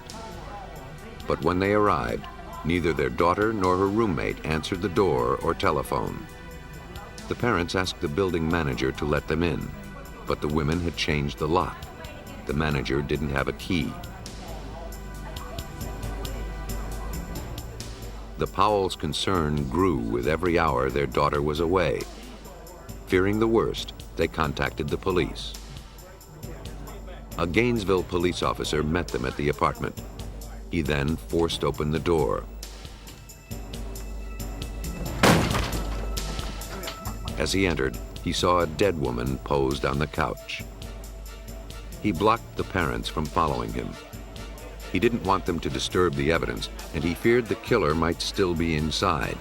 But when they arrived, neither their daughter nor her roommate answered the door or telephone. The parents asked the building manager to let them in, but the women had changed the lock. The manager didn't have a key. The Powells' concern grew with every hour their daughter was away. Fearing the worst, they contacted the police. A Gainesville police officer met them at the apartment. He then forced open the door. As he entered, he saw a dead woman posed on the couch. He blocked the parents from following him. He didn't want them to disturb the evidence, and he feared the killer might still be inside.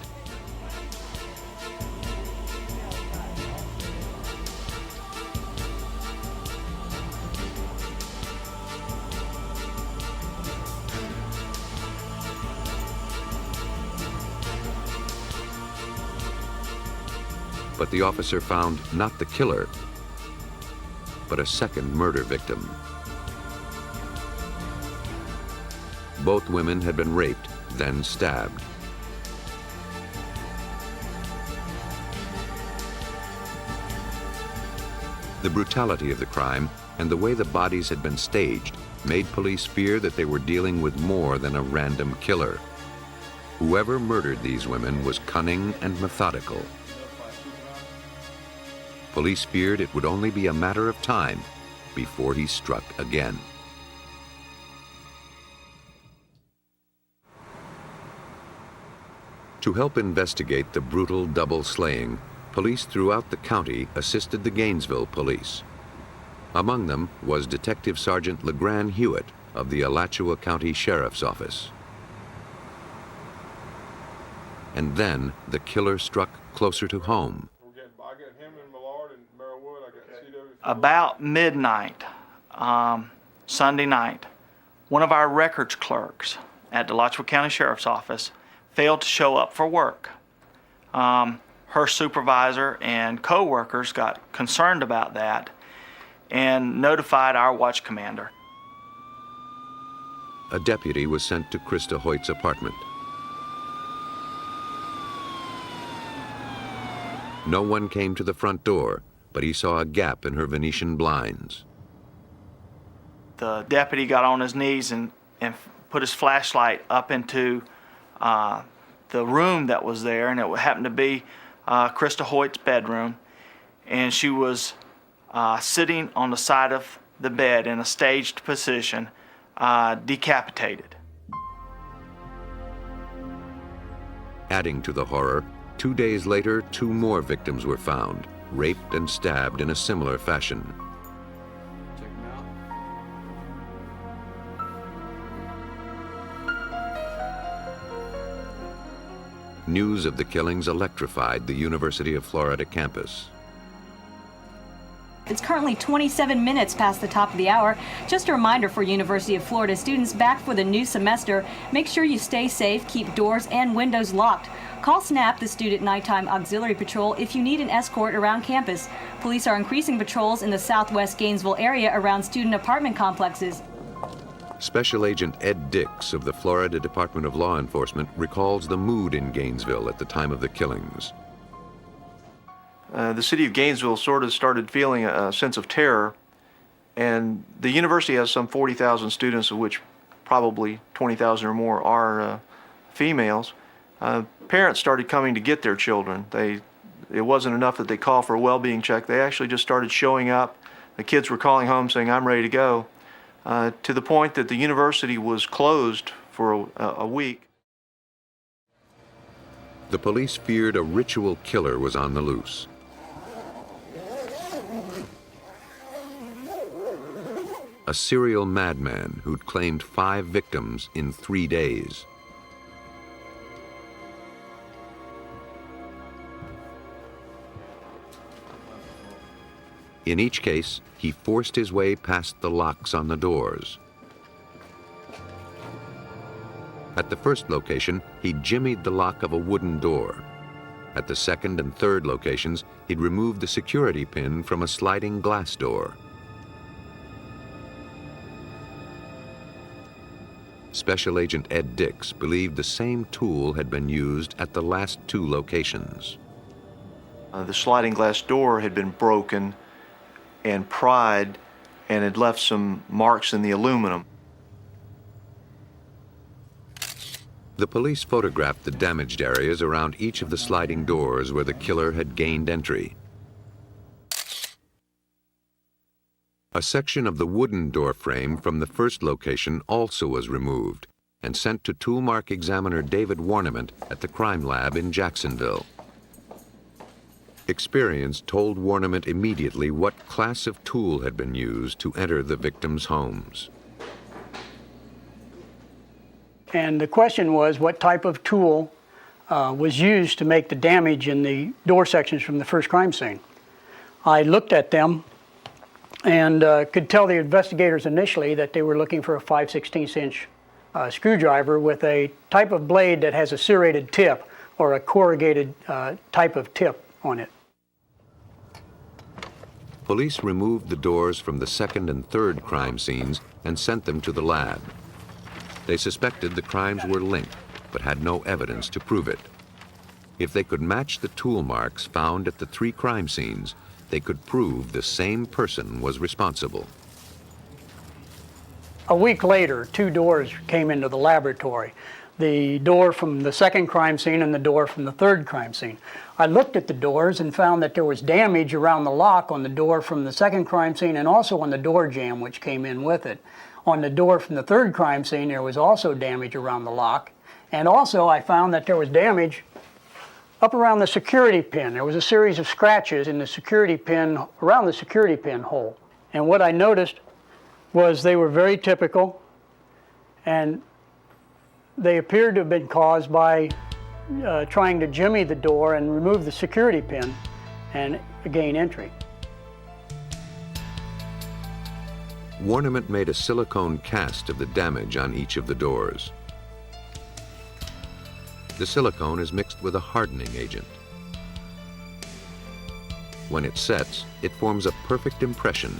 But the officer found not the killer, but a second murder victim. Both women had been raped, then stabbed. The brutality of the crime and the way the bodies had been staged made police fear that they were dealing with more than a random killer. Whoever murdered these women was cunning and methodical. Police feared it would only be a matter of time before he struck again. To help investigate the brutal double slaying, police throughout the county assisted the Gainesville police. Among them was Detective Sergeant LeGrand Hewitt of the Alachua County Sheriff's Office. And then the killer struck closer to home. About midnight, Sunday night, one of our records clerks at the Alachua County Sheriff's Office failed to show up for work. Her supervisor and co-workers got concerned about that and notified our watch commander. A deputy was sent to Krista Hoyt's apartment. No one came to the front door, but he saw a gap in her Venetian blinds. The deputy got on his knees and put his flashlight up into the room that was there, and it happened to be Krista Hoyt's bedroom, and she was sitting on the side of the bed in a staged position, decapitated. Adding to the horror, 2 days later, 2 more victims were found, raped and stabbed in a similar fashion. News of the killings electrified the University of Florida campus. It's currently 27 minutes past the top of the hour. Just a reminder for University of Florida students back for the new semester, make sure you stay safe, keep doors and windows locked. Call SNAP, the Student Nighttime Auxiliary Patrol, if you need an escort around campus. Police are increasing patrols in the southwest Gainesville area around student apartment complexes. Special Agent Ed Dix of the Florida Department of Law Enforcement recalls the mood in Gainesville at the time of the killings. The city of Gainesville sort of started feeling a sense of terror, and the university has some 40,000 students, of which probably 20,000 or more are females. Parents started coming to get their children. It wasn't enough that they call for a well-being check. They actually just started showing up. The kids were calling home saying, "I'm ready to go." to the point that the university was closed for a week. The police feared a ritual killer was on the loose. A serial madman who'd claimed 5 victims in 3 days. In each case, he forced his way past the locks on the doors. At the first location, he jimmied the lock of a wooden door. At the second and third locations, he'd removed the security pin from a sliding glass door. Special Agent Ed Dix believed the same tool had been used at the last 2 locations. The sliding glass door had been broken and pried and had left some marks in the aluminum. The police photographed the damaged areas around each of the sliding doors where the killer had gained entry. A section of the wooden door frame from the first location also was removed and sent to toolmark examiner David Warniment at the crime lab in Jacksonville. Experience told Warniment immediately what class of tool had been used to enter the victims' homes. And the question was what type of tool was used to make the damage in the door sections from the first crime scene. I looked at them and could tell the investigators initially that they were looking for a 5/16 inch screwdriver with a type of blade that has a serrated tip or a corrugated type of tip on it. Police removed the doors from the second and third crime scenes and sent them to the lab. They suspected the crimes were linked, but had no evidence to prove it. If they could match the tool marks found at the 3 crime scenes, they could prove the same person was responsible. A week later, 2 doors came into the laboratory. The door from the second crime scene and the door from the third crime scene. I looked at the doors and found that there was damage around the lock on the door from the second crime scene and also on the door jamb which came in with it. On the door from the third crime scene, there was also damage around the lock. And also I found that there was damage up around the security pin. There was a series of scratches in the security pin, around the security pin hole. And what I noticed was they were very typical, and they appeared to have been caused by trying to jimmy the door and remove the security pin and gain entry. Warniment made a silicone cast of the damage on each of the doors. The silicone is mixed with a hardening agent. When it sets, it forms a perfect impression.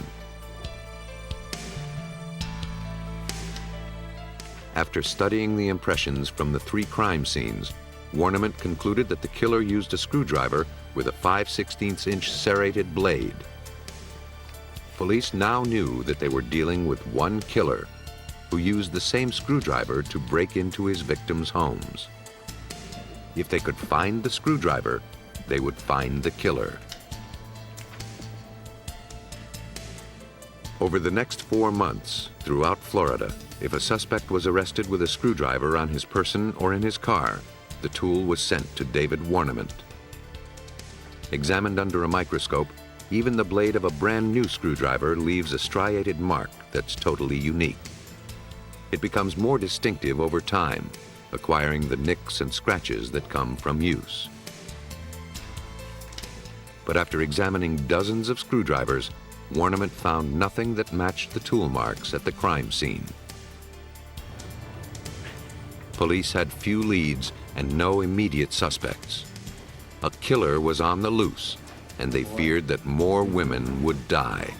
After studying the impressions from the 3 crime scenes, Warniment concluded that the killer used a screwdriver with a 5/16 inch serrated blade. Police now knew that they were dealing with one killer who used the same screwdriver to break into his victims' homes. If they could find the screwdriver, they would find the killer. Over the next 4 months, throughout Florida, if a suspect was arrested with a screwdriver on his person or in his car, the tool was sent to David Warniment. Examined under a microscope, even the blade of a brand new screwdriver leaves a striated mark that's totally unique. It becomes more distinctive over time, acquiring the nicks and scratches that come from use. But after examining dozens of screwdrivers, Warniment found nothing that matched the tool marks at the crime scene. Police had few leads and no immediate suspects. A killer was on the loose, and they feared that more women would die.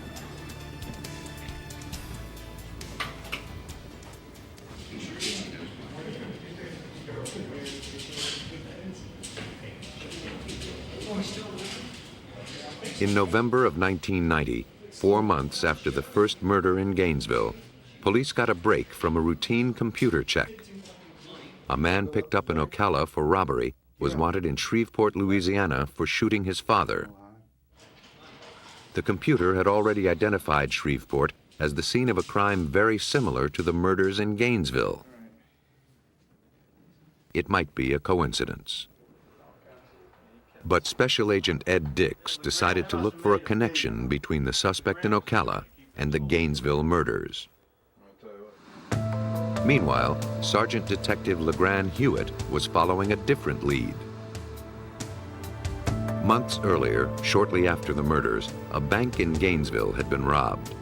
In November of 1990, 4 months after the first murder in Gainesville, police got a break from a routine computer check. A man picked up in Ocala for robbery was wanted in Shreveport, Louisiana for shooting his father. The computer had already identified Shreveport as the scene of a crime very similar to the murders in Gainesville. It might be a coincidence. But Special Agent Ed Dix decided to look for a connection between the suspect in Ocala and the Gainesville murders. Meanwhile, Sergeant Detective LeGrand Hewitt was following a different lead. Months earlier, shortly after the murders, a bank in Gainesville had been robbed.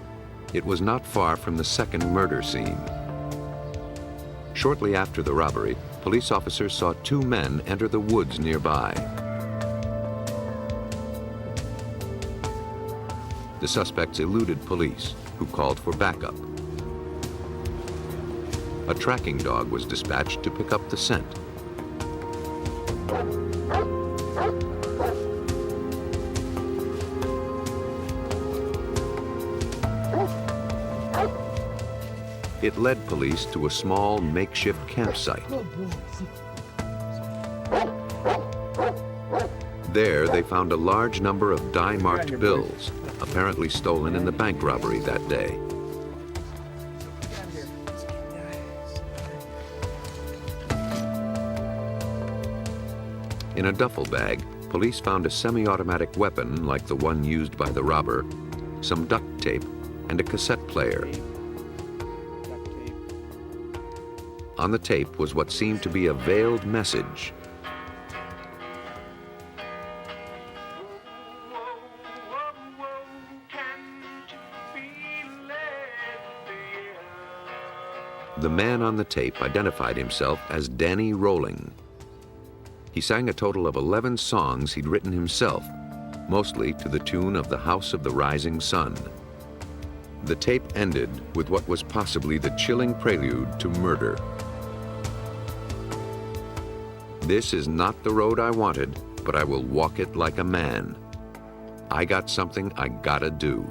It was not far from the second murder scene. Shortly after the robbery, police officers saw two men enter the woods nearby. The suspects eluded police, who called for backup. A tracking dog was dispatched to pick up the scent. It led police to a small makeshift campsite. There, they found a large number of dye-marked bills, apparently stolen in the bank robbery that day. In a duffel bag, police found a semi-automatic weapon like the one used by the robber, some duct tape, and a cassette player. On the tape was what seemed to be a veiled message. The man on the tape identified himself as Danny Rolling. He sang a total of 11 songs he'd written himself, mostly to the tune of The House of the Rising Sun. The tape ended with what was possibly the chilling prelude to murder. This is not the road I wanted, but I will walk it like a man. I got something I gotta do.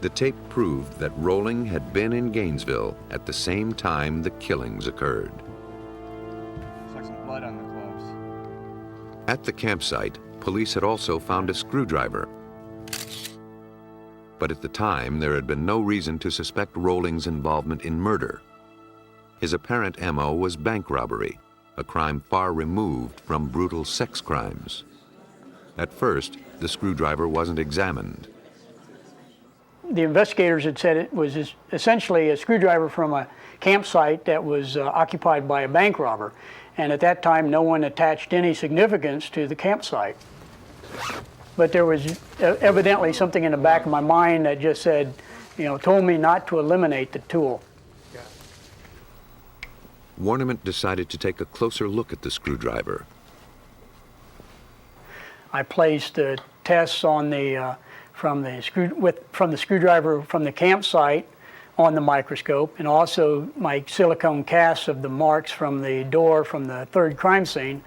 The tape proved that Rolling had been in Gainesville at the same time the killings occurred. Looks like some blood on the gloves. At the campsite, police had also found a screwdriver. But at the time, there had been no reason to suspect Rolling's involvement in murder. His apparent MO was bank robbery, a crime far removed from brutal sex crimes. At first, the screwdriver wasn't examined. The investigators had said it was essentially a screwdriver from a campsite that was occupied by a bank robber. And at that time, no one attached any significance to the campsite. But there was evidently something in the back of my mind that just said, told me not to eliminate the tool. Warniment decided to take a closer look at the screwdriver. I placed the tests on from the screwdriver from the campsite on the microscope, and also my silicone casts of the marks from the door from the third crime scene.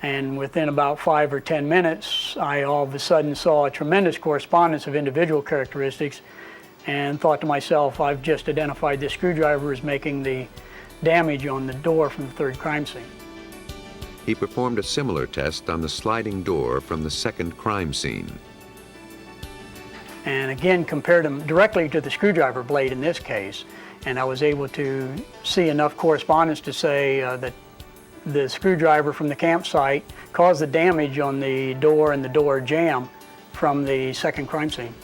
And within about 5 or 10 minutes, I all of a sudden saw a tremendous correspondence of individual characteristics and thought to myself, I've just identified this screwdriver as making the damage on the door from the third crime scene. He performed a similar test on the sliding door from the second crime scene. And again, compared them directly to the screwdriver blade in this case, and I was able to see enough correspondence to say that the screwdriver from the campsite caused the damage on the door and the door jamb from the second crime scene.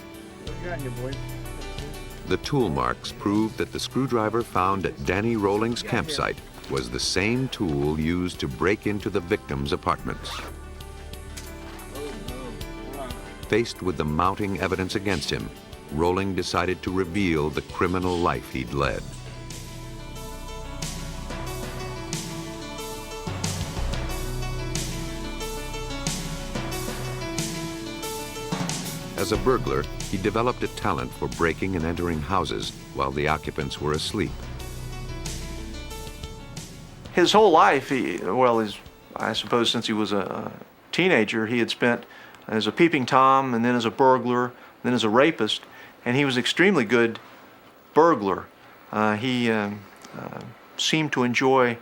The tool marks proved that the screwdriver found at Danny Rolling's campsite was the same tool used to break into the victim's apartments. Faced with the mounting evidence against him, Rolling decided to reveal the criminal life he'd led. As a burglar, he developed a talent for breaking and entering houses while the occupants were asleep. His whole life, I suppose since he was a teenager, he had spent as a peeping Tom, and then as a burglar, then as a rapist, and he was extremely good burglar. He seemed to enjoy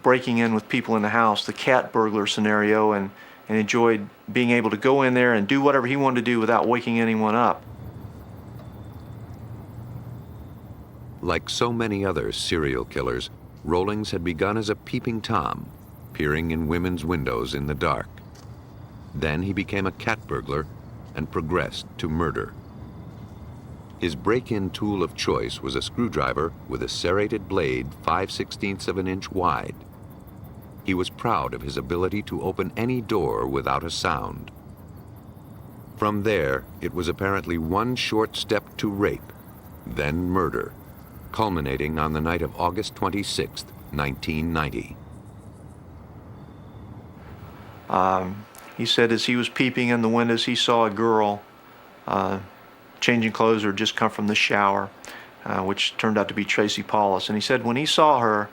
breaking in with people in the house, the cat burglar scenario, and enjoyed being able to go in there and do whatever he wanted to do without waking anyone up. Like so many other serial killers, Rollings had begun as a peeping Tom, peering in women's windows in the dark. Then he became a cat burglar and progressed to murder. His break-in tool of choice was a screwdriver with a serrated blade 5/16 of an inch wide. He was proud of his ability to open any door without a sound. From there, it was apparently one short step to rape, then murder, culminating on the night of August 26, 1990. He said as he was peeping in the windows, he saw a girl changing clothes or just come from the shower, which turned out to be Tracy Paulus. And he said when he saw her,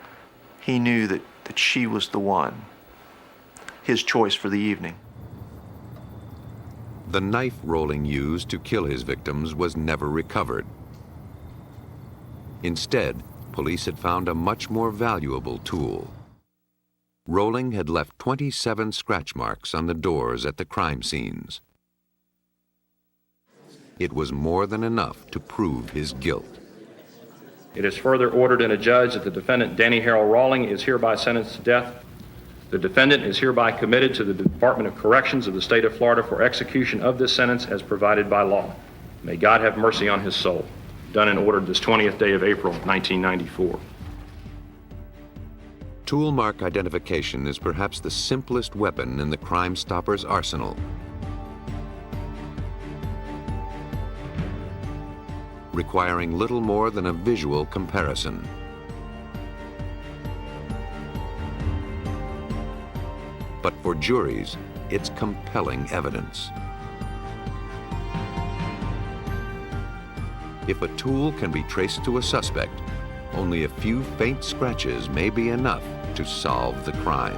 he knew that she was the one, his choice for the evening. The knife Rolling used to kill his victims was never recovered. Instead, police had found a much more valuable tool. Rolling had left 27 scratch marks on the doors at the crime scenes. It was more than enough to prove his guilt. It is further ordered and adjudged that the defendant, Danny Harold Rawling, is hereby sentenced to death. The defendant is hereby committed to the Department of Corrections of the state of Florida for execution of this sentence as provided by law. May God have mercy on his soul. Done and ordered this 20th day of April, 1994. Tool mark identification is perhaps the simplest weapon in the Crime Stopper's arsenal. Requiring little more than a visual comparison. But for juries, it's compelling evidence. If a tool can be traced to a suspect, only a few faint scratches may be enough to solve the crime.